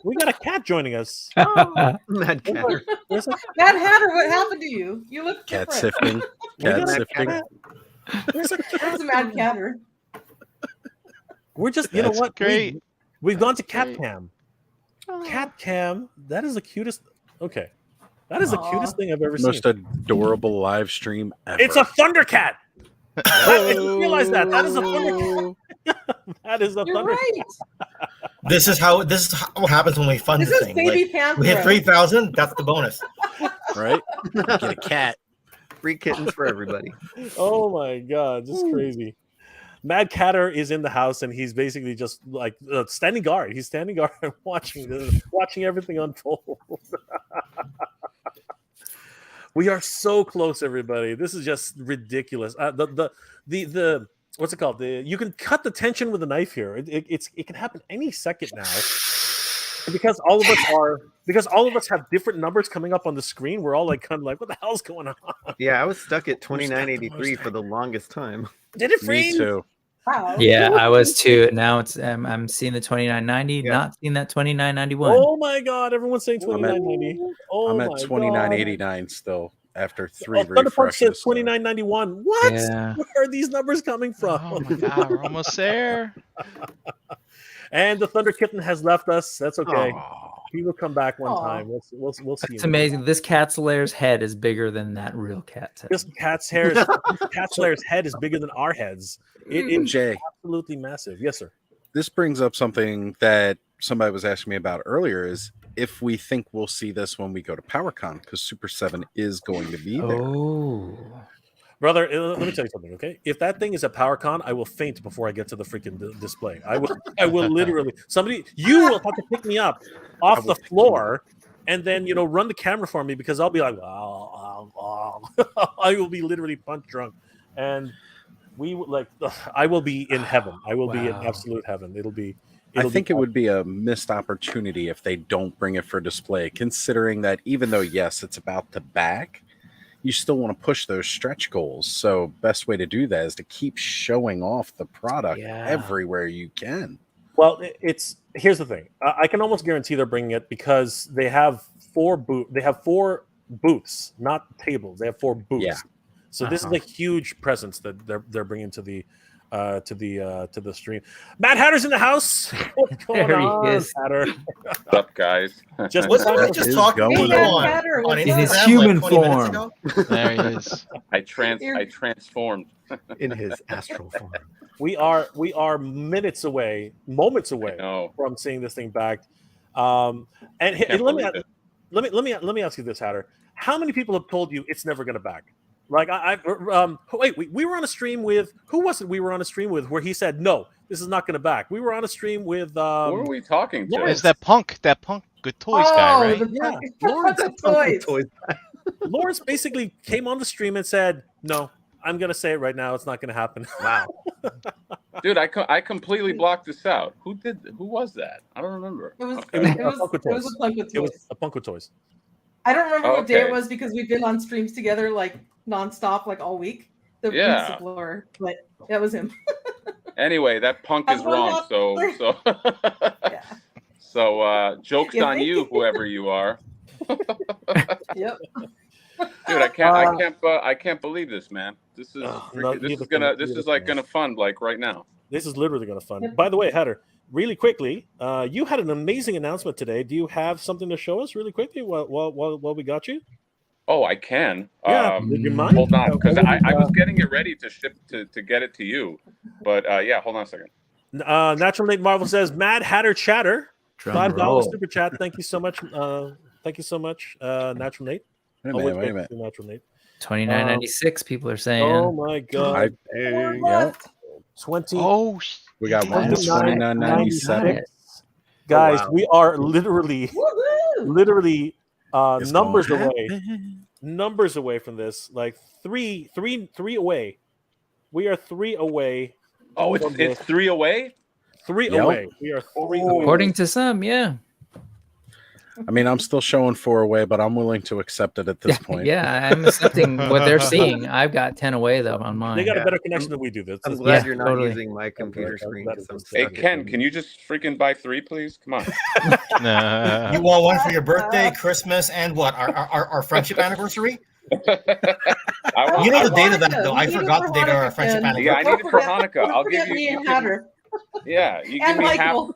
[SPEAKER 1] We got a cat joining us.
[SPEAKER 10] Oh. Mad Catter.
[SPEAKER 6] Mad Hatter, what happened to you? You look
[SPEAKER 4] cat
[SPEAKER 6] different.
[SPEAKER 4] sifting. Cat sifting.
[SPEAKER 6] There's a Mad Catter.
[SPEAKER 1] We're just, you know what? Great. We've gone to Cat Cam. Cat Cam. That is the cutest. Okay. That is the cutest thing I've ever seen.
[SPEAKER 4] Most adorable live stream ever.
[SPEAKER 1] It's a Thundercat. I didn't realize that. That is a Thundercat. That is a Thundercat.
[SPEAKER 6] Right.
[SPEAKER 12] This is how happens when we fund
[SPEAKER 6] This
[SPEAKER 12] this
[SPEAKER 6] is
[SPEAKER 12] thing.
[SPEAKER 6] Baby
[SPEAKER 12] Like,
[SPEAKER 6] Panther.
[SPEAKER 12] we hit 3,000. That's the bonus.
[SPEAKER 4] Right? Get a cat.
[SPEAKER 10] Free kittens for everybody.
[SPEAKER 1] Oh my God, just crazy. Mad Catter is in the house, and he's basically just like standing guard. He's standing guard and watching everything unfold. We are so close, everybody. This is just ridiculous. The what's it called? You can cut the tension with a knife here. It can happen any second now. And because all of us have different numbers coming up on the screen, we're all like kind of like, what the hell's going on?
[SPEAKER 10] Yeah, I was stuck at 2983 for the longest time.
[SPEAKER 1] Did it freeze?
[SPEAKER 4] Me too.
[SPEAKER 6] Wow.
[SPEAKER 2] Yeah, I was too. Now it's I'm seeing the 2990, not seeing that 2991.
[SPEAKER 1] Oh my God! Everyone's saying 2990.
[SPEAKER 4] I'm at 2989 still after 3
[SPEAKER 1] Thunderpunk
[SPEAKER 4] refreshes.
[SPEAKER 1] says 2991. What?
[SPEAKER 2] Yeah.
[SPEAKER 1] Where are these numbers coming from?
[SPEAKER 11] Oh my God, we're almost there.
[SPEAKER 1] And the Thunder Kitten has left us. That's okay.
[SPEAKER 4] Aww.
[SPEAKER 1] He will come back one time. We'll see.
[SPEAKER 2] It's amazing. This Cat's Lair's head is bigger than that real cat's head.
[SPEAKER 1] This Cat's Lair's head is bigger than our heads. It's
[SPEAKER 4] Jay,
[SPEAKER 1] absolutely massive. Yes, sir.
[SPEAKER 4] this brings up something that somebody was asking me about earlier, is if we think we'll see this when we go to PowerCon, because Super 7 is going to be there.
[SPEAKER 2] Oh.
[SPEAKER 1] Brother, let me tell you something, okay? If that thing is a PowerCon, I will faint before I get to the freaking display. I will literally. You will have to pick me up off the floor, and then run the camera for me, because I'll be like, I will be literally punch drunk, and I will be in heaven. I will be in absolute heaven.
[SPEAKER 4] I think it would be a missed opportunity if they don't bring it for display, considering that even though, yes, it's about to back, you still want to push those stretch goals. So best way to do that is to keep showing off the product everywhere you can.
[SPEAKER 1] Well, here's the thing. I can almost guarantee they're bringing it, because they have four booths, not tables. They have 4 booths. Yeah. So this is a huge presence that they're bringing to the stream. Matt Hatter's in the house. What's going on, Hatter?
[SPEAKER 7] What's up, guys?
[SPEAKER 12] Wasn't I just talking
[SPEAKER 2] in his human form?
[SPEAKER 11] There he is.
[SPEAKER 7] I transformed
[SPEAKER 10] in his astral form.
[SPEAKER 1] We are moments away from seeing this thing back. And let me ask you this, Hatter. How many people have told you it's never going to back? Like we were on a stream with, who was it? We were on a stream with where he said, "No, this is not going to back." We were on a stream with.
[SPEAKER 7] Who are we talking to?
[SPEAKER 11] It's that punk Good Toys guy, right?
[SPEAKER 1] Toys. Lawrence basically came on the stream and said, "No, I'm going to say it right now. It's not going to happen." Wow,
[SPEAKER 7] dude, I completely blocked this out. Who was that? I don't remember.
[SPEAKER 6] It was a Punk with Toys.
[SPEAKER 1] It was a Punk with Toys.
[SPEAKER 6] I don't remember what day it was, because we've been on streams together like nonstop, like all week. The blur, but that was him.
[SPEAKER 7] Anyway, that punk is wrong. So jokes on you, whoever you are.
[SPEAKER 6] Yep.
[SPEAKER 7] Dude, I can't believe this, man. This is gonna fund like right now.
[SPEAKER 1] This is literally going to fun. By the way, Hatter, really quickly, you had an amazing announcement today. Do you have something to show us really quickly while we got you?
[SPEAKER 7] Oh, I can.
[SPEAKER 1] Yeah, would you mind?
[SPEAKER 7] Hold on, because I was getting it ready to ship to get it to you. But yeah, hold on a second.
[SPEAKER 1] Natural Nate Marvel says, Mad Hatter Chatter.
[SPEAKER 2] Drum
[SPEAKER 1] $5
[SPEAKER 2] roll.
[SPEAKER 1] super chat. Thank you so much. Thank you so much, Natural Nate.
[SPEAKER 4] Wait a
[SPEAKER 1] Always
[SPEAKER 4] minute.
[SPEAKER 1] great to see Natural Nate.
[SPEAKER 2] $29.96. People are saying.
[SPEAKER 1] Oh my god.
[SPEAKER 4] Yep.
[SPEAKER 1] 20.
[SPEAKER 11] Oh,
[SPEAKER 4] We got one
[SPEAKER 2] That's right.
[SPEAKER 1] $29.96.
[SPEAKER 2] Nice.
[SPEAKER 1] Guys,
[SPEAKER 10] wow.
[SPEAKER 1] we are literally
[SPEAKER 4] It's
[SPEAKER 1] numbers
[SPEAKER 4] gonna
[SPEAKER 1] away.
[SPEAKER 4] happen.
[SPEAKER 1] Numbers away from this. Like three away. We are 3 away.
[SPEAKER 7] Oh,
[SPEAKER 1] from this.
[SPEAKER 7] it's 3 away.
[SPEAKER 1] 3
[SPEAKER 4] Yep.
[SPEAKER 1] away. We are 3 away.
[SPEAKER 2] According to some, yeah.
[SPEAKER 4] I mean, I'm still showing 4 away, but I'm willing to accept it at this point.
[SPEAKER 2] Yeah, I'm accepting what they're seeing. I've got 10 away though on mine.
[SPEAKER 1] They got a better connection than we do. This.
[SPEAKER 10] I'm
[SPEAKER 1] is-
[SPEAKER 10] glad
[SPEAKER 2] Yeah,
[SPEAKER 10] you're not
[SPEAKER 2] totally.
[SPEAKER 10] using my computer screen because I'm
[SPEAKER 7] Hey
[SPEAKER 10] stuck.
[SPEAKER 7] Ken, can you just freaking buy 3, please? Come on.
[SPEAKER 11] Nah.
[SPEAKER 12] You want one for your birthday, Christmas, and what? Our friendship anniversary?
[SPEAKER 7] I want,
[SPEAKER 12] You know
[SPEAKER 7] I
[SPEAKER 12] the date
[SPEAKER 7] want-
[SPEAKER 12] of that, though. I forgot the date of our friendship anniversary.
[SPEAKER 7] Yeah, I need it for Hanukkah.
[SPEAKER 6] Don't
[SPEAKER 7] I'll give
[SPEAKER 6] forget me
[SPEAKER 7] you.
[SPEAKER 6] and Hatter.
[SPEAKER 7] Yeah, you give
[SPEAKER 6] And
[SPEAKER 7] me
[SPEAKER 6] Michael.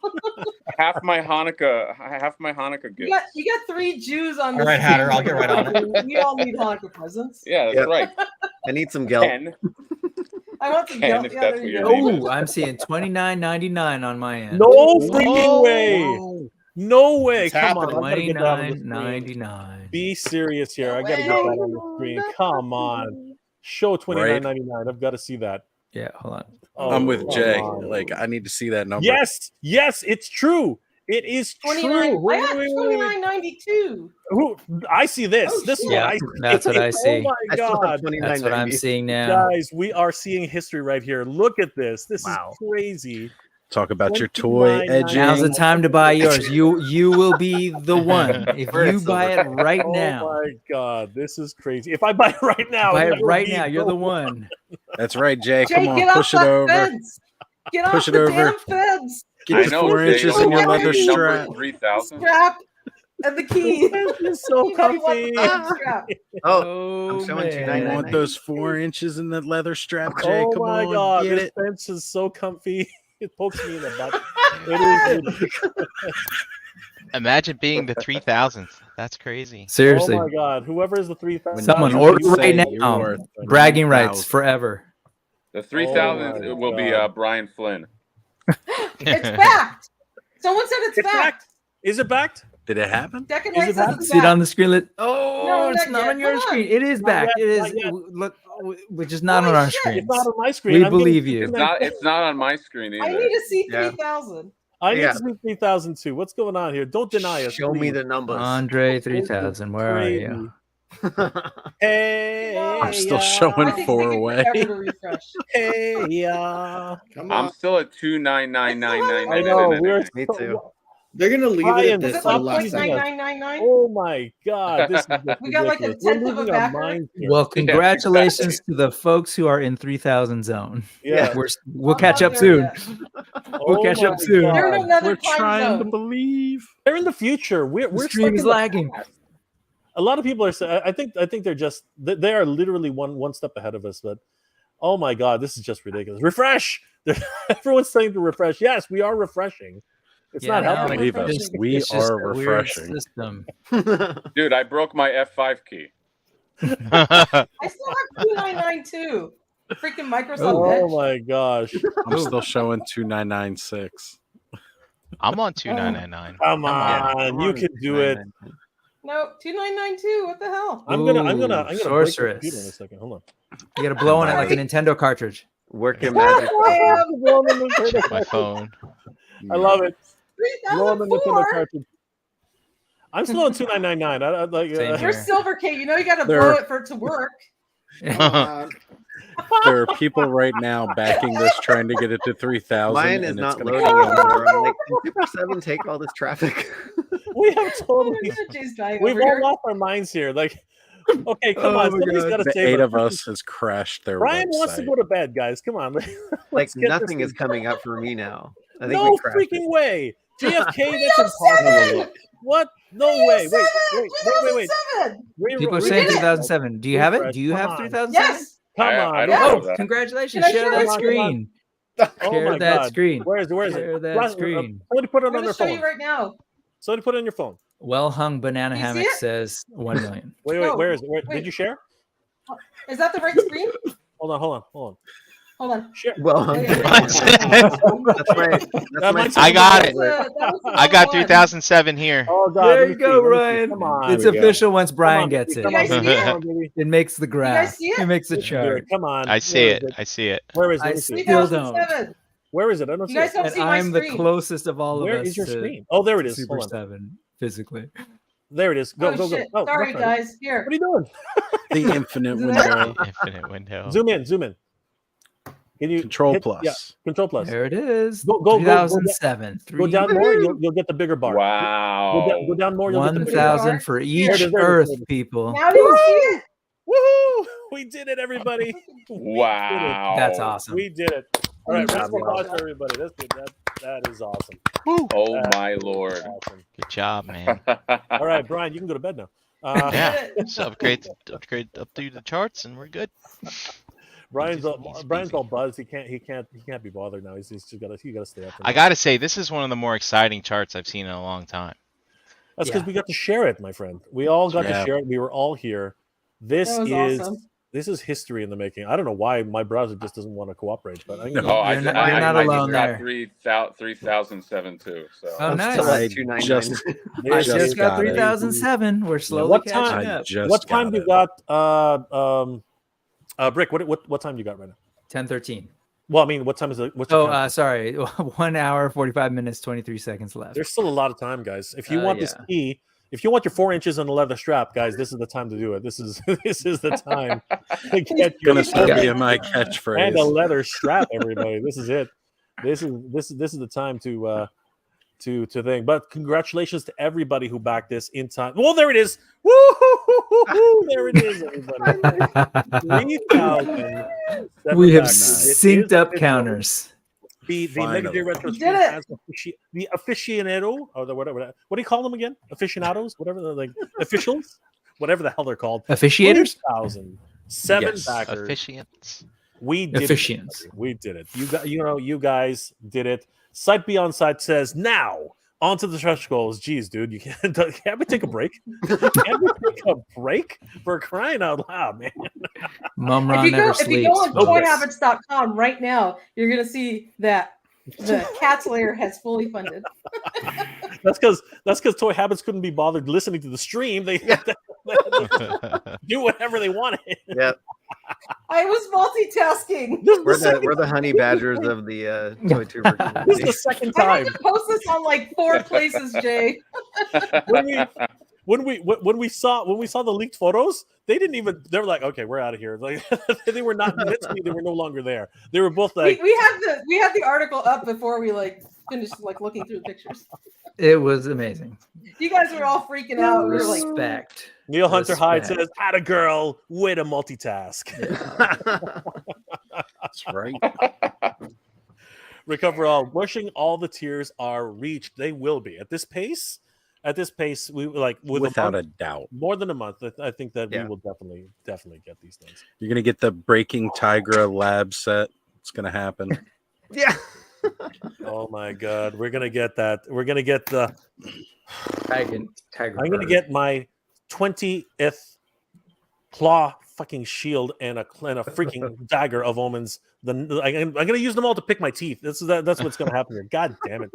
[SPEAKER 7] half my Hanukkah gift.
[SPEAKER 6] You got 3 Jews on
[SPEAKER 12] All
[SPEAKER 6] this
[SPEAKER 12] right, Hatter,
[SPEAKER 6] team.
[SPEAKER 12] I'll get right on it.
[SPEAKER 6] We all need Hanukkah presents.
[SPEAKER 7] Yeah, that's
[SPEAKER 10] Yep.
[SPEAKER 7] right.
[SPEAKER 10] I need some gelt.
[SPEAKER 7] Ken.
[SPEAKER 6] I want some
[SPEAKER 7] Ken,
[SPEAKER 6] gelt.
[SPEAKER 7] if
[SPEAKER 6] Yeah,
[SPEAKER 7] that's
[SPEAKER 6] there
[SPEAKER 7] what
[SPEAKER 6] you
[SPEAKER 7] your
[SPEAKER 6] go.
[SPEAKER 7] name is.
[SPEAKER 2] Oh, I'm seeing $29.99 on my end.
[SPEAKER 1] No freaking way. No way.
[SPEAKER 12] It's
[SPEAKER 1] Come on.
[SPEAKER 12] happening.
[SPEAKER 1] I gotta get that on the screen.
[SPEAKER 2] $29.99.
[SPEAKER 1] Be serious here. I got to get that on the screen. Come on. Show $29.99. I've got to see that.
[SPEAKER 2] Yeah, hold on.
[SPEAKER 1] Oh,
[SPEAKER 4] I'm with
[SPEAKER 1] come
[SPEAKER 4] Jay.
[SPEAKER 1] on.
[SPEAKER 4] Like, I need to see that number.
[SPEAKER 1] Yes, it's true. It is
[SPEAKER 6] 29.
[SPEAKER 1] true.
[SPEAKER 6] I got 29.92.
[SPEAKER 1] Who? I see this.
[SPEAKER 6] Oh,
[SPEAKER 1] This is
[SPEAKER 6] shit.
[SPEAKER 1] what
[SPEAKER 2] Yeah,
[SPEAKER 1] I see.
[SPEAKER 2] that's what I see.
[SPEAKER 1] Oh my
[SPEAKER 10] I still have
[SPEAKER 1] god.
[SPEAKER 2] That's what I'm
[SPEAKER 10] 29.90.
[SPEAKER 2] seeing now.
[SPEAKER 1] Guys, we are seeing history right here. Look at this. This
[SPEAKER 10] Wow.
[SPEAKER 1] is crazy.
[SPEAKER 4] Talk about your toy
[SPEAKER 1] $29.99.
[SPEAKER 4] edging.
[SPEAKER 2] Now's the time to buy yours. You will be the one if you buy it right now.
[SPEAKER 1] Oh my god, this is crazy. If I buy it right now,
[SPEAKER 2] Buy
[SPEAKER 1] that
[SPEAKER 2] it
[SPEAKER 1] would
[SPEAKER 2] right
[SPEAKER 1] be
[SPEAKER 2] now. You're the one.
[SPEAKER 4] That's right, Jay.
[SPEAKER 6] Jay,
[SPEAKER 4] Come on,
[SPEAKER 6] get
[SPEAKER 4] push
[SPEAKER 6] off
[SPEAKER 4] it
[SPEAKER 6] that
[SPEAKER 4] over.
[SPEAKER 6] fence. Get off
[SPEAKER 4] Push it
[SPEAKER 6] the
[SPEAKER 4] over.
[SPEAKER 6] damn fence.
[SPEAKER 4] Get
[SPEAKER 7] I
[SPEAKER 4] the
[SPEAKER 7] know,
[SPEAKER 4] 4
[SPEAKER 7] Jay,
[SPEAKER 4] inches
[SPEAKER 7] like,
[SPEAKER 4] in your
[SPEAKER 6] what
[SPEAKER 4] leather
[SPEAKER 6] is
[SPEAKER 7] number
[SPEAKER 4] strap.
[SPEAKER 7] 3,000.
[SPEAKER 6] Strap and the key.
[SPEAKER 1] This is so
[SPEAKER 6] Anybody want the
[SPEAKER 1] comfy.
[SPEAKER 6] fucking strap?
[SPEAKER 10] Oh, I'm showing
[SPEAKER 2] man.
[SPEAKER 4] I want
[SPEAKER 10] 2.99.
[SPEAKER 4] those 4 inches in the leather strap, Jay.
[SPEAKER 1] Oh
[SPEAKER 4] Come
[SPEAKER 1] my
[SPEAKER 4] on,
[SPEAKER 1] god,
[SPEAKER 4] get
[SPEAKER 1] this
[SPEAKER 4] it.
[SPEAKER 1] fence is so comfy. It pokes me in the butt. It is ridiculous.
[SPEAKER 11] Imagine being the 3000th. That's crazy.
[SPEAKER 2] Seriously.
[SPEAKER 1] Oh my god, whoever is the 3,000.
[SPEAKER 2] Someone
[SPEAKER 4] you
[SPEAKER 2] order
[SPEAKER 4] say
[SPEAKER 2] right
[SPEAKER 4] you
[SPEAKER 2] now.
[SPEAKER 4] are
[SPEAKER 2] Bragging rights
[SPEAKER 4] 3,000.
[SPEAKER 2] forever.
[SPEAKER 7] The
[SPEAKER 1] Oh
[SPEAKER 7] 3,000
[SPEAKER 1] my
[SPEAKER 7] will be
[SPEAKER 1] God.
[SPEAKER 7] Brian Flynn.
[SPEAKER 6] It's backed. Someone said it's
[SPEAKER 1] It's
[SPEAKER 6] backed.
[SPEAKER 1] backed. Is it backed?
[SPEAKER 4] Did it happen?
[SPEAKER 6] Deck and
[SPEAKER 1] Is
[SPEAKER 6] White
[SPEAKER 1] it
[SPEAKER 6] says
[SPEAKER 1] backed?
[SPEAKER 6] it's
[SPEAKER 2] See it on
[SPEAKER 6] backed.
[SPEAKER 2] the screen. Oh,
[SPEAKER 6] No,
[SPEAKER 2] it's
[SPEAKER 6] not
[SPEAKER 2] not
[SPEAKER 6] yet.
[SPEAKER 2] on your
[SPEAKER 6] Come on.
[SPEAKER 2] screen. It is
[SPEAKER 1] Not
[SPEAKER 2] back.
[SPEAKER 1] yet,
[SPEAKER 2] It is.
[SPEAKER 1] not yet.
[SPEAKER 2] Look, which is not on
[SPEAKER 6] Holy
[SPEAKER 2] our
[SPEAKER 6] shit.
[SPEAKER 2] screen.
[SPEAKER 1] It's not on my screen.
[SPEAKER 2] We
[SPEAKER 1] I'm getting
[SPEAKER 2] believe you.
[SPEAKER 7] It's not on my screen
[SPEAKER 6] I
[SPEAKER 7] either.
[SPEAKER 6] need to see
[SPEAKER 10] Yeah.
[SPEAKER 6] 3,000.
[SPEAKER 1] I need
[SPEAKER 10] Yeah.
[SPEAKER 1] to see 3,000 too. What's going on here? Don't deny us.
[SPEAKER 10] Show me
[SPEAKER 1] please.
[SPEAKER 10] the numbers.
[SPEAKER 2] Andre 3000. Where are you?
[SPEAKER 1] Hey,
[SPEAKER 4] I'm still
[SPEAKER 6] I
[SPEAKER 4] showing
[SPEAKER 6] think
[SPEAKER 4] 4
[SPEAKER 6] it's taking
[SPEAKER 4] away.
[SPEAKER 6] forever to refresh.
[SPEAKER 1] Hey, yeah.
[SPEAKER 8] Come
[SPEAKER 7] I'm
[SPEAKER 8] on.
[SPEAKER 7] still at 29999.
[SPEAKER 1] I know. We're
[SPEAKER 10] Me too.
[SPEAKER 8] They're gonna leave
[SPEAKER 1] Brian,
[SPEAKER 8] it
[SPEAKER 6] Is
[SPEAKER 8] at
[SPEAKER 6] it
[SPEAKER 8] this for the
[SPEAKER 6] like
[SPEAKER 8] last
[SPEAKER 1] teasing
[SPEAKER 8] second.
[SPEAKER 1] us.
[SPEAKER 6] 0.9999?
[SPEAKER 1] Oh my god, this is just
[SPEAKER 6] We got like a
[SPEAKER 1] ridiculous. We're
[SPEAKER 6] 10th of a
[SPEAKER 1] losing our
[SPEAKER 6] backer?
[SPEAKER 1] minds here.
[SPEAKER 2] Well, congratulations to the folks who are in 3000 zone.
[SPEAKER 1] Yeah.
[SPEAKER 2] We'll
[SPEAKER 6] I'm
[SPEAKER 2] catch
[SPEAKER 6] not
[SPEAKER 2] up
[SPEAKER 6] there
[SPEAKER 2] soon.
[SPEAKER 6] yet.
[SPEAKER 2] We'll
[SPEAKER 1] Oh
[SPEAKER 2] catch up
[SPEAKER 1] my
[SPEAKER 2] soon.
[SPEAKER 1] God.
[SPEAKER 6] They're in another
[SPEAKER 4] We're
[SPEAKER 6] time
[SPEAKER 4] trying to
[SPEAKER 6] zone.
[SPEAKER 4] believe.
[SPEAKER 1] They're in the future. We're
[SPEAKER 2] The
[SPEAKER 1] stuck
[SPEAKER 2] stream
[SPEAKER 1] in
[SPEAKER 2] is
[SPEAKER 1] the
[SPEAKER 2] lagging.
[SPEAKER 1] past. A lot of people are saying. I think they're just. They are literally one step ahead of us. But oh my god, this is just ridiculous. Refresh. Everyone's saying to refresh. Yes, we are refreshing. It's not
[SPEAKER 2] Yeah,
[SPEAKER 1] helping.
[SPEAKER 4] Believe us,
[SPEAKER 2] It's
[SPEAKER 4] we
[SPEAKER 2] just
[SPEAKER 4] are
[SPEAKER 2] a weird
[SPEAKER 4] refreshing.
[SPEAKER 2] system.
[SPEAKER 7] Dude, I broke my F5 key.
[SPEAKER 6] I still have 2992. Freaking Microsoft
[SPEAKER 1] Oh
[SPEAKER 6] Edge.
[SPEAKER 1] my gosh.
[SPEAKER 4] I'm still showing 2996.
[SPEAKER 11] I'm on 2999.
[SPEAKER 1] Come
[SPEAKER 11] on.
[SPEAKER 1] on, you can do it.
[SPEAKER 6] No, 2992. What the hell?
[SPEAKER 1] I'm gonna break the
[SPEAKER 2] sorceress.
[SPEAKER 1] computer in a second. Hold on.
[SPEAKER 2] You gotta blow on it like a Nintendo cartridge.
[SPEAKER 10] Work your magic.
[SPEAKER 11] Check my phone.
[SPEAKER 1] I love it. Blow on the Nintendo
[SPEAKER 6] 3004.
[SPEAKER 1] cartridge. I'm still on 2999. I like.
[SPEAKER 2] Same
[SPEAKER 6] You're
[SPEAKER 2] here.
[SPEAKER 6] Silver K. You know you got to
[SPEAKER 4] There-
[SPEAKER 6] blow it for it to work.
[SPEAKER 4] There are people right now backing this, trying to get it to 3,000.
[SPEAKER 10] Mine is
[SPEAKER 4] and
[SPEAKER 10] not
[SPEAKER 4] it's gonna
[SPEAKER 10] loading
[SPEAKER 4] come down.
[SPEAKER 10] anymore. I'm like, can Super 7 take all this traffic?
[SPEAKER 1] We have totally.
[SPEAKER 6] Jay's dying
[SPEAKER 1] We've
[SPEAKER 6] over
[SPEAKER 1] all
[SPEAKER 6] here.
[SPEAKER 1] lost our minds here. Like, okay, come
[SPEAKER 2] Oh
[SPEAKER 1] on,
[SPEAKER 2] my
[SPEAKER 1] somebody's
[SPEAKER 2] God.
[SPEAKER 1] got to
[SPEAKER 4] The
[SPEAKER 1] save
[SPEAKER 4] 8
[SPEAKER 1] us.
[SPEAKER 4] of us has crashed their
[SPEAKER 1] Brian
[SPEAKER 4] website.
[SPEAKER 1] wants to go to bed, guys. Come on.
[SPEAKER 10] Like
[SPEAKER 1] Let's get this
[SPEAKER 10] nothing is
[SPEAKER 1] thing-
[SPEAKER 10] coming up for me now. I think
[SPEAKER 1] No
[SPEAKER 10] we crashed
[SPEAKER 1] freaking
[SPEAKER 10] it.
[SPEAKER 1] way. JFK, that's impossible. What? No way. Wait.
[SPEAKER 6] 2007.
[SPEAKER 2] People are
[SPEAKER 6] We
[SPEAKER 2] saying
[SPEAKER 6] did it.
[SPEAKER 2] 3007. Do you have it?
[SPEAKER 1] Refresh.
[SPEAKER 2] Do you
[SPEAKER 1] Come
[SPEAKER 2] have
[SPEAKER 1] on.
[SPEAKER 2] 3007?
[SPEAKER 6] Yes.
[SPEAKER 1] Come
[SPEAKER 7] I
[SPEAKER 1] on.
[SPEAKER 7] don't
[SPEAKER 2] Oh,
[SPEAKER 7] have that.
[SPEAKER 2] congratulations.
[SPEAKER 6] Can I
[SPEAKER 2] Share
[SPEAKER 6] share
[SPEAKER 2] that
[SPEAKER 6] it?
[SPEAKER 2] screen.
[SPEAKER 1] Oh
[SPEAKER 2] Share
[SPEAKER 1] my
[SPEAKER 2] that
[SPEAKER 1] God.
[SPEAKER 2] screen.
[SPEAKER 1] Where is it?
[SPEAKER 2] Share that
[SPEAKER 1] Somebody
[SPEAKER 2] screen.
[SPEAKER 1] put it
[SPEAKER 6] I'm
[SPEAKER 1] on
[SPEAKER 6] going
[SPEAKER 1] their
[SPEAKER 6] to show
[SPEAKER 1] phone.
[SPEAKER 6] you right now.
[SPEAKER 1] Somebody put it on your phone.
[SPEAKER 2] Well hung banana
[SPEAKER 6] You see
[SPEAKER 2] hammock
[SPEAKER 6] it?
[SPEAKER 2] says 1 million.
[SPEAKER 1] Wait,
[SPEAKER 6] No,
[SPEAKER 1] where is it? Did
[SPEAKER 6] wait.
[SPEAKER 1] you share?
[SPEAKER 6] Is that the right screen?
[SPEAKER 1] Hold on.
[SPEAKER 6] Hold on.
[SPEAKER 1] Share.
[SPEAKER 10] Well,
[SPEAKER 6] Okay.
[SPEAKER 10] that's my. That's my.
[SPEAKER 11] I got it.
[SPEAKER 6] That was the
[SPEAKER 11] I
[SPEAKER 6] wrong
[SPEAKER 11] got
[SPEAKER 6] one.
[SPEAKER 11] 3007 here.
[SPEAKER 1] Oh God!
[SPEAKER 2] There
[SPEAKER 1] let me
[SPEAKER 2] you go,
[SPEAKER 1] see, let me see.
[SPEAKER 2] Ryan.
[SPEAKER 1] Come on.
[SPEAKER 2] It's
[SPEAKER 4] There we go.
[SPEAKER 2] official once Brian
[SPEAKER 1] Come on,
[SPEAKER 2] gets
[SPEAKER 1] baby.
[SPEAKER 2] it.
[SPEAKER 1] Come on,
[SPEAKER 6] You guys
[SPEAKER 1] baby.
[SPEAKER 6] see
[SPEAKER 1] Come on, baby.
[SPEAKER 2] It makes the graph.
[SPEAKER 6] see it?
[SPEAKER 2] It makes the
[SPEAKER 1] Let's do
[SPEAKER 2] chart.
[SPEAKER 1] it. Come on.
[SPEAKER 11] I see it. I see it.
[SPEAKER 1] Where is it?
[SPEAKER 2] I
[SPEAKER 1] Let me see.
[SPEAKER 2] still don't.
[SPEAKER 6] 3007.
[SPEAKER 1] Where is it? I don't
[SPEAKER 6] You
[SPEAKER 1] see
[SPEAKER 6] guys
[SPEAKER 1] it.
[SPEAKER 6] don't
[SPEAKER 2] And
[SPEAKER 6] see my
[SPEAKER 2] I'm the
[SPEAKER 6] screen.
[SPEAKER 2] closest of all
[SPEAKER 1] Where
[SPEAKER 2] of us
[SPEAKER 1] is your
[SPEAKER 2] to
[SPEAKER 1] screen? Oh, there it is.
[SPEAKER 2] Super
[SPEAKER 1] Hold on.
[SPEAKER 2] 7 physically.
[SPEAKER 1] There it is. Go,
[SPEAKER 6] Oh
[SPEAKER 1] go,
[SPEAKER 6] shit!
[SPEAKER 1] go. Oh,
[SPEAKER 6] Sorry,
[SPEAKER 1] that's right.
[SPEAKER 6] guys. Here.
[SPEAKER 1] What are you doing?
[SPEAKER 4] The infinite
[SPEAKER 6] Is it there?
[SPEAKER 4] window.
[SPEAKER 11] Infinite window.
[SPEAKER 1] Zoom in. Can you
[SPEAKER 4] Control plus.
[SPEAKER 1] Yeah, Control plus.
[SPEAKER 2] There it is.
[SPEAKER 1] Go
[SPEAKER 2] 3007.
[SPEAKER 1] Go down more. You'll get the bigger bar.
[SPEAKER 7] Wow.
[SPEAKER 1] Go down more. You'll get the bigger
[SPEAKER 2] 1,000
[SPEAKER 1] bar.
[SPEAKER 2] for
[SPEAKER 1] There
[SPEAKER 2] each
[SPEAKER 1] it is, there it is,
[SPEAKER 2] Earth,
[SPEAKER 1] there it is.
[SPEAKER 2] people.
[SPEAKER 6] Now do you see it?
[SPEAKER 1] Woohoo! We did it, everybody.
[SPEAKER 7] Wow.
[SPEAKER 2] That's awesome.
[SPEAKER 1] We did it. All right, round of
[SPEAKER 10] Good
[SPEAKER 1] applause
[SPEAKER 10] job.
[SPEAKER 1] for everybody. That's good. That is awesome.
[SPEAKER 7] Oh
[SPEAKER 1] That
[SPEAKER 7] my
[SPEAKER 1] is
[SPEAKER 7] lord.
[SPEAKER 1] awesome.
[SPEAKER 11] Good job, man.
[SPEAKER 1] All right, Brian, you can go to bed now.
[SPEAKER 11] Yeah. Just upgrade through the charts, and we're good.
[SPEAKER 1] Brian's
[SPEAKER 11] Easy
[SPEAKER 1] all buzzed. He can't be bothered now. He's just gotta stay up.
[SPEAKER 11] I gotta say, this is one of the more exciting charts I've seen in a long time.
[SPEAKER 1] That's because we got to share it, my friend. We all got to share it. We were all here. This
[SPEAKER 6] That was
[SPEAKER 1] is
[SPEAKER 6] awesome.
[SPEAKER 1] this is history in the making. I don't know why my browser just doesn't want to cooperate, but I
[SPEAKER 7] Oh, I
[SPEAKER 2] You're
[SPEAKER 7] just
[SPEAKER 2] not alone
[SPEAKER 7] got
[SPEAKER 2] there.
[SPEAKER 7] 3007 too. So
[SPEAKER 2] Oh, nice.
[SPEAKER 10] Still at
[SPEAKER 4] I
[SPEAKER 10] 299.
[SPEAKER 4] just
[SPEAKER 2] I
[SPEAKER 1] This
[SPEAKER 2] just
[SPEAKER 1] is-
[SPEAKER 2] got
[SPEAKER 4] got it.
[SPEAKER 2] 3007. We're slowly
[SPEAKER 1] What
[SPEAKER 2] catching
[SPEAKER 1] time-
[SPEAKER 2] up.
[SPEAKER 1] what time you
[SPEAKER 4] it.
[SPEAKER 1] got? Brick, what time you got right now?
[SPEAKER 2] 10:13.
[SPEAKER 1] Well, I mean, what time is it? What's your count?
[SPEAKER 2] Sorry. 1 hour, 45 minutes, 23 seconds left.
[SPEAKER 1] There's still a lot of time, guys. If you want this
[SPEAKER 2] yeah.
[SPEAKER 1] key, if you want your 4 inches on the leather strap, guys, this is the time to do it. This is the time to get your
[SPEAKER 4] Gonna start being my catchphrase.
[SPEAKER 1] and a leather strap, everybody. This is it. This is the time to thing. But congratulations to everybody who backed this in time. Well, there it is. Woo! There it is, everybody. 3,000.
[SPEAKER 2] We have
[SPEAKER 1] backers. It
[SPEAKER 2] synced
[SPEAKER 1] is
[SPEAKER 2] up
[SPEAKER 1] official.
[SPEAKER 2] counters.
[SPEAKER 1] The legendary retro
[SPEAKER 6] You
[SPEAKER 1] stream
[SPEAKER 6] did it.
[SPEAKER 1] has the aficionado or the whatever. What do you call them again? Aficionados, whatever they're like officials, whatever the hell they're called.
[SPEAKER 2] Officiators?
[SPEAKER 1] 3,007
[SPEAKER 4] Yes.
[SPEAKER 1] backers.
[SPEAKER 11] Officiants.
[SPEAKER 1] We did
[SPEAKER 2] Officiants.
[SPEAKER 1] it. We did it. You guys did it. Sight Beyond Sight says now on to the stretch goals. Geez, dude, you can't we take a break? Can't we take a break for crying out loud, man?
[SPEAKER 2] Mumra never
[SPEAKER 6] If you
[SPEAKER 2] sleeps.
[SPEAKER 6] go on
[SPEAKER 2] folks.
[SPEAKER 6] toyhabits.com right now, you're gonna see that the Cats Lair has fully funded.
[SPEAKER 1] That's because Toy Habits couldn't be bothered listening to the stream. They do whatever they wanted.
[SPEAKER 10] Yep.
[SPEAKER 6] I was multitasking.
[SPEAKER 10] We're the honey badgers of the toy tuber
[SPEAKER 1] This is
[SPEAKER 10] community.
[SPEAKER 1] the second
[SPEAKER 6] I
[SPEAKER 1] time
[SPEAKER 6] had to post this on like 4 places, Jay.
[SPEAKER 1] when we saw the leaked photos. They didn't even. They were like, "Okay, we're out of here." Like they were not. Mentally, they were no longer there. They were both like,
[SPEAKER 6] we had the article up before we finished looking through the pictures.
[SPEAKER 2] It was amazing.
[SPEAKER 6] You guys were all freaking out. We were like,
[SPEAKER 2] Respect.
[SPEAKER 1] Neil Hunter Hyde
[SPEAKER 2] Respect.
[SPEAKER 1] says, "Atta girl, way to multitask."
[SPEAKER 4] That's right.
[SPEAKER 1] Recover all. Wishing all the tiers are reached. They will be at this pace. At this pace, we like
[SPEAKER 4] Without a doubt.
[SPEAKER 1] more than a month. I think that
[SPEAKER 10] Yeah.
[SPEAKER 1] we will definitely get these things.
[SPEAKER 4] You're gonna get the Breaking Tigra lab set. It's gonna happen.
[SPEAKER 10] Yeah.
[SPEAKER 1] Oh my God, we're gonna get that. We're gonna get the.
[SPEAKER 2] Tiger
[SPEAKER 1] I'm gonna get my 20th claw fucking shield and a freaking dagger of omens. I'm gonna use them all to pick my teeth. That's what's gonna happen here. God damn it!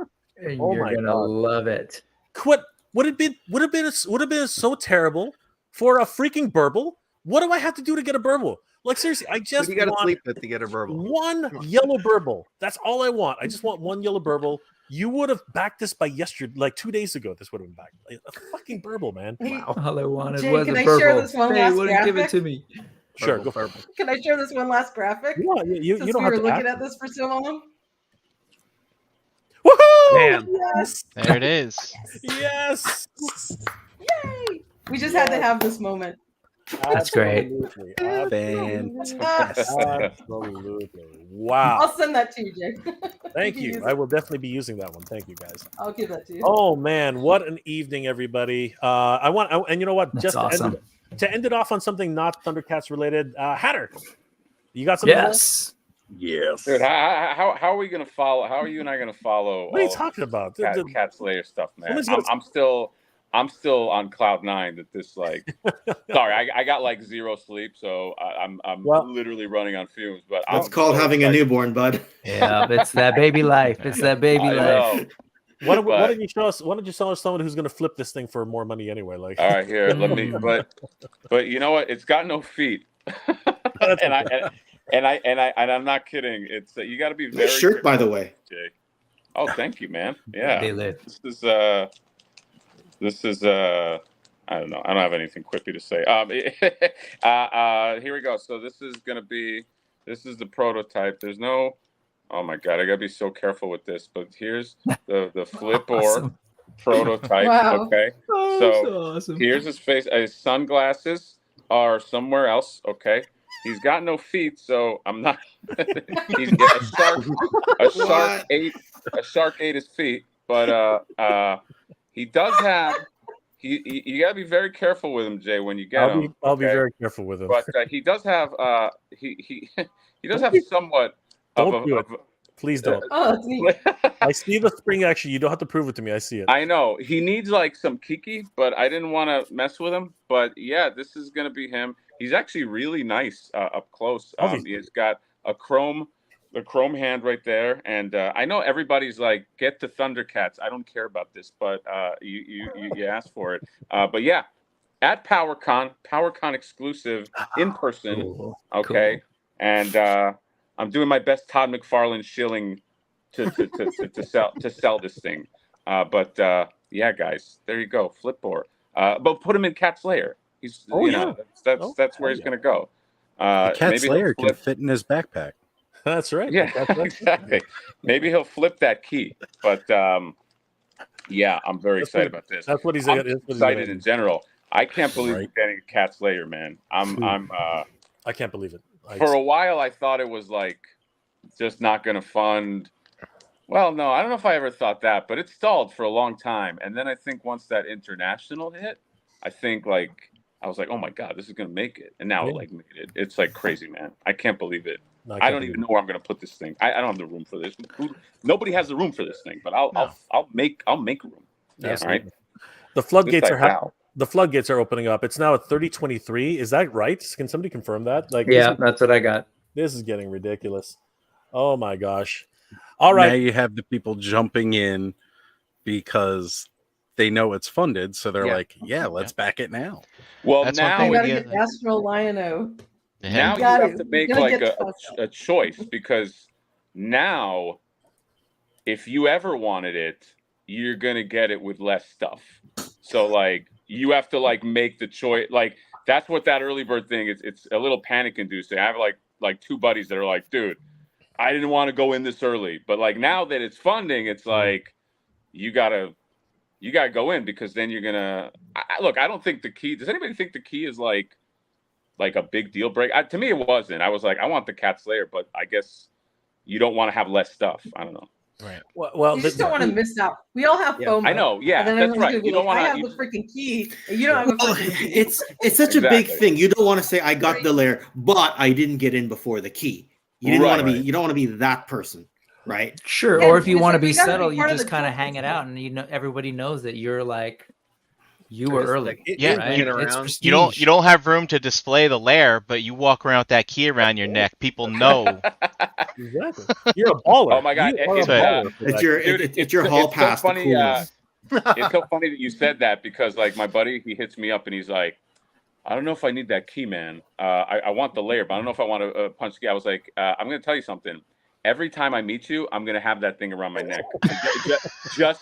[SPEAKER 1] Oh
[SPEAKER 2] You're
[SPEAKER 1] my
[SPEAKER 2] gonna
[SPEAKER 1] God.
[SPEAKER 2] love it.
[SPEAKER 1] Quit. Would have been so terrible for a freaking burble. What do I have to do to get a burble? Like seriously, I
[SPEAKER 10] Who
[SPEAKER 1] just
[SPEAKER 10] do you got to
[SPEAKER 1] want
[SPEAKER 10] sleep with to get a burble?
[SPEAKER 1] one yellow burble. That's all I want. I just want one yellow burble. You would have backed this by yesterday, like 2 days ago. This would have been backed. Like, a fucking burble, man.
[SPEAKER 2] All I wanted
[SPEAKER 6] Jay,
[SPEAKER 2] was
[SPEAKER 6] can
[SPEAKER 2] a
[SPEAKER 6] I share
[SPEAKER 2] purple.
[SPEAKER 6] this one
[SPEAKER 2] They
[SPEAKER 6] last
[SPEAKER 2] wouldn't give it
[SPEAKER 6] graphic?
[SPEAKER 2] to me.
[SPEAKER 1] Sure, go for it.
[SPEAKER 6] Can I share this one last graphic?
[SPEAKER 1] Yeah, you
[SPEAKER 6] Since
[SPEAKER 1] don't
[SPEAKER 6] we
[SPEAKER 1] have
[SPEAKER 6] were
[SPEAKER 1] to
[SPEAKER 6] looking
[SPEAKER 1] ask.
[SPEAKER 6] at this for so long.
[SPEAKER 1] Woohoo!
[SPEAKER 10] Bam.
[SPEAKER 6] Yes.
[SPEAKER 11] There it is.
[SPEAKER 1] Yes.
[SPEAKER 6] Yay! We just had to have this moment.
[SPEAKER 2] That's great.
[SPEAKER 1] Absolutely.
[SPEAKER 4] Fantastic.
[SPEAKER 1] Absolutely. Wow.
[SPEAKER 6] I'll send that to you, Jay.
[SPEAKER 1] Thank
[SPEAKER 6] can
[SPEAKER 1] you.
[SPEAKER 6] use
[SPEAKER 1] I
[SPEAKER 6] it.
[SPEAKER 1] will definitely be using that one. Thank you, guys.
[SPEAKER 6] I'll give that to you.
[SPEAKER 1] Oh man, what an evening, everybody! And you know what?
[SPEAKER 2] That's
[SPEAKER 1] Just
[SPEAKER 2] awesome.
[SPEAKER 1] to end it off on something not Thundercats related. Hatter, you got something?
[SPEAKER 2] Yes.
[SPEAKER 4] Yes.
[SPEAKER 7] Dude, how are we gonna follow? How are you and I gonna follow?
[SPEAKER 1] What are you talking about?
[SPEAKER 7] Cat Slayer stuff, man.
[SPEAKER 1] Someone's
[SPEAKER 7] I'm still on cloud 9 that this like. Sorry, I got like 0 sleep, so I'm literally running on fumes. But
[SPEAKER 12] That's called having a newborn, bud.
[SPEAKER 2] Yeah, it's that baby life. It's that baby life.
[SPEAKER 1] Why don't you show us? Why don't you show us someone who's going to flip this thing for more money anyway? Like,
[SPEAKER 7] all right, here, let me. But you know what? It's got no feet, and I'm not kidding. It's you got to be very.
[SPEAKER 12] Nice shirt, by the way.
[SPEAKER 7] Jay. Oh, thank you, man. Yeah,
[SPEAKER 2] They live.
[SPEAKER 7] This is I don't know. I don't have anything quippy to say. Here we go. So this is the prototype. There's no. Oh my God, I gotta be so careful with this. But here's the flip or prototype.
[SPEAKER 6] Wow.
[SPEAKER 7] Okay.
[SPEAKER 2] Oh,
[SPEAKER 7] so
[SPEAKER 2] awesome.
[SPEAKER 7] here's his face. His sunglasses are somewhere else. Okay. He's got no feet, so I'm not. He's a shark ate his feet, but he does have. You got to be very careful with him, Jay, when you get him.
[SPEAKER 1] I'll be very careful with him.
[SPEAKER 7] But he does have. He does have somewhat.
[SPEAKER 1] Don't do it. Please don't. I see the spring action. You don't have to prove it to me. I see it.
[SPEAKER 7] I know he needs like some kiki, but I didn't want to mess with him. But yeah, this is gonna be him. He's actually really nice up close. He's got the chrome hand right there, and I know everybody's like, get to Thundercats. I don't care about this, but you asked for it. But yeah, at PowerCon exclusive in person.
[SPEAKER 2] Cool.
[SPEAKER 7] Okay,
[SPEAKER 2] Cool.
[SPEAKER 7] And I'm doing my best Todd McFarlane shilling to sell this thing. But yeah, guys, there you go, Flipboard. But put him in Cat's Lair. He's that's where he's gonna go.
[SPEAKER 4] Cat's Lair can fit in his backpack.
[SPEAKER 1] That's right.
[SPEAKER 7] Yeah, exactly. Maybe he'll flip that key. But yeah, I'm very excited about this.
[SPEAKER 1] That's what he's
[SPEAKER 7] excited in general. I can't believe we're getting a Cat's Lair, man.
[SPEAKER 1] I can't believe it.
[SPEAKER 7] For a while, I thought it was like just not going to fund. Well, no, I don't know if I ever thought that, but it stalled for a long time. And then I think once that international hit, I think like I was like, oh my God, this is going to make it. And now it like made it. It's like crazy, man. I can't believe it. No, I don't even know where I'm going to put this thing. I don't have the room for this. Nobody has the room for this thing, but I'll make room.
[SPEAKER 1] Yeah,
[SPEAKER 7] all right.
[SPEAKER 1] The floodgates The floodgates are opening up. It's now at 3023. Is that right? Can somebody confirm that? Like,
[SPEAKER 2] yeah, that's what I got.
[SPEAKER 1] This is getting ridiculous. Oh my gosh! All right,
[SPEAKER 4] now you have the people jumping in because they know it's funded, so they're like, "Yeah, let's back it now."
[SPEAKER 7] Well,
[SPEAKER 11] that's
[SPEAKER 7] now
[SPEAKER 6] you gotta get Astro Lion-O.
[SPEAKER 7] Now you have to make like a choice, because now, if you ever wanted it, you're gonna get it with less stuff. So like you have to like make the choice. Like that's what that early bird thing is. It's a little panic inducing. I have like two buddies that are like, dude, I didn't want to go in this early, but like now that it's funding, it's like you gotta go in, because then you're gonna look. I don't think the key. Does anybody think the key is like a big deal break? To me, it wasn't. I was like, I want the Cat's Lair, but I guess you don't want to have less stuff. I don't know.
[SPEAKER 1] Right. Well,
[SPEAKER 6] you just don't want to miss out. We all have FOMO.
[SPEAKER 7] I know. Yeah, that's right. You don't want to.
[SPEAKER 6] I have the freaking key, and you don't have a freaking key.
[SPEAKER 12] It's such a big thing. You don't want to say I got the lair, but I didn't get in before the key. You didn't want to be. You don't want to be that person, right?
[SPEAKER 2] Sure. Or if you want to be subtle, you just kind of hang it out, and you know everybody knows that you're like. You were early.
[SPEAKER 11] Yeah,
[SPEAKER 2] right?
[SPEAKER 11] you don't have room to display the lair, but you walk around with that key around your neck. People know.
[SPEAKER 1] Exactly. You're a baller.
[SPEAKER 7] Oh my God!
[SPEAKER 12] It's your hall pass.
[SPEAKER 7] So funny. It's so funny that you said that, because like my buddy, he hits me up and he's like, "I don't know if I need that key, man. I want the lair, but I don't know if I want to punch the key." I was like, "I'm going to tell you something. Every time I meet you, I'm gonna have that thing around my neck, just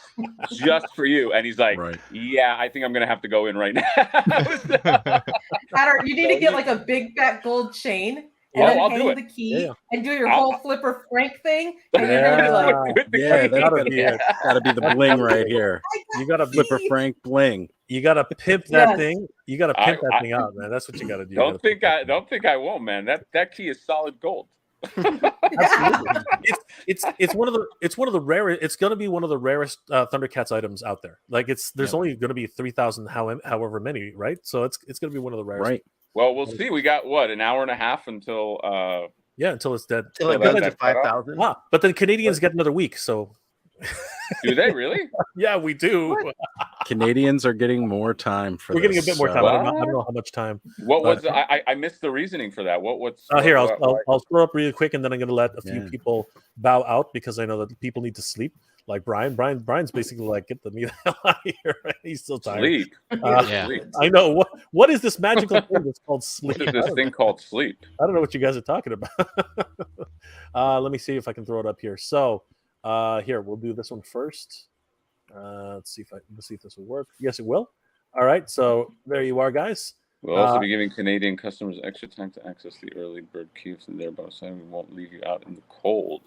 [SPEAKER 7] for you." And he's like, "Yeah, I think I'm gonna have to go in right now."
[SPEAKER 6] You need to get like a big fat gold chain and then hang the key and do your whole Flipper Frank thing. And you're gonna be like,
[SPEAKER 4] gotta be the bling right here.
[SPEAKER 1] You gotta
[SPEAKER 4] Flipper Frank bling.
[SPEAKER 1] You gotta pimp that thing. You gotta pimp that thing out, man. That's what you gotta do.
[SPEAKER 7] Don't think I won't, man. That key is solid gold.
[SPEAKER 1] It's one of the rarest. It's going to be one of the rarest Thundercats items out there. Like there's only going to be 3,000 however many, right? So it's going to be one of the rarest.
[SPEAKER 4] Right.
[SPEAKER 7] Well, we'll see. We got an hour and a half until
[SPEAKER 1] Yeah, until it's dead.
[SPEAKER 10] Till it
[SPEAKER 7] Well,
[SPEAKER 10] goes
[SPEAKER 7] that's
[SPEAKER 10] to
[SPEAKER 7] cut off.
[SPEAKER 10] 5,000.
[SPEAKER 1] Ah, but then Canadians get another week, so
[SPEAKER 7] Do they really?
[SPEAKER 1] yeah, we do.
[SPEAKER 4] Canadians are getting more time for
[SPEAKER 1] We're
[SPEAKER 4] this.
[SPEAKER 1] getting a bit more time. I don't know how much time.
[SPEAKER 7] What
[SPEAKER 1] But-
[SPEAKER 7] was I missed the reasoning for that? What's
[SPEAKER 1] Here,
[SPEAKER 7] what-
[SPEAKER 1] I'll throw up really quick, and then I'm going to let a few
[SPEAKER 4] Yeah.
[SPEAKER 1] people bow out because I know that people need to sleep. Like Brian. Brian's basically like, get the hell out of here. Right? He's still tired.
[SPEAKER 7] sleep?
[SPEAKER 11] Yeah.
[SPEAKER 7] Sleep.
[SPEAKER 1] I know. What is this magical thing that's called sleep?
[SPEAKER 7] What is this thing called sleep?
[SPEAKER 1] I don't know what you guys are talking about. Let me see if I can throw it up here. So here, we'll do this one first. Let's see if this will work. Yes, it will. All right. So there you are, guys.
[SPEAKER 7] We'll also be giving Canadian customers extra time to access the early bird queues, and thereby saying we won't leave you out in the cold.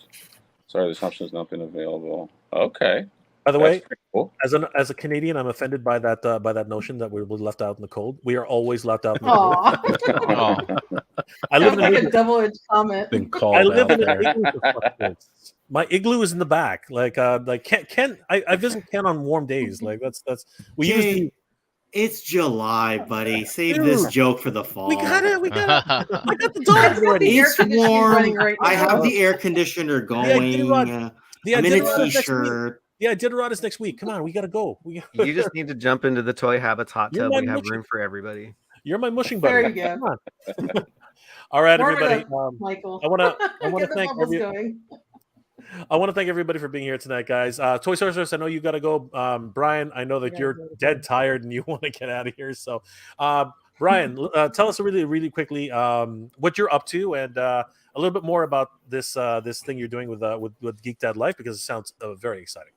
[SPEAKER 7] Sorry, this option has not been available. Okay.
[SPEAKER 1] By the
[SPEAKER 7] That's
[SPEAKER 1] way,
[SPEAKER 7] pretty cool.
[SPEAKER 1] as a Canadian, I'm offended by that notion that we're left out in the cold. We are always left out in the cold.
[SPEAKER 6] Aw.
[SPEAKER 1] I live
[SPEAKER 6] Sounds
[SPEAKER 1] in an
[SPEAKER 6] like a
[SPEAKER 1] igloo.
[SPEAKER 6] double-edged comment.
[SPEAKER 4] Been called
[SPEAKER 1] I live
[SPEAKER 4] out
[SPEAKER 1] in an
[SPEAKER 4] there.
[SPEAKER 1] igloo. For fuck's sakes. My igloo is in the back. Like Ken, I visit Ken on warm days. Like that's we use
[SPEAKER 13] Jay,
[SPEAKER 1] the,
[SPEAKER 13] it's July, buddy. Save
[SPEAKER 1] Dude,
[SPEAKER 13] this joke for the fall.
[SPEAKER 1] we got it. I got the dogs
[SPEAKER 6] I've got
[SPEAKER 1] ready.
[SPEAKER 6] the air
[SPEAKER 13] It's
[SPEAKER 6] conditioning
[SPEAKER 13] warm.
[SPEAKER 6] running right
[SPEAKER 13] I
[SPEAKER 6] now.
[SPEAKER 13] have the air conditioner going.
[SPEAKER 1] The
[SPEAKER 13] I'm in a
[SPEAKER 1] Iditarod is next week.
[SPEAKER 13] t-shirt.
[SPEAKER 1] The Iditarod is next week. Come on, we gotta go.
[SPEAKER 10] You just need to jump into the Toy Habits hot
[SPEAKER 1] You're
[SPEAKER 10] tub.
[SPEAKER 1] my
[SPEAKER 10] We have
[SPEAKER 1] mushing-
[SPEAKER 10] room for everybody.
[SPEAKER 1] You're my mushing buddy.
[SPEAKER 6] There you go.
[SPEAKER 1] Come on. All right,
[SPEAKER 6] Warm it
[SPEAKER 1] everybody.
[SPEAKER 6] up, Michael.
[SPEAKER 1] I want to
[SPEAKER 6] Get the
[SPEAKER 1] thank
[SPEAKER 6] bubbles going.
[SPEAKER 1] I want to thank everybody for being here tonight, guys. Toy Sorceress, I know you got to go. Brian, I know that you're dead tired and you want to get out of here. So, Brian, tell us really, really quickly what you're up to and a little bit more about this thing you're doing with Geek Dad Life, because it sounds very exciting.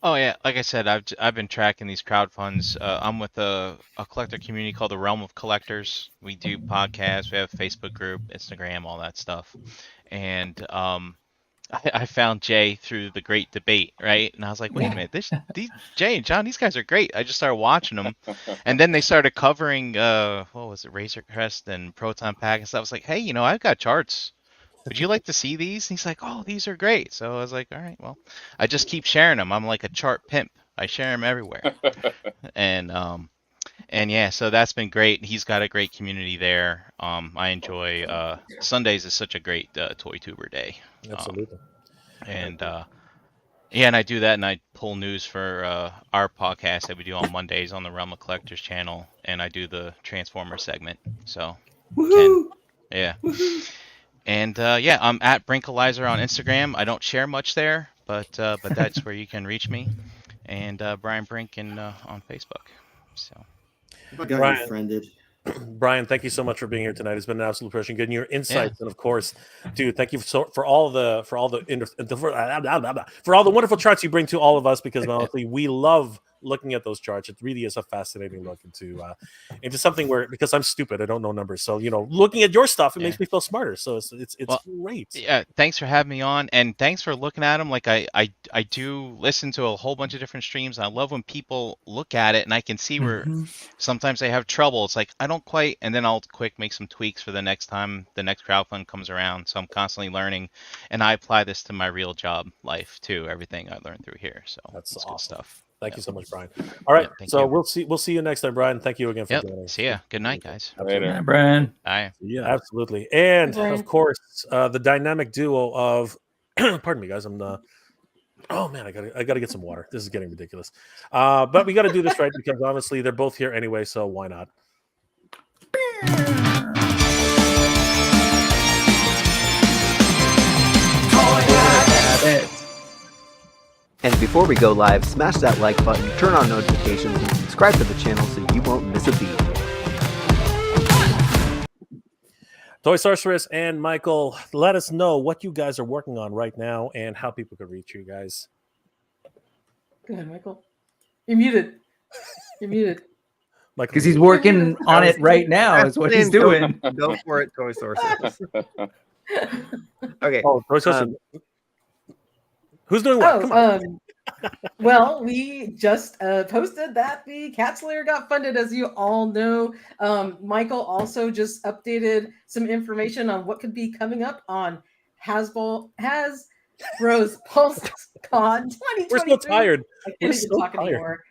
[SPEAKER 11] Oh yeah, like I said, I've been tracking these crowd funds. I'm with a collector community called the Realm of Collectors. We do podcasts, we have a Facebook group, Instagram, all that stuff. And I found Jay through the Great Debate, right? And I was like, wait a minute, these Jay and John, these guys are great. I just started watching them, and then they started covering what was it, Razor Crest and Proton Pack and stuff. I was like, hey, I've got charts. Would you like to see these? And he's like, oh, these are great. So I was like, all right, well, I just keep sharing them. I'm like a chart pimp. I share them everywhere. And yeah, so that's been great. He's got a great community there. I enjoy Sundays is such a great toy tuber day.
[SPEAKER 1] Absolutely.
[SPEAKER 11] And I do that, and I pull news for our podcast that we do on Mondays on the Realm of Collectors channel, and I do the Transformer segment. So, yeah. And I'm at Brinkalizer on Instagram. I don't share much there, but that's where you can reach me. And Brian Brinken on Facebook. So,
[SPEAKER 13] Brian, friended.
[SPEAKER 1] Brian, thank you so much for being here tonight. It's been an absolute pleasure getting your insights, and of course, dude, thank you for all the wonderful charts you bring to all of us. Because honestly, we love looking at those charts. It really is a fascinating look into something where, because I'm stupid, I don't know numbers, so looking at your stuff, it makes me feel smarter. So it's great.
[SPEAKER 11] Yeah, thanks for having me on, and thanks for looking at them. Like I do listen to a whole bunch of different streams, and I love when people look at it and I can see where sometimes they have trouble. It's like I don't quite, and then I'll make some tweaks for the next time the next crowdfund comes around. So I'm constantly learning, and I apply this to my real job life too. Everything I learned through here. So
[SPEAKER 1] that's
[SPEAKER 11] awesome.
[SPEAKER 1] Good stuff. Thank you so much, Brian. All right,
[SPEAKER 11] so
[SPEAKER 1] we'll see you next time, Brian. Thank you again for joining us.
[SPEAKER 11] See ya. Good night, guys.
[SPEAKER 2] Later. Hi, Brian.
[SPEAKER 11] Bye.
[SPEAKER 1] Yeah, absolutely. And of course, the dynamic duo of pardon me, guys. Oh man, I gotta get some water. This is getting ridiculous. But we got to do this right because honestly, they're both here anyway, so why not?
[SPEAKER 10] And before we go live, smash that like button, turn on notifications, and subscribe to the channel so you won't miss a beat.
[SPEAKER 1] Toy Sorceress and Michael, let us know what you guys are working on right now and how people can reach you guys.
[SPEAKER 6] Go ahead, Michael. You're muted. You're muted.
[SPEAKER 2] Because he's working on it right now is what he's doing.
[SPEAKER 10] Go for it, Toy Sorceress. Okay.
[SPEAKER 1] Oh, Toy Sorceress. Who's doing what?
[SPEAKER 6] Well, we just posted that the Cats Lair got funded, as you all know. Michael also just updated some information on what could be coming up on Hasbro's Pulse Con 2023.
[SPEAKER 1] We're so tired.
[SPEAKER 6] I can't even talk anymore.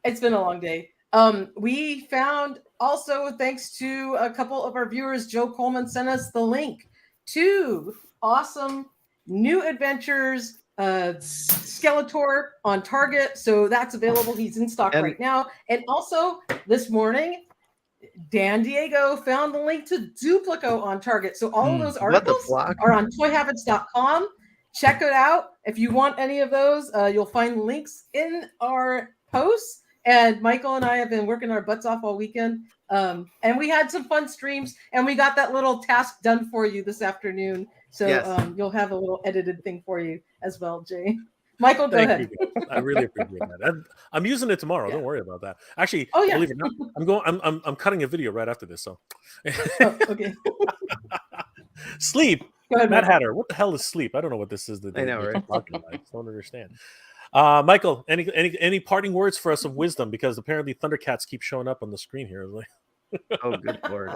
[SPEAKER 6] It's been a long day. We found also, thanks to a couple of our viewers, Joe Coleman sent us the link 2 awesome new adventures. Skeletor on Target, so that's available. He's in stock right now. And also this morning, Dan Diego found the link to Duplico on Target. So all of those articles are on toyhabits.com. Check it out. If you want any of those, you'll find links in our posts. And Michael and I have been working our butts off all weekend. And we had some fun streams, and we got that little task done for you this afternoon. So you'll have a little edited thing for you as well, Jay. Michael, go ahead.
[SPEAKER 1] I really appreciate that. I'm using it tomorrow. Don't worry about that. Actually,
[SPEAKER 6] Oh, yeah.
[SPEAKER 1] believe it or not, I'm cutting a video right after this. So,
[SPEAKER 6] okay.
[SPEAKER 1] Sleep.
[SPEAKER 6] Go ahead,
[SPEAKER 1] Matt
[SPEAKER 6] Michael.
[SPEAKER 1] Hatter. What the hell is sleep? I don't know what this is.
[SPEAKER 10] I know, right?
[SPEAKER 1] I don't understand. Michael, any parting words for us of wisdom? Because apparently Thundercats keep showing up on the screen here.
[SPEAKER 10] Oh, good lord.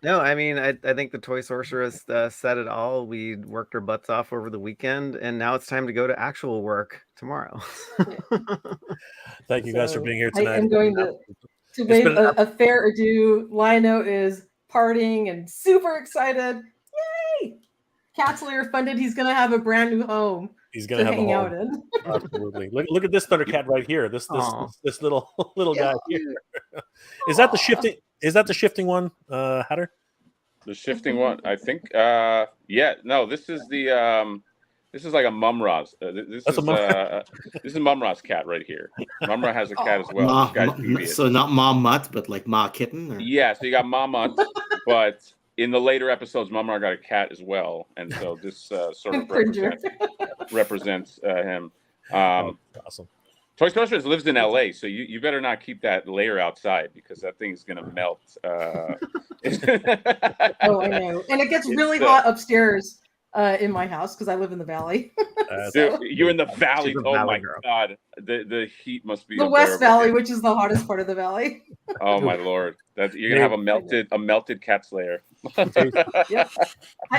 [SPEAKER 10] No, I mean, I think the Toy Sorceress said it all. We worked our butts off over the weekend, and now it's time to go to actual work tomorrow.
[SPEAKER 1] Thank you guys for being here tonight.
[SPEAKER 6] I am going to wave a fair adieu. Lionel is partying and super excited. Yay! Cat's Lair funded. He's going to have a brand new home.
[SPEAKER 1] He's going to have
[SPEAKER 6] hang
[SPEAKER 1] a
[SPEAKER 6] out
[SPEAKER 1] home.
[SPEAKER 6] in.
[SPEAKER 1] Absolutely. Look at this Thundercat right here. This little guy here. Is that the shifting? Is that the shifting one, Hatter?
[SPEAKER 7] The shifting one, I think. Yeah. No, this is the. This is like a Mumra's. This is Mumra's cat right here. Mumra has a cat as well.
[SPEAKER 13] So not Ma Mutt, but like Ma Kitten? Or?
[SPEAKER 7] Yeah, so you got Ma Mutt, but in the later episodes, Mumra got a cat as well. And so this sort of represents him.
[SPEAKER 1] Awesome.
[SPEAKER 7] Toy Sorceress lives in LA, so you better not keep that Lair outside because that thing is going to melt.
[SPEAKER 6] Oh, I know. And it gets really hot upstairs in my house because I live in the valley.
[SPEAKER 7] You're in the valley. Oh my God. The heat must be
[SPEAKER 6] the West Valley, which is the hottest part of the valley.
[SPEAKER 7] Oh my Lord. You're going to have a melted cat's lair.
[SPEAKER 6] Yeah.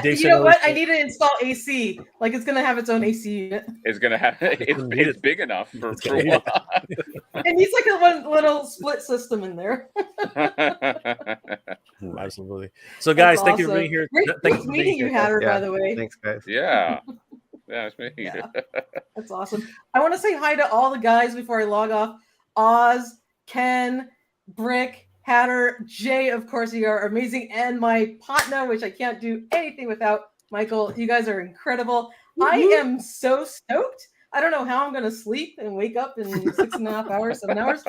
[SPEAKER 6] You know what? I need to install AC. Like it's going to have its own AC unit.
[SPEAKER 7] It's going to have it's big enough for one.
[SPEAKER 6] It needs like a little split system in there.
[SPEAKER 1] Absolutely. So guys,
[SPEAKER 6] That's
[SPEAKER 1] thank you for
[SPEAKER 6] awesome.
[SPEAKER 1] being here.
[SPEAKER 6] Great meeting you, Hatter, by the way.
[SPEAKER 10] Thanks, guys.
[SPEAKER 7] Yeah. Yeah, it's me.
[SPEAKER 6] Yeah. That's awesome. I want to say hi to all the guys before I log off. Oz, Ken, Brick, Hatter, Jay, of course, you are amazing, and my partner, which I can't do anything without. Michael, you guys are incredible. I am so stoked. I don't know how I'm going to sleep and wake up in 6.5 hours, 7 hours.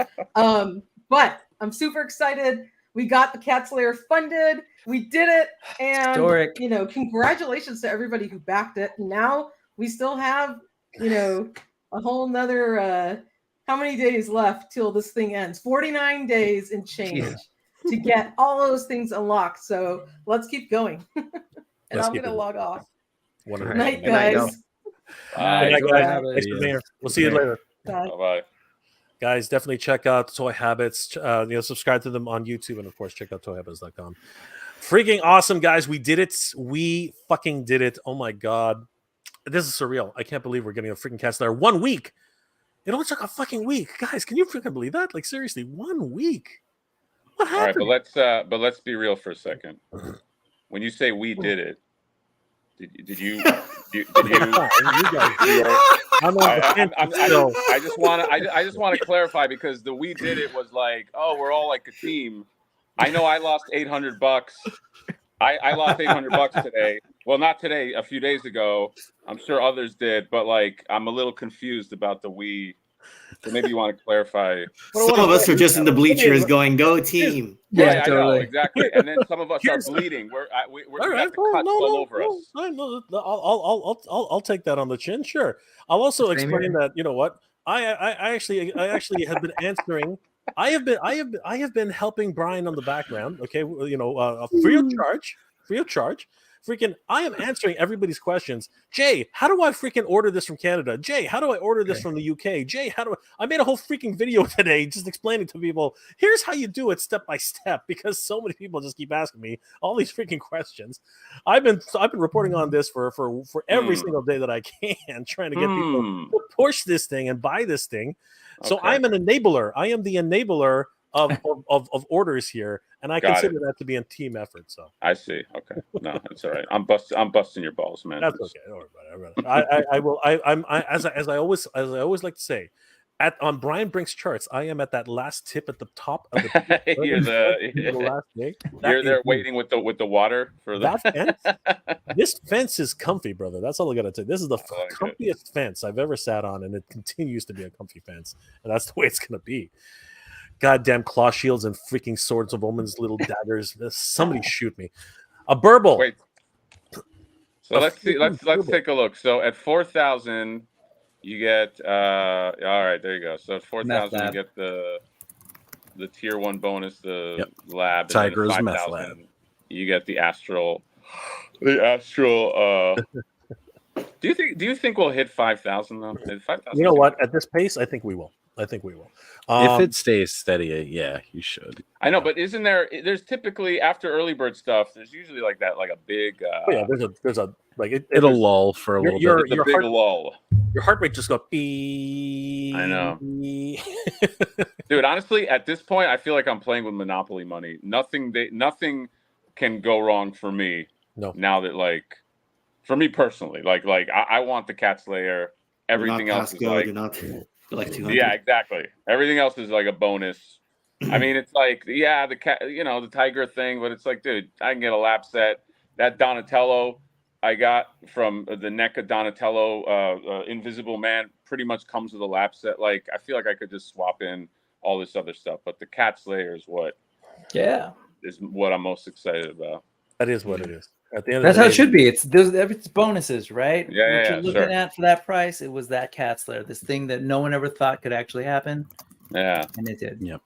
[SPEAKER 6] But I'm super excited. We got the Cat's Lair funded. We did it. And,
[SPEAKER 2] Historic.
[SPEAKER 6] Congratulations to everybody who backed it. Now we still have, a whole nother, how many days left till this thing ends? 49 days and change to get all those things unlocked. So let's keep going. And I'm going to log off. Good night, guys.
[SPEAKER 1] Bye. Good night, guys. Thanks for being here. We'll see you later.
[SPEAKER 7] Bye. Guys,
[SPEAKER 1] definitely check out Toy Habits. Subscribe to them on YouTube, and of course, check out toyhabits.com. Freaking awesome, guys! We did it. We fucking did it. Oh my god, this is surreal. I can't believe we're getting a freaking Cat's Lair 1 week. It only took a fucking week, guys. Can you freaking believe that? Like seriously, 1 week. What happened?
[SPEAKER 7] All right, but let's be real for a second. When you say we did it, did you? I just want to clarify because the we did it was like, oh, we're all like a team. I know I lost $800. I lost $800 today. Well, not today. A few days ago. I'm sure others did, but like I'm a little confused about the we. So maybe you want to clarify.
[SPEAKER 13] Some of us are just in the bleachers going, "Go team!"
[SPEAKER 7] Yeah, right, totally. I know, exactly. And then some of us are bleeding. We're got the cuts all over us.
[SPEAKER 1] I'll take that on the chin. Sure. I'll also explain that. You know what? I actually have been answering. I have been helping Brian on the background. Okay, free of charge. Freaking, I am answering everybody's questions. Jay, how do I freaking order this from Canada? Jay, how do I order this from the UK? Jay, I made a whole freaking video today just explaining to people, here's how you do it step by step, because so many people just keep asking me all these freaking questions. I've been reporting on this for every single day that I can, trying to get people to push this thing and buy this thing. So I'm an enabler. I am the enabler of orders here, and I consider that to be a team effort. So
[SPEAKER 7] I see. Okay, no, it's all right. I'm busting your balls, man.
[SPEAKER 1] That's okay. Don't worry about it. I will. As I always like to say, on Brian Brink's charts, I am at that last tip at the top of the.
[SPEAKER 7] You're
[SPEAKER 1] the last day.
[SPEAKER 7] You're there waiting with the water for
[SPEAKER 1] that fence. This fence is comfy, brother. That's all I gotta say. This is the comfiest fence I've ever sat on, and it continues to be a comfy fence, and that's the way it's gonna be. Goddamn claw shields and freaking swords of omens, little daggers. Somebody shoot me. A burble.
[SPEAKER 7] Wait. So let's see. Let's take a look. So at 4,000, you get. All right, there you go. So at 4,000, you get the tier 1 bonus, the lab.
[SPEAKER 4] Tiger's meth lab.
[SPEAKER 7] You get the astral. The astral. Do you think we'll hit 5,000 though? 5,000.
[SPEAKER 1] You know what? At this pace, I think we will.
[SPEAKER 4] If it stays steady, yeah, you should.
[SPEAKER 7] I know, but isn't there? There's typically after early bird stuff. There's usually like a big.
[SPEAKER 1] There's a
[SPEAKER 4] it'll lull for a little bit.
[SPEAKER 7] It's a big lull.
[SPEAKER 1] Your heart rate just go. I
[SPEAKER 7] know, dude. Honestly, at this point, I feel like I'm playing with Monopoly money. Nothing can go wrong for me.
[SPEAKER 1] No.
[SPEAKER 7] Now that for me personally, I want the Cat's Lair. Everything else is
[SPEAKER 13] like 200.
[SPEAKER 7] Yeah, exactly. Everything else is like a bonus. I mean, it's like, the cat, the tiger thing, but it's like, dude, I can get a lap set. That Donatello I got from the NECA Donatello Invisible Man pretty much comes with a lap set. Like, I feel like I could just swap in all this other stuff, but the Cat's Lair is what I'm most excited about.
[SPEAKER 1] That is what it is. At the end
[SPEAKER 2] That's
[SPEAKER 1] of the
[SPEAKER 2] how
[SPEAKER 1] day,
[SPEAKER 2] it should be. It's bonuses, right?
[SPEAKER 7] Yeah,
[SPEAKER 2] what you're looking at for that price, it was that Cat's Lair, this thing that no one ever thought could actually happen.
[SPEAKER 7] Yeah,
[SPEAKER 2] and it did.
[SPEAKER 4] Yep.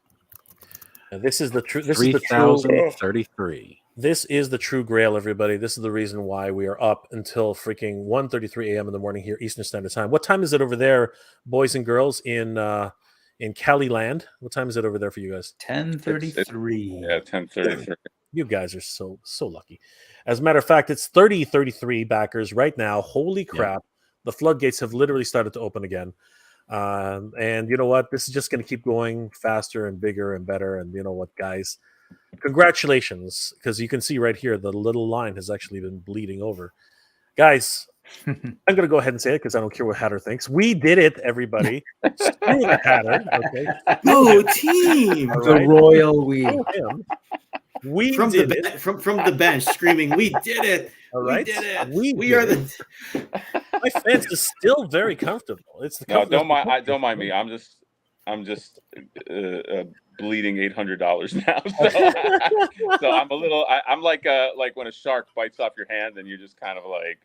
[SPEAKER 1] And this is the true.
[SPEAKER 4] 3,033.
[SPEAKER 1] This is the true Grail, everybody. This is the reason why we are up until freaking 1:33 a.m. in the morning here, Eastern Standard Time. What time is it over there, boys and girls in Cali land? What time is it over there for you guys?
[SPEAKER 2] 10:33.
[SPEAKER 7] Yeah, 10:33.
[SPEAKER 1] You guys are so lucky. As a matter of fact, it's 30:33 backers right now. Holy crap. Yeah. The floodgates have literally started to open again. And you know what? This is just going to keep going faster and bigger and better. And you know what, guys? Congratulations. Because you can see right here, the little line has actually been bleeding over. Guys, I'm going to go ahead and say it because I don't care what Hatter thinks. We did it, everybody. Screw the Hatter. Okay.
[SPEAKER 13] Go team.
[SPEAKER 1] All
[SPEAKER 2] The
[SPEAKER 1] right?
[SPEAKER 2] royal we.
[SPEAKER 1] We
[SPEAKER 13] from
[SPEAKER 1] did
[SPEAKER 13] the
[SPEAKER 1] it.
[SPEAKER 13] from the bench screaming, "We did it!
[SPEAKER 1] All right,
[SPEAKER 13] we did it!
[SPEAKER 1] We
[SPEAKER 13] are
[SPEAKER 1] did
[SPEAKER 13] the."
[SPEAKER 1] My fence is still very comfortable. It's the
[SPEAKER 7] No, don't mind me. I'm just bleeding $800 now. So I'm a little. I'm like when a shark bites off your hand, and you're just kind of like,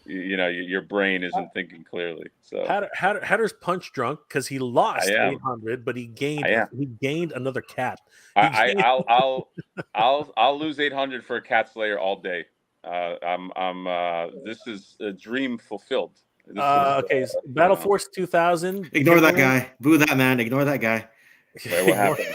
[SPEAKER 7] your brain isn't thinking closely. So
[SPEAKER 1] Hatter's punch drunk because he lost 800, but he gained another cat.
[SPEAKER 7] I'll lose 800 for a Cat's Lair all day. This is a dream fulfilled.
[SPEAKER 1] Okay, so Battle Force 2000.
[SPEAKER 13] Ignore that guy. Boo that man. Ignore that guy.
[SPEAKER 7] Wait, what happened?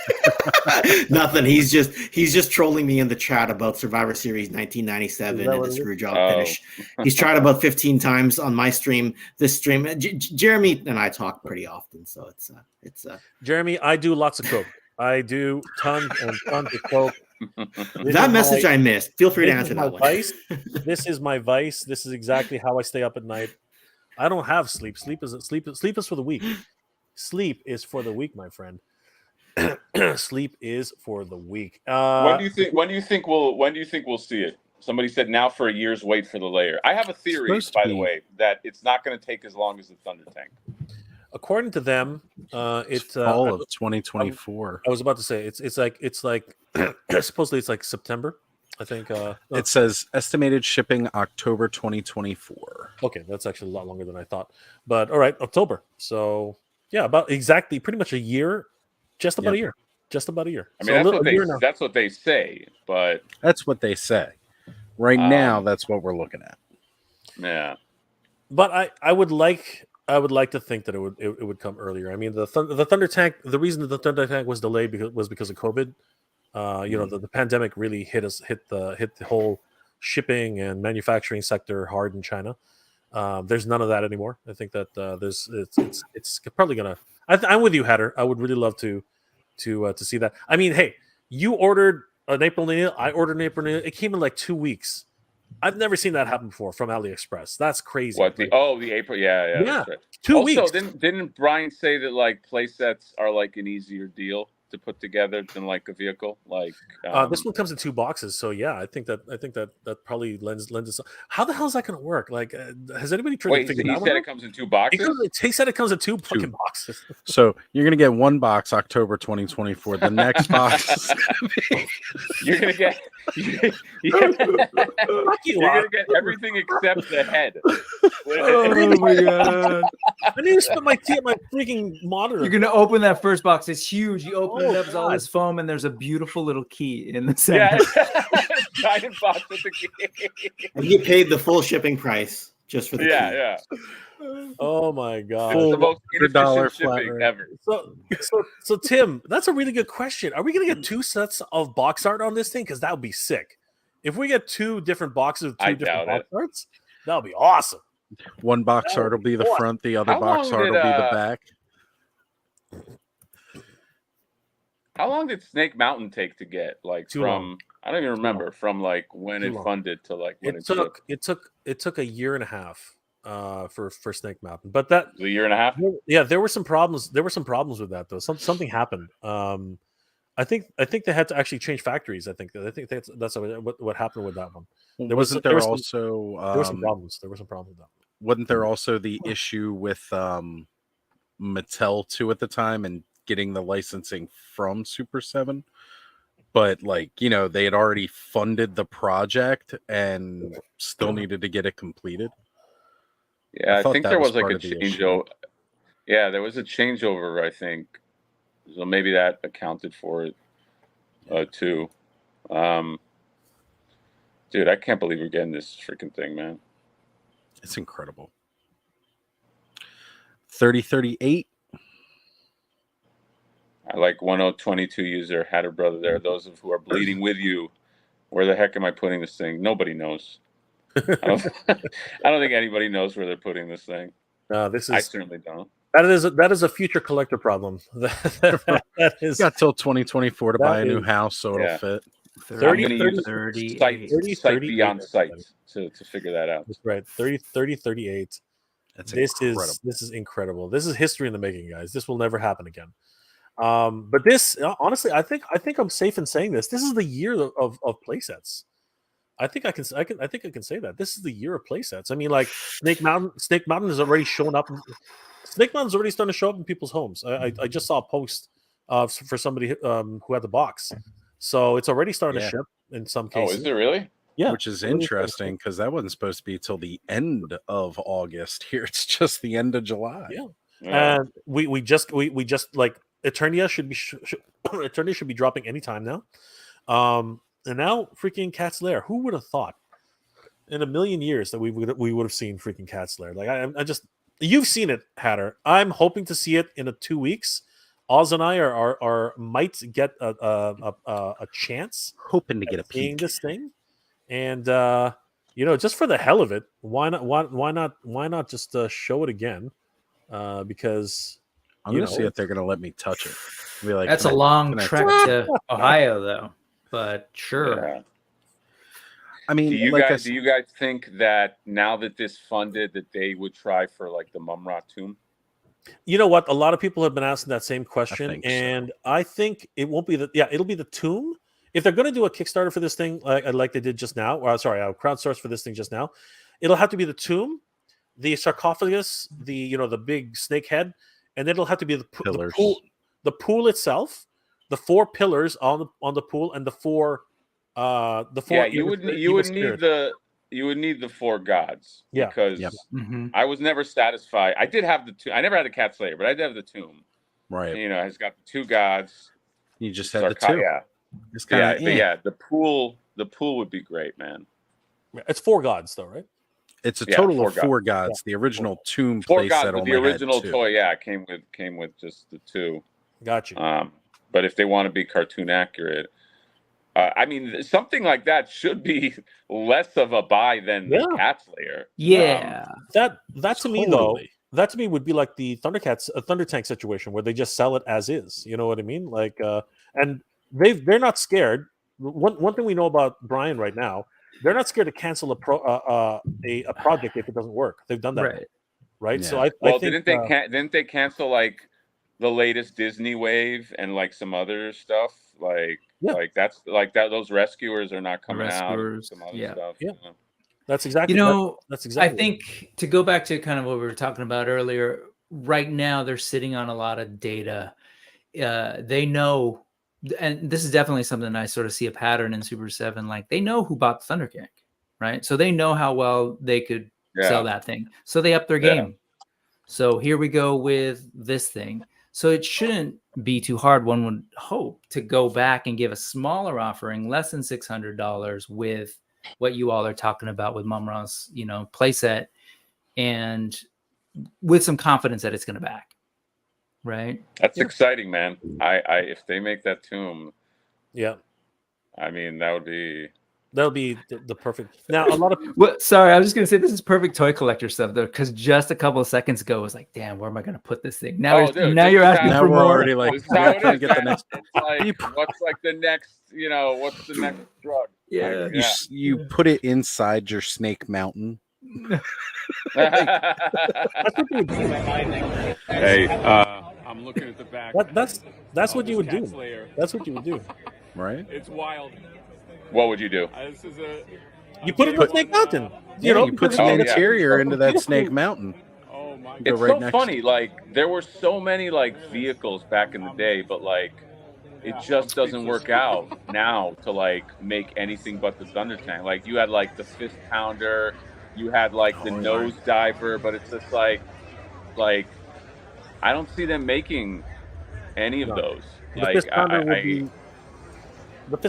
[SPEAKER 13] Nothing. He's just trolling me in the chat about Survivor Series 1997 and the screw job finish. He's tried about 15 times on my stream. This stream, Jeremy and I talk pretty often, so it's
[SPEAKER 1] Jeremy, I do lots of coke. I do tons and tons of coke.
[SPEAKER 13] That message I missed. Feel free to answer that one.
[SPEAKER 1] This is my vice. This is exactly how I stay up at night. I don't have sleep. Sleep is for the weak. Sleep is for the weak, my friend. Sleep is for the weak.
[SPEAKER 7] When do you think we'll see it? Somebody said now for a year's wait for the Lair. I have a theory, by the way, that it's not going to take as long as the Thunder Tank.
[SPEAKER 1] According to them, it's
[SPEAKER 4] fall of 2024.
[SPEAKER 1] I was about to say it's like supposedly it's like September. I think
[SPEAKER 4] it says estimated shipping October 2024.
[SPEAKER 1] Okay, that's actually a lot longer than I thought. But all right, October. So yeah, about exactly pretty much a year. Just about a year. Just about a year.
[SPEAKER 7] I mean, that's what they say, but
[SPEAKER 4] that's what they say. Right now, that's what we're looking at.
[SPEAKER 7] Yeah.
[SPEAKER 1] But I would like to think that it would come earlier. I mean, the Thunder Tank. The reason that the Thunder Tank was delayed was because of COVID. The pandemic really hit the whole shipping and manufacturing sector hard in China. There's none of that anymore. I think that it's probably gonna. I'm with you, Hatter. I would really love to to see that. I mean, hey, you ordered an April Neil. I ordered an April Neil. It came in like 2 weeks. I've never seen that happen before from AliExpress. That's crazy.
[SPEAKER 7] What the April? Yeah. That's right.
[SPEAKER 1] 2
[SPEAKER 7] also,
[SPEAKER 1] weeks.
[SPEAKER 7] Didn't Brian say that like play sets are like an easier deal to put together than like a vehicle? Like
[SPEAKER 1] this one comes in 2 boxes, so yeah, I think that probably lends itself. How the hell is that going to work? Like, has anybody tried to figure that out?
[SPEAKER 7] He said it comes in 2 boxes.
[SPEAKER 1] He said it comes in 2 fucking boxes.
[SPEAKER 4] So you're gonna get 1 box October 2024. The next box is
[SPEAKER 7] you're gonna get you're gonna get everything except the head.
[SPEAKER 2] Oh my god!
[SPEAKER 1] I need to spit my tea at my freaking monitor.
[SPEAKER 2] You're gonna open that first box. It's huge. You open it up, it's all this foam, and there's a beautiful little key in the center.
[SPEAKER 7] Yeah, giant box with the key.
[SPEAKER 13] And you paid the full shipping price just for the key.
[SPEAKER 7] Yeah.
[SPEAKER 1] Oh my god!
[SPEAKER 7] It's the most
[SPEAKER 4] $100
[SPEAKER 7] inefficient shipping ever.
[SPEAKER 1] So Tim, that's a really good question. Are we gonna get 2 sets of box art on this thing? Because that would be sick. If we get 2 different boxes of 2 different box arts, that would be awesome.
[SPEAKER 4] 1 box art will be the front, the other box art will be the back.
[SPEAKER 7] How long did Snake Mountain take to get? Like from I don't even remember from like when it funded to like when
[SPEAKER 1] it took a year and a half for Snake Mountain. But that
[SPEAKER 7] a year and a half?
[SPEAKER 1] Yeah, there were some problems. There were some problems with that though. Something happened. I think they had to actually change factories. I think that's what happened with that one. There were some problems. There were some problems with that.
[SPEAKER 4] Wasn't there also the issue with Mattel too at the time and getting the licensing from Super 7? But like, you know, they had already funded the project and still needed to get it completed.
[SPEAKER 7] Yeah, I think there was like a changeover. Yeah, there was a changeover, I think. So maybe that accounted for it too. Dude, I can't believe we're getting this freaking thing, man.
[SPEAKER 4] It's incredible. 3038.
[SPEAKER 7] I like 1022 user Hatter Brother there. Those of who are bleeding with you. Where the heck am I putting this thing? Nobody knows. I don't think anybody knows where they're putting this thing. I certainly don't.
[SPEAKER 1] That is a future collector problem. that is.
[SPEAKER 4] You got till 2024 to buy a new house, so it'll fit.
[SPEAKER 7] 30 site beyond sight to figure that out.
[SPEAKER 1] That's right. 38. This is incredible. This is history in the making, guys. This will never happen again. But this, honestly, I think I'm safe in saying this. This is the year of playsets. I think I can say that this is the year of playsets. I mean, like Snake Mountain has already shown up. Snake Mountain's already starting to show up in people's homes. I just saw a post for somebody who had the box, so it's already starting to ship in some cases.
[SPEAKER 7] Oh, is it really?
[SPEAKER 1] Yeah,
[SPEAKER 4] which is interesting because that wasn't supposed to be till the end of August. Here, it's just the end of July.
[SPEAKER 1] Yeah, and we just like Eternia should be Eternia should be dropping anytime now. And now freaking Cat's Lair. Who would have thought in a million years that we would have seen freaking Cat's Lair? Like I just you've seen it, Hatter. I'm hoping to see it in 2 weeks. Oz and I are might get a chance,
[SPEAKER 4] hoping to get a
[SPEAKER 1] seeing this thing, and just for the hell of it, why not just show it again? Because
[SPEAKER 4] I'm gonna see if they're gonna let me touch it. Be like,
[SPEAKER 2] that's a long trek to Ohio, though. But sure.
[SPEAKER 7] Yeah.
[SPEAKER 4] I mean,
[SPEAKER 7] do you guys think that now that this funded, that they would try for like the Mumra tomb?
[SPEAKER 1] You know what? A lot of people have been asking that same question, and I think it won't be it'll be the tomb. If they're going to do a Kickstarter for this thing, like they did just now, or sorry, a crowdsource for this thing just now, it'll have to be the tomb, the sarcophagus, the big snake head, and then it'll have to be the pool itself. The 4 pillars on the pool and the four.
[SPEAKER 7] Yeah, you would need the 4 gods.
[SPEAKER 1] Yeah,
[SPEAKER 7] because I was never satisfied. I did have the tomb. I never had the Cat's Lair, but I did have the tomb.
[SPEAKER 4] Right.
[SPEAKER 7] And, it's got the 2 gods.
[SPEAKER 4] You just had the 2.
[SPEAKER 7] Yeah.
[SPEAKER 4] It's
[SPEAKER 7] but the pool would be great, man.
[SPEAKER 1] It's 4 gods, though, right?
[SPEAKER 4] It's a total of 4 gods. The original tomb
[SPEAKER 7] 4 gods,
[SPEAKER 4] playset
[SPEAKER 7] but
[SPEAKER 4] only
[SPEAKER 7] the original
[SPEAKER 4] had 2.
[SPEAKER 7] toy, came with just the 2.
[SPEAKER 1] Gotcha.
[SPEAKER 7] But if they want to be cartoon accurate, I mean, something like that should be less of a buy than the Cat's Lair.
[SPEAKER 2] Yeah,
[SPEAKER 1] that to me though, that to me would be like the Thundercats, a Thunder Tank situation where they just sell it as is. You know what I mean? Like, and they're not scared. One thing we know about Brian right now, they're not scared to cancel a project if it doesn't work. They've done that, right?
[SPEAKER 4] Yeah.
[SPEAKER 1] So I
[SPEAKER 7] Well,
[SPEAKER 1] think,
[SPEAKER 7] didn't they cancel like the latest Disney wave and like some other stuff? Like that's like that. Those rescuers are not coming out. And some other stuff.
[SPEAKER 1] Yeah. That's exactly. That's exactly.
[SPEAKER 2] I think to go back to kind of what we were talking about earlier. Right now, they're sitting on a lot of data. They know, and this is definitely something I sort of see a pattern in Super 7. Like they know who bought the Thundercat, right? So they know how well they could sell that thing. So they up their game. So here we go with this thing. So it shouldn't be too hard, one would hope, to go back and give a smaller offering, less than $600, with what you all are talking about with Mumra's, playset, and with some confidence that it's going to back. Right.
[SPEAKER 7] That's exciting, man. I if they make that tomb, I mean that'll be
[SPEAKER 1] the perfect. Now a lot of
[SPEAKER 2] sorry, I was just gonna say this is perfect toy collector stuff though, because just a couple of seconds ago it was like, damn, where am I gonna put this thing? Now you're asking for more.
[SPEAKER 4] Already like,
[SPEAKER 7] get the next. It's like, what's like the next? What's the next drug?
[SPEAKER 2] Yeah,
[SPEAKER 4] you put it inside your Snake Mountain.
[SPEAKER 7] Hey, I'm looking at the back.
[SPEAKER 1] That's what you would do. That's what you would do,
[SPEAKER 4] right?
[SPEAKER 8] It's wild.
[SPEAKER 7] What would you do?
[SPEAKER 1] You put it in the Snake Mountain.
[SPEAKER 4] You put the interior into that Snake Mountain.
[SPEAKER 8] Oh my!
[SPEAKER 7] It's right so funny. Like there were so many like vehicles back in the day, but like it just doesn't work out now to like make anything but the Thunder Tank. Like you had like the Fist Pounder, you had like the Nose Diver, but it's just like I don't see them making any of those. Like
[SPEAKER 1] the Fist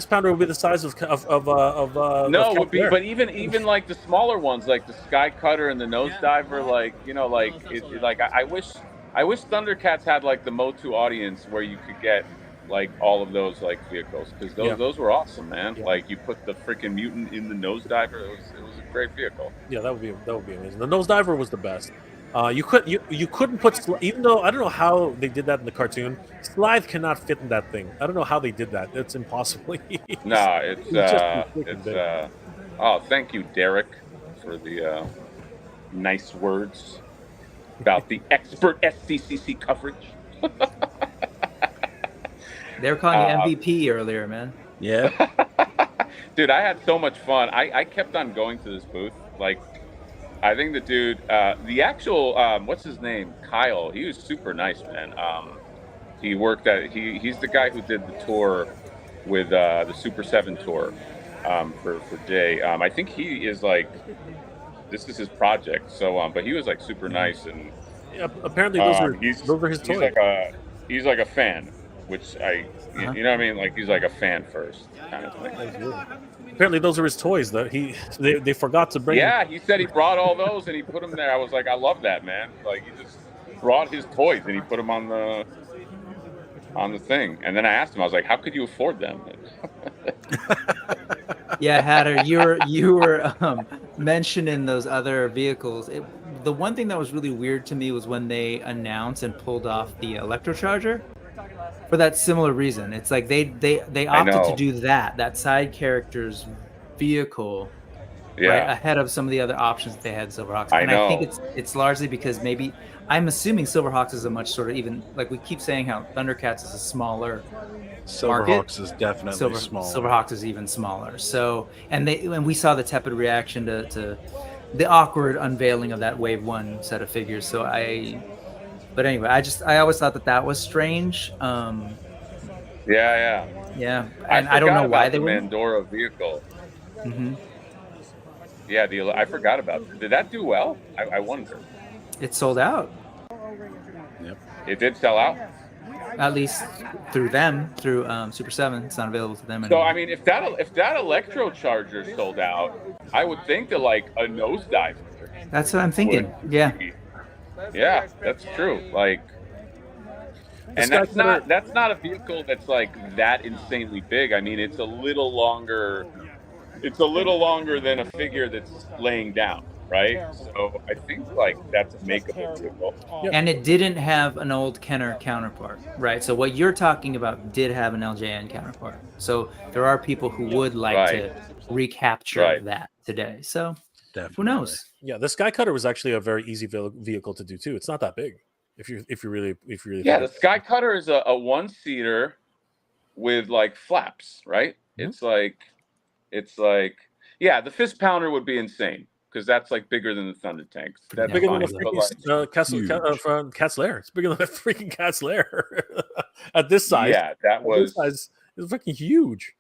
[SPEAKER 1] Pounder would be the size of
[SPEAKER 7] no, it would be, but even like the smaller ones, like the Sky Cutter and the Nose Diver, like I wish Thundercats had like the Motu audience where you could get like all of those like vehicles, because those were awesome, man. Like you put the freaking mutant in the Nose Diver, it was a great vehicle.
[SPEAKER 1] Yeah, that would be amazing. The Nose Diver was the best. You couldn't put, even though I don't know how they did that in the cartoon. Slithe cannot fit in that thing. I don't know how they did that. It's impossible.
[SPEAKER 7] No, it's oh, thank you, Derek, for the nice words about the expert SCCC coverage.
[SPEAKER 2] They were calling you MVP earlier, man.
[SPEAKER 4] Yeah.
[SPEAKER 7] Dude, I had so much fun. I kept on going to this booth. Like, I think the dude, the actual, what's his name? Kyle. He was super nice, man. He worked at, he's the guy who did the tour with the Super 7 tour for Jay. I think he is like, this is his project. So, but he was like super nice. And
[SPEAKER 1] apparently those are his toys.
[SPEAKER 7] He's like a fan. Which you know what I mean? Like he's like a fan first kind of thing.
[SPEAKER 1] Apparently those are his toys that they forgot to bring.
[SPEAKER 7] Yeah, he said he brought all those and he put them there. I was like, I love that, man. Like he just brought his toys and he put them on the thing. And then I asked him, I was like, how could you afford them?
[SPEAKER 2] Yeah, Hatter, you were mentioning those other vehicles. The one thing that was really weird to me was when they announced and pulled off the electrocharger. For that similar reason, it's like they opted to do that side character's vehicle, right, ahead of some of the other options that they had in Silverhawks. I think it's largely because maybe I'm assuming Silverhawks is a much sort of, even like we keep saying how Thundercats is a smaller
[SPEAKER 4] Silverhawks is definitely smaller.
[SPEAKER 2] Silverhawks is even smaller. So and we saw the tepid reaction to the awkward unveiling of that Wave 1 set of figures. So But anyway, I always thought that was strange.
[SPEAKER 7] Yeah.
[SPEAKER 2] And I don't know why they
[SPEAKER 7] the
[SPEAKER 2] were
[SPEAKER 7] Mandora vehicle.
[SPEAKER 2] Mm-hmm.
[SPEAKER 7] Yeah, I forgot about it. Did that do well? I wonder.
[SPEAKER 2] It sold out.
[SPEAKER 7] Yep. It did sell out.
[SPEAKER 2] At least through Super 7. It's not available to them
[SPEAKER 7] anymore.
[SPEAKER 2] So
[SPEAKER 7] I mean, if that electrocharger sold out, I would think that like a nosedive.
[SPEAKER 2] That's what I'm thinking.
[SPEAKER 7] Yeah, that's true. Like, and that's not a vehicle that's like that insanely big. I mean, it's a little longer than a figure that's laying down. right? So I think like that's a makeable vehicle.
[SPEAKER 2] And it didn't have an old Kenner counterpart, right? So what you're talking about did have an LJN counterpart. So there are people who would like to recapture that today. So who knows?
[SPEAKER 1] Yeah, the Sky Cutter was actually a very easy vehicle to do too. It's not that big. If you really
[SPEAKER 7] yeah, the Sky Cutter is a one-seater with like flaps, right?
[SPEAKER 1] Mm-hmm.
[SPEAKER 7] It's like yeah, the fist pounder would be insane because that's like bigger than the Thunder Tanks. That's
[SPEAKER 1] bigger
[SPEAKER 7] fine,
[SPEAKER 1] than the freaking Cat's Lair. It's bigger than the freaking Cat's Lair at this size.
[SPEAKER 7] Yeah, that was
[SPEAKER 1] it's freaking huge.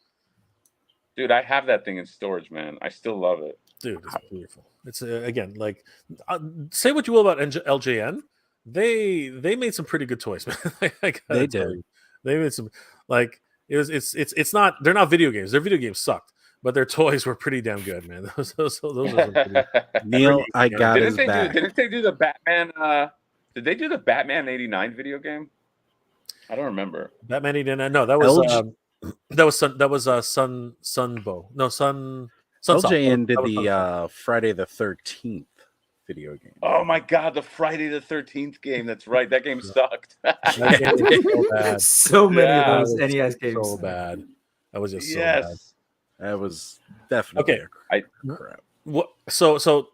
[SPEAKER 7] Dude, I have that thing in storage, man. I still love it.
[SPEAKER 1] Dude, it's beautiful. It's again like say what you will about LJN. They made some pretty good toys, man.
[SPEAKER 4] They did.
[SPEAKER 1] They made some like it's not they're not video games. Their video games sucked, but their toys were pretty damn good, man. Those are pretty,
[SPEAKER 4] Neil, I got his back.
[SPEAKER 7] Didn't they do the Batman? Did they do the Batman '89 video game? I don't remember.
[SPEAKER 1] Batman '89. No, that was Sunbow. No, Sunsoft.
[SPEAKER 4] LJN did the Friday the 13th video game.
[SPEAKER 7] Oh my god, the Friday the 13th game. That's right. That game sucked.
[SPEAKER 2] So many of those NES games.
[SPEAKER 1] So bad. That was just so bad.
[SPEAKER 4] That was definitely
[SPEAKER 1] crap. What? So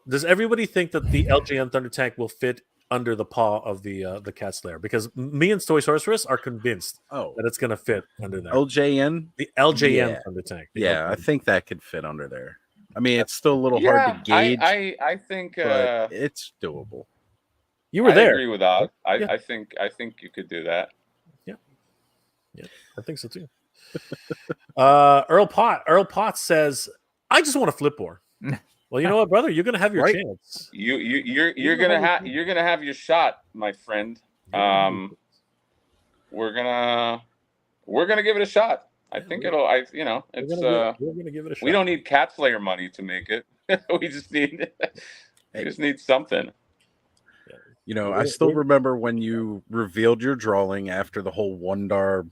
[SPEAKER 1] does everybody think that the LJN Thunder Tank will fit under the paw of the Cat's Lair? Because me and Toy Sorceress are convinced that it's going to fit under there.
[SPEAKER 4] LJN?
[SPEAKER 1] The LJN Thunder Tank.
[SPEAKER 4] I think that could fit under there. I mean, it's still a little hard to gauge.
[SPEAKER 7] I think
[SPEAKER 4] but it's doable.
[SPEAKER 1] You were there.
[SPEAKER 7] I agree with that. I think you could do that.
[SPEAKER 1] Yeah, I think so too. Earl Potts says, "I just want a flip board." Well, you know what, brother? You're gonna have your chance.
[SPEAKER 7] You're gonna have your shot, my friend. We're gonna give it a shot. I think we're gonna give it a shot. We don't need Cat's Lair money to make it. we just need something.
[SPEAKER 4] You know, I still remember when you revealed your drawing after the whole Wondar,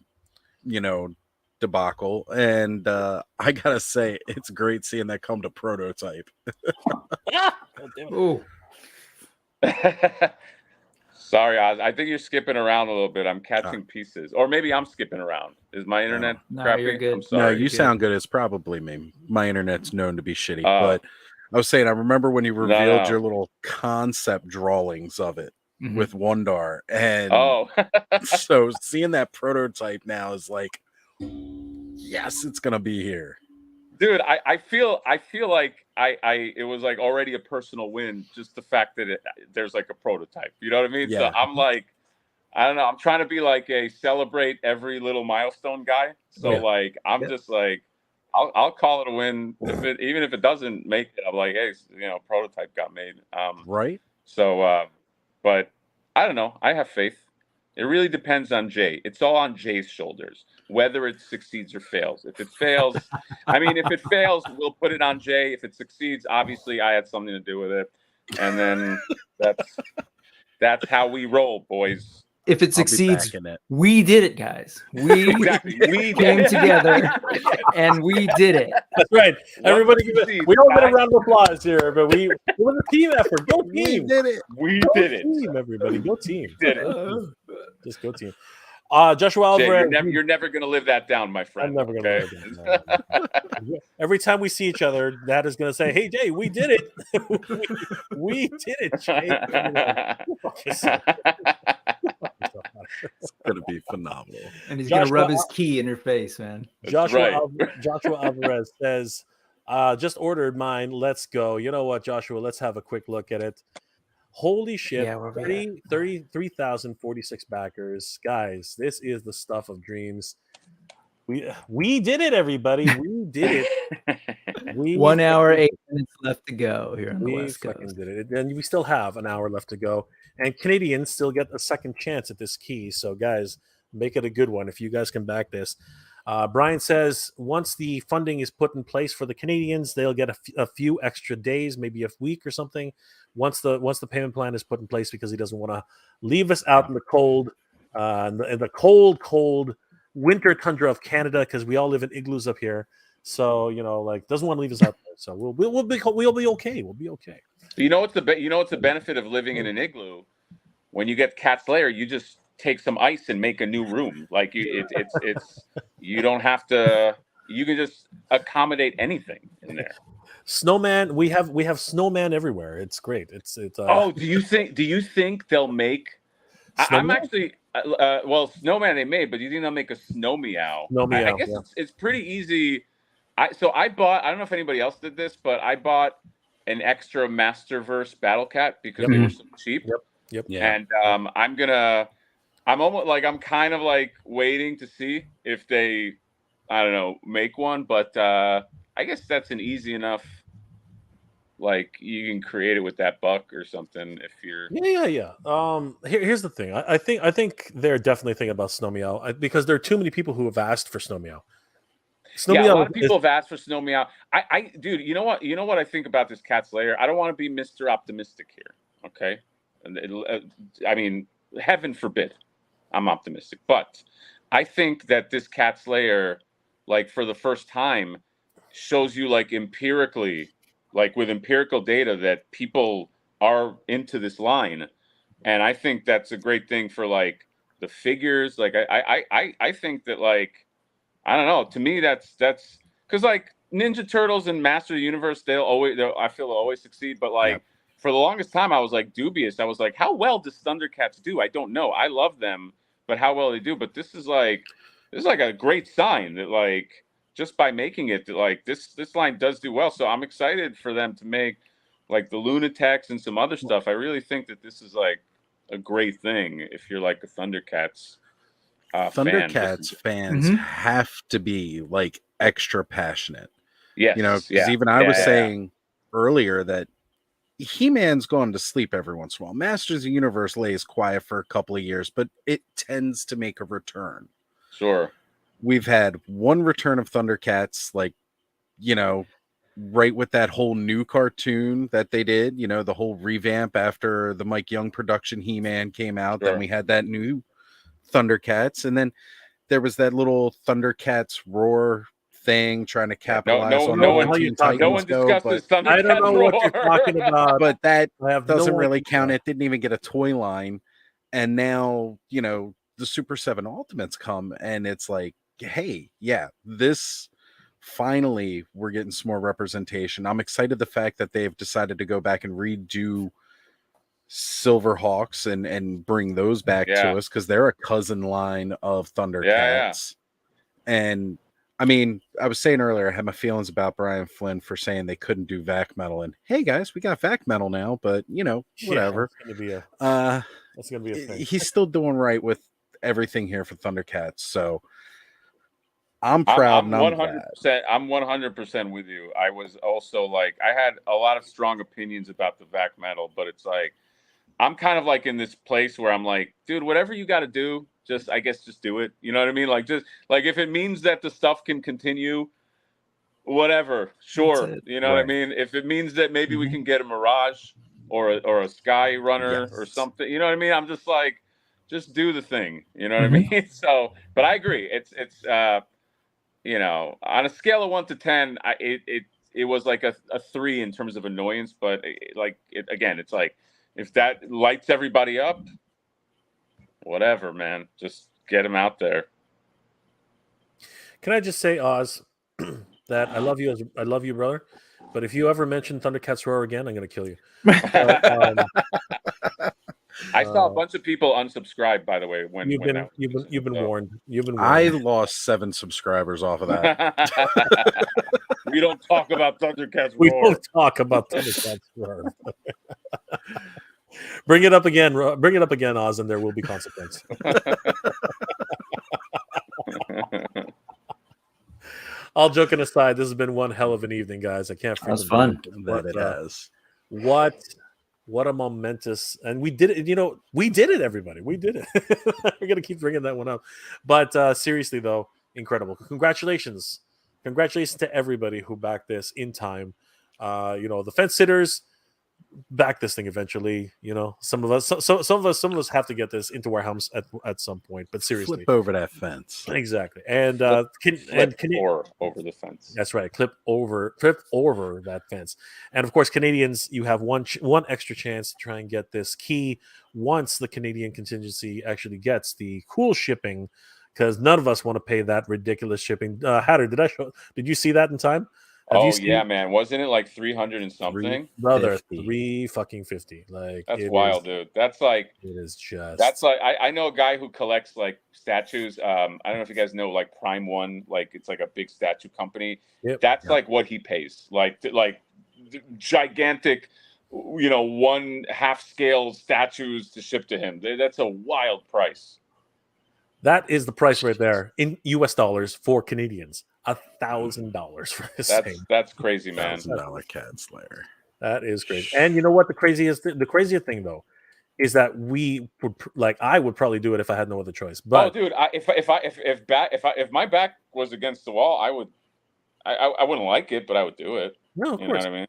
[SPEAKER 4] debacle, and I gotta say, it's great seeing that come to prototype.
[SPEAKER 2] Ooh.
[SPEAKER 7] Sorry, Oz. I think you're skipping around a little bit. I'm catching pieces, or maybe I'm skipping around. Is my internet crappy?
[SPEAKER 2] You're good.
[SPEAKER 7] I'm sorry.
[SPEAKER 4] No, you sound good. It's probably me. My internet's known to be shitty, but I was saying, I remember when you revealed your little concept drawings of it with Wondar, and so seeing that prototype now is like, yes, it's gonna be here,
[SPEAKER 7] dude. I feel like it was like already a personal win, just the fact that there's like a prototype. You know what I mean?
[SPEAKER 4] Yeah.
[SPEAKER 7] So I'm like, I don't know. I'm trying to be like a celebrate every little milestone guy. So like, I'm just like, I'll call it a win even if it doesn't make it. I'm like, hey, prototype got made.
[SPEAKER 4] Right.
[SPEAKER 7] So, but I don't know. I have faith. It really depends on Jay. It's all on Jay's shoulders, whether it succeeds or fails. If it fails, if it fails, we'll put it on Jay. If it succeeds, obviously I had something to do with it. And then that's how we roll, boys.
[SPEAKER 2] If it succeeds, we did it, guys. We came together and we did it.
[SPEAKER 1] That's right. Everybody, we don't get a round of applause here, but it was a team effort. Go team.
[SPEAKER 4] We did it.
[SPEAKER 7] We did it.
[SPEAKER 1] Team, everybody. Go team.
[SPEAKER 7] Did it.
[SPEAKER 1] Just go team. Joshua Alvarez.
[SPEAKER 7] Jay, you're never going to live that down, my friend.
[SPEAKER 1] I'm never going to live that down. Every time we see each other, that is going to say, "Hey, Jay, we did it. we did it, Jay."
[SPEAKER 4] It's gonna be phenomenal,
[SPEAKER 2] and he's gonna rub his key in her face, man.
[SPEAKER 1] Joshua Alvarez says, "Just ordered mine. Let's go." You know what, Joshua? Let's have a quick look at it. Holy shit! 33,046 backers, guys. This is the stuff of dreams. We did it, everybody. We did it.
[SPEAKER 2] 1 hour, 8 minutes left to go here on the West Coast.
[SPEAKER 1] Did it, and we still have an hour left to go. And Canadians still get a second chance at this key. So, guys, make it a good one if you guys can back this. Brian says once the funding is put in place for the Canadians, they'll get a few extra days, maybe a week or something. Once the payment plan is put in place, because he doesn't want to leave us out in the cold, in the cold winter tundra of Canada, because we all live in igloos up here. So like doesn't want to leave us out there. So we'll be okay. We'll be okay.
[SPEAKER 7] You know what's the benefit of living in an igloo? When you get Cat's Lair, you just take some ice and make a new room. Like it's you don't have to. You can just accommodate anything in there.
[SPEAKER 1] Snowman, we have snowman everywhere. It's great. It's
[SPEAKER 7] Oh, do you think they'll make? I'm actually well, snowman they made, but do you think they'll make a snow meow? I guess it's pretty easy. I bought. I don't know if anybody else did this, but I bought an extra Masterverse Battle Cat because they were so cheap.
[SPEAKER 1] Yep.
[SPEAKER 7] Yeah. And I'm almost like I'm kind of like waiting to see if they, I don't know, make one. But I guess that's an easy enough. Like you can create it with that buck or something if you're.
[SPEAKER 1] Yeah. Here's the thing. I think they're definitely thinking about Snow Meow because there are too many people who have asked for Snow Meow.
[SPEAKER 7] A lot of people have asked for Snow Meow. Dude, you know what I think about this Cat's Lair? I don't want to be Mr. Optimistic here, okay? And I mean, heaven forbid, I'm optimistic, but I think that this Cat's Lair, like for the first time, shows you like empirically, like with empirical data, that people are into this line, and I think that's a great thing for like the figures. Like I think that like. I don't know. To me, that's because like Ninja Turtles and Master of the Universe, I feel they'll always succeed. But like for the longest time, I was like dubious. I was like, how well does Thundercats do? I don't know. I love them, but how well they do? But this is like a great sign that like just by making it, that like this line does do well. So I'm excited for them to make like the Lunatics and some other stuff. I really think that this is like a great thing if you're like a Thundercats.
[SPEAKER 4] Thundercats fans have to be like extra passionate.
[SPEAKER 7] Yes,
[SPEAKER 4] because even I was saying earlier that He-Man's gone to sleep every once in a while. Masters of the Universe lays quiet for a couple of years, but it tends to make a return.
[SPEAKER 7] Sure.
[SPEAKER 4] We've had one return of Thundercats, like, right with that whole new cartoon that they did, the whole revamp after the Mike Young production He-Man came out.
[SPEAKER 7] Sure.
[SPEAKER 4] Then we had that new Thundercats, and then there was that little Thundercats roar thing trying to capitalize on
[SPEAKER 7] no one discusses Thundercats
[SPEAKER 1] I don't know
[SPEAKER 7] roar.
[SPEAKER 1] what you're talking about,
[SPEAKER 4] but that doesn't
[SPEAKER 1] no
[SPEAKER 4] really
[SPEAKER 1] idea.
[SPEAKER 4] count. It didn't even get a toy line, and now the Super 7 Ultimates come, and it's like, hey, yeah, this finally we're getting some more representation. I'm excited the fact that they've decided to go back and redo Silverhawks and bring those back to us because they're a cousin line of Thundercats. And I mean, I was saying earlier, I had my feelings about Brian Flynn for saying they couldn't do Vac Metal, and hey guys, we got Vac Metal now, but whatever.
[SPEAKER 1] That's gonna be a thing.
[SPEAKER 4] He's still doing right with everything here for Thundercats, so I'm proud.
[SPEAKER 7] I'm 100%. I'm 100% with you. I was also like, I had a lot of strong opinions about the Vac Metal, but it's like, I'm kind of like in this place where I'm like, dude, whatever you got to do, just do it. You know what I mean? Like, just like if it means that the stuff can continue, whatever, sure. You know what I mean? If it means that maybe we can get a Mirage or a Sky Runner or something, you know what I mean? I'm just like, just do the thing. You know what I mean? So, but I agree. It's on a scale of 1 to 10, it was like a 3 in terms of annoyance, but it's like. If that lights everybody up, whatever, man. Just get them out there.
[SPEAKER 1] Can I just say, Oz, that I love you, brother. But if you ever mention Thundercats Roar again, I'm going to kill you.
[SPEAKER 7] I saw a bunch of people unsubscribe, by the way. You've
[SPEAKER 1] been warned. You've been warned.
[SPEAKER 4] I lost 7 subscribers off of that.
[SPEAKER 7] We don't talk about Thundercats Roar.
[SPEAKER 1] We don't talk about Thundercats Roar. Bring it up again, Oz, and there will be consequence. All joking aside, this has been one hell of an evening, guys. I can't.
[SPEAKER 2] That was fun.
[SPEAKER 1] What a momentous, and we did it. We did it, everybody. We did it. We're gonna keep bringing that one up, but seriously though, incredible. Congratulations to everybody who backed this in time. The fence sitters. back this thing eventually. You know, some of us have to get this into our homes at some point. But seriously,
[SPEAKER 4] flip over that fence.
[SPEAKER 1] Exactly, and
[SPEAKER 7] or over the fence.
[SPEAKER 1] That's right, flip over that fence. And of course, Canadians, you have one extra chance to try and get this key once the Canadian contingency actually gets the cool shipping, because none of us want to pay that ridiculous shipping. Hatter, did you see that in time?
[SPEAKER 7] Yeah, man. Wasn't it like 300 and something?
[SPEAKER 1] Brother, 350. Like,
[SPEAKER 7] that's wild, dude. That's like,
[SPEAKER 1] it is just.
[SPEAKER 7] That's like, I know a guy who collects like statues. I don't know if you guys know, like Prime One, like it's like a big statue company.
[SPEAKER 1] Yep.
[SPEAKER 7] That's like what he pays, like gigantic, 1/2 scale statues to ship to him. That's a wild price.
[SPEAKER 1] That is the price right there in US dollars for Canadians. $1,000 for this thing.
[SPEAKER 7] That's crazy, man.
[SPEAKER 4] $1,000 Cat's Lair.
[SPEAKER 1] That is crazy. And you know what? The craziest thing though is that I would probably do it if I had no other choice. But
[SPEAKER 7] dude, if my back was against the wall, I wouldn't like it, but I would do it.
[SPEAKER 1] No, of
[SPEAKER 7] course.
[SPEAKER 1] You know what I mean?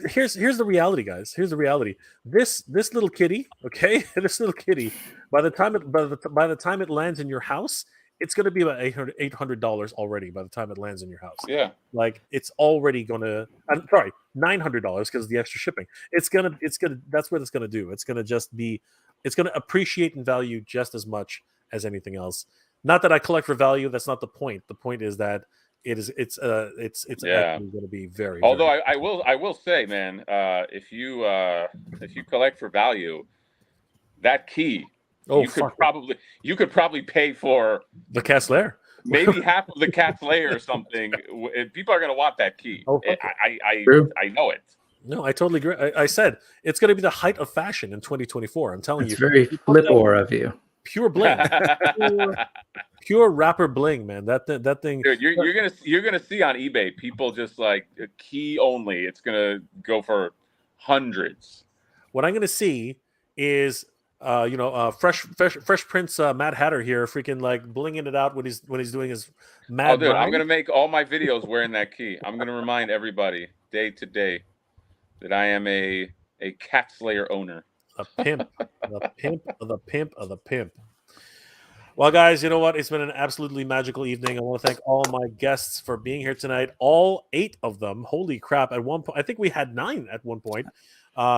[SPEAKER 1] Here's the reality, guys. Here's the reality. This little kitty, okay, this little kitty. By the time it lands in your house, it's going to be about $800 already. By the time it lands in your house,
[SPEAKER 7] yeah,
[SPEAKER 1] like it's already going to. I'm sorry, $900 because of the extra shipping. It's gonna. That's what it's going to do. It's going to just be. It's going to appreciate in value just as much as anything else. Not that I collect for value. That's not the point. The point is that. It's actually going to be very.
[SPEAKER 7] Although
[SPEAKER 1] very
[SPEAKER 7] I will say, man, if you collect for value, that key, you could probably pay for
[SPEAKER 1] the Cat's Lair,
[SPEAKER 7] maybe half of the Cat's Lair or something. People are going to want that key. I know it.
[SPEAKER 1] No, I totally agree. I said it's going to be the height of fashion in 2024. I'm telling you,
[SPEAKER 2] it's very flipper of you.
[SPEAKER 1] Pure bling, pure rapper bling, man. That thing.
[SPEAKER 7] Dude, you're gonna see on eBay people just like a key only. It's gonna go for hundreds.
[SPEAKER 1] What I'm gonna see is, Fresh Prince Mad Hatter here, freaking like blinging it out when he's doing his mad.
[SPEAKER 7] Oh, dude, I'm gonna make all my videos wearing that key. I'm gonna remind everybody day to day that I am a Cat Slayer owner.
[SPEAKER 1] A pimp, the pimp of the pimp of the pimp. Well, guys, you know what? It's been an absolutely magical evening. I want to thank all my guests for being here tonight. All 8 of them. Holy crap. At one point, I think we had 9 at one point.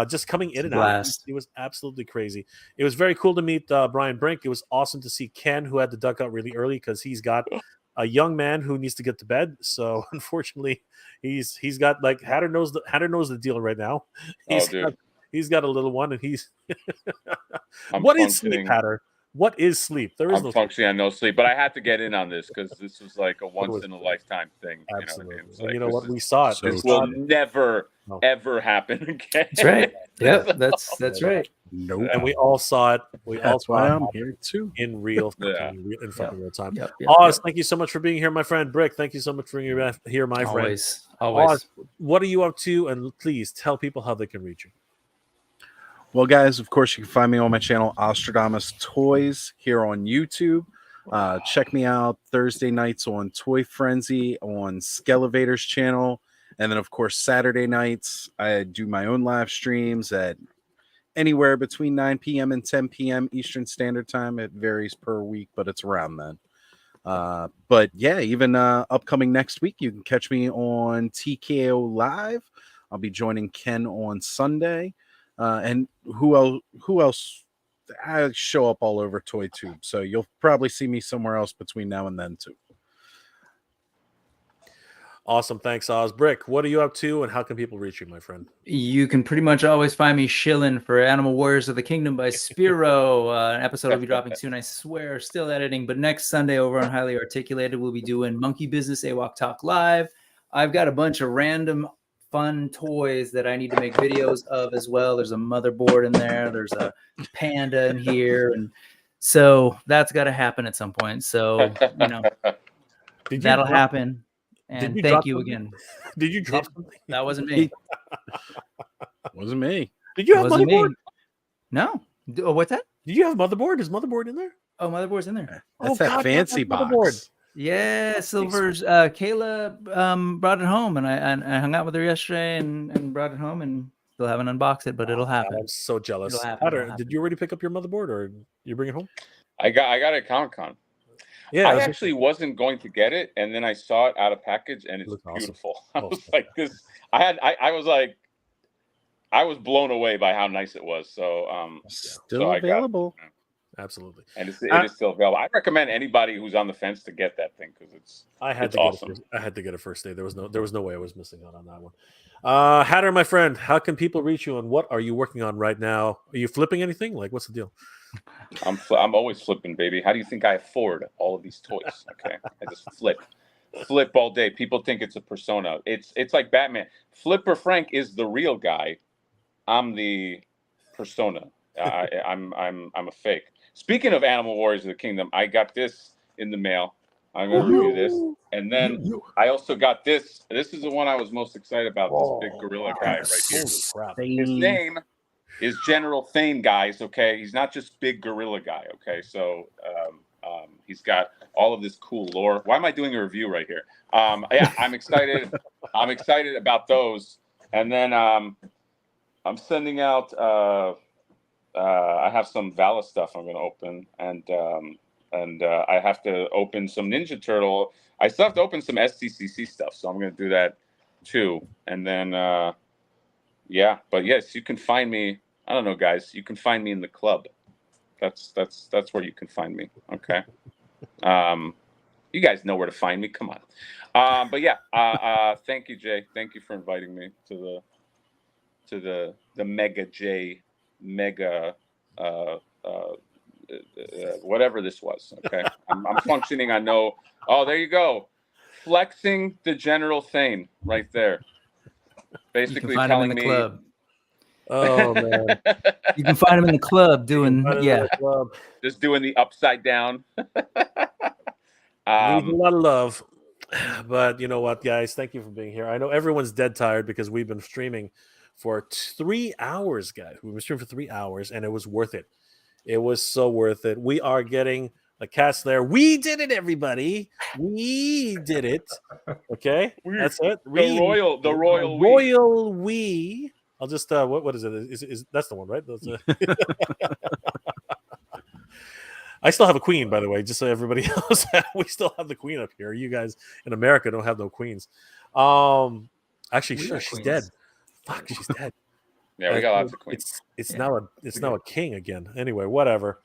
[SPEAKER 1] Just coming in and out. It was absolutely crazy. It was very cool to meet Brian Brink. It was awesome to see Ken, who had to duck out really early because he's got a young man who needs to get to bed. So unfortunately, he's got like Hatter knows the deal right now. He's got a little one, and he's. What is sleep, Hatter? What is sleep?
[SPEAKER 7] I'm functioning on no sleep, but I had to get in on this because this was like a once in a lifetime thing.
[SPEAKER 1] Absolutely.
[SPEAKER 7] You know what I mean?
[SPEAKER 1] Like, you know what? We saw it.
[SPEAKER 7] This will never ever happen again.
[SPEAKER 2] That's right. Yep, that's right.
[SPEAKER 1] Nope. And we all saw it.
[SPEAKER 4] That's why I'm here too.
[SPEAKER 1] In real time. Yep. Oz, thank you so much for being here, my friend. Brick, thank you so much for being here, my friend.
[SPEAKER 2] Always.
[SPEAKER 1] Oz, what are you up to? And please tell people how they can reach you.
[SPEAKER 4] Well, guys, of course, you can find me on my channel, Ostradamus Toys, here on YouTube. Check me out Thursday nights on Toy Frenzy on Skelevator's channel. And then, of course, Saturday nights, I do my own live streams at anywhere between 9 p.m. and 10 p.m. Eastern Standard Time. It varies per week, but it's around then. But, yeah, even upcoming next week, you can catch me on TKO Live. I'll be joining Ken on Sunday. And who else? I show up all over ToyTube, so you'll probably see me somewhere else between now and then too.
[SPEAKER 1] Awesome, thanks, Oz. Brick, what are you up to, and how can people reach you, my friend?
[SPEAKER 2] You can pretty much always find me shilling for Animal Warriors of the Kingdom by Spiro. An episode will be dropping soon, I swear. Still editing, but next Sunday over on Highly Articulated, we'll be doing Monkey Business AWOC Talk Live. I've got a bunch of random fun toys that I need to make videos of as well. There's a motherboard in there. There's a panda in here. And so that's got to happen at some point. So, that'll happen. And thank you again.
[SPEAKER 1] Did you drop something?
[SPEAKER 2] That wasn't me.
[SPEAKER 4] Wasn't me.
[SPEAKER 1] Did you have motherboard?
[SPEAKER 2] No. Oh, what's that?
[SPEAKER 1] Did you have motherboard? Is motherboard in there?
[SPEAKER 2] Oh, motherboard's in there.
[SPEAKER 4] That's that fancy box. Motherboard.
[SPEAKER 2] Yeah, Silver's. Kayla brought it home, and I hung out with her yesterday and brought it home, and Still haven't unboxed it, but it'll happen.
[SPEAKER 1] I'm so jealous.
[SPEAKER 2] It'll happen.
[SPEAKER 1] Hatter, did you already pick up your motherboard, or you bring it home?
[SPEAKER 7] I got it at Comic-Con.
[SPEAKER 1] Yeah,
[SPEAKER 7] I actually wasn't going to get it, and then I saw it out of package, and it's beautiful.
[SPEAKER 1] Awesome.
[SPEAKER 7] I was like, this. I was like, I was blown away by how nice it was. So,
[SPEAKER 4] still available.
[SPEAKER 1] Absolutely,
[SPEAKER 7] and it is still available. I recommend anybody who's on the fence to get that thing because it's awesome.
[SPEAKER 1] I had to get it first day. There was no way I was missing out on that one. Hatter, my friend, how can people reach you, and what are you working on right now? Are you flipping anything? Like, what's the deal?
[SPEAKER 7] I'm always flipping, baby. How do you think I afford all of these toys? Okay, I just flip all day. People think it's a persona. It's like Batman. Flipper Frank is the real guy. I'm the persona. I'm a fake. Speaking of Animal Warriors of the Kingdom, I got this in the mail. I'm going to review this. And then I also got this. This is the one I was most excited about, this big gorilla guy right here. His name is General Thane, guys, okay? He's not just big gorilla guy, okay? So he's got all of this cool lore. Why am I doing a review right here? Yeah, I'm excited. I'm excited about those. And then I'm sending out... I have some Vala stuff I'm going to open, and I have to open some Ninja Turtle. I still have to open some STCC stuff, so I'm going to do that too. And then, yeah, but yes, you can find me. I don't know, guys. You can find me in the club. That's where you can find me. Okay. You guys know where to find me. Come on. But yeah. Thank you, Jay. Thank you for inviting me to the Mega J. Mega whatever this was. Okay, I'm functioning. I know. Oh, there you go, flexing the General Thane right there. Basically, telling me.
[SPEAKER 2] Club.
[SPEAKER 1] Oh man,
[SPEAKER 2] you can find him in the club doing
[SPEAKER 7] just doing the upside down.
[SPEAKER 1] Needs a lot of love, but you know what, guys? Thank you for being here. I know everyone's dead tired because we've been streaming for 3 hours, guys. We were streaming for 3 hours, and it was worth it. It was so worth it. We are getting a cast there. We did it, everybody. We did it. Okay, that's it.
[SPEAKER 7] The royal
[SPEAKER 1] we. I'll just what is it? Is that's the one, right? That's, I still have a queen, by the way, just so everybody knows. We still have the queen up here. You guys in America don't have no queens. Actually, sure, she's dead. Fuck, she's dead.
[SPEAKER 7] Yeah, we got lots of queens.
[SPEAKER 1] It's now a king again. Anyway, whatever.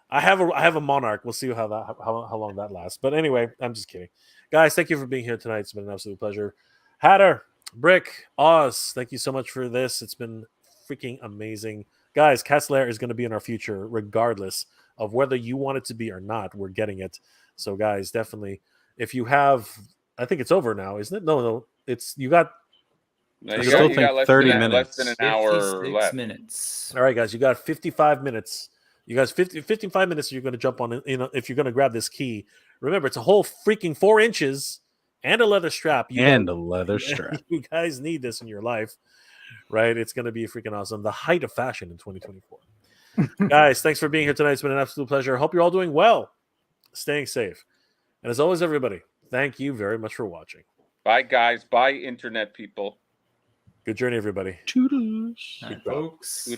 [SPEAKER 1] I have a monarch. We'll see how long that lasts. But anyway, I'm just kidding, guys. Thank you for being here tonight. It's been an absolute pleasure. Hatter, Brick, Oz, thank you so much for this. It's been freaking amazing, guys. Cat's Lair is going to be in our future, regardless of whether you want it to be or not. We're getting it. So, guys, definitely, if you have, I think it's over now, isn't it? No, it's you got.
[SPEAKER 7] No, you got
[SPEAKER 4] 30 minutes.
[SPEAKER 7] Less than an hour left.
[SPEAKER 2] Minutes.
[SPEAKER 1] All right, guys, you got 55 minutes. You guys, 55 minutes. You're going to jump on. If you're going to grab this key, remember it's a whole freaking 4 inches and a leather strap. You guys need this in your life, right? It's going to be freaking awesome. The height of fashion in 2024. Guys, thanks for being here tonight. It's been an absolute pleasure. Hope you're all doing well, staying safe, and as always, everybody, thank you very much for watching.
[SPEAKER 7] Bye, guys. Bye, internet people.
[SPEAKER 1] Good journey, everybody.
[SPEAKER 4] Toodles.
[SPEAKER 2] Folks.
[SPEAKER 7] Toodles.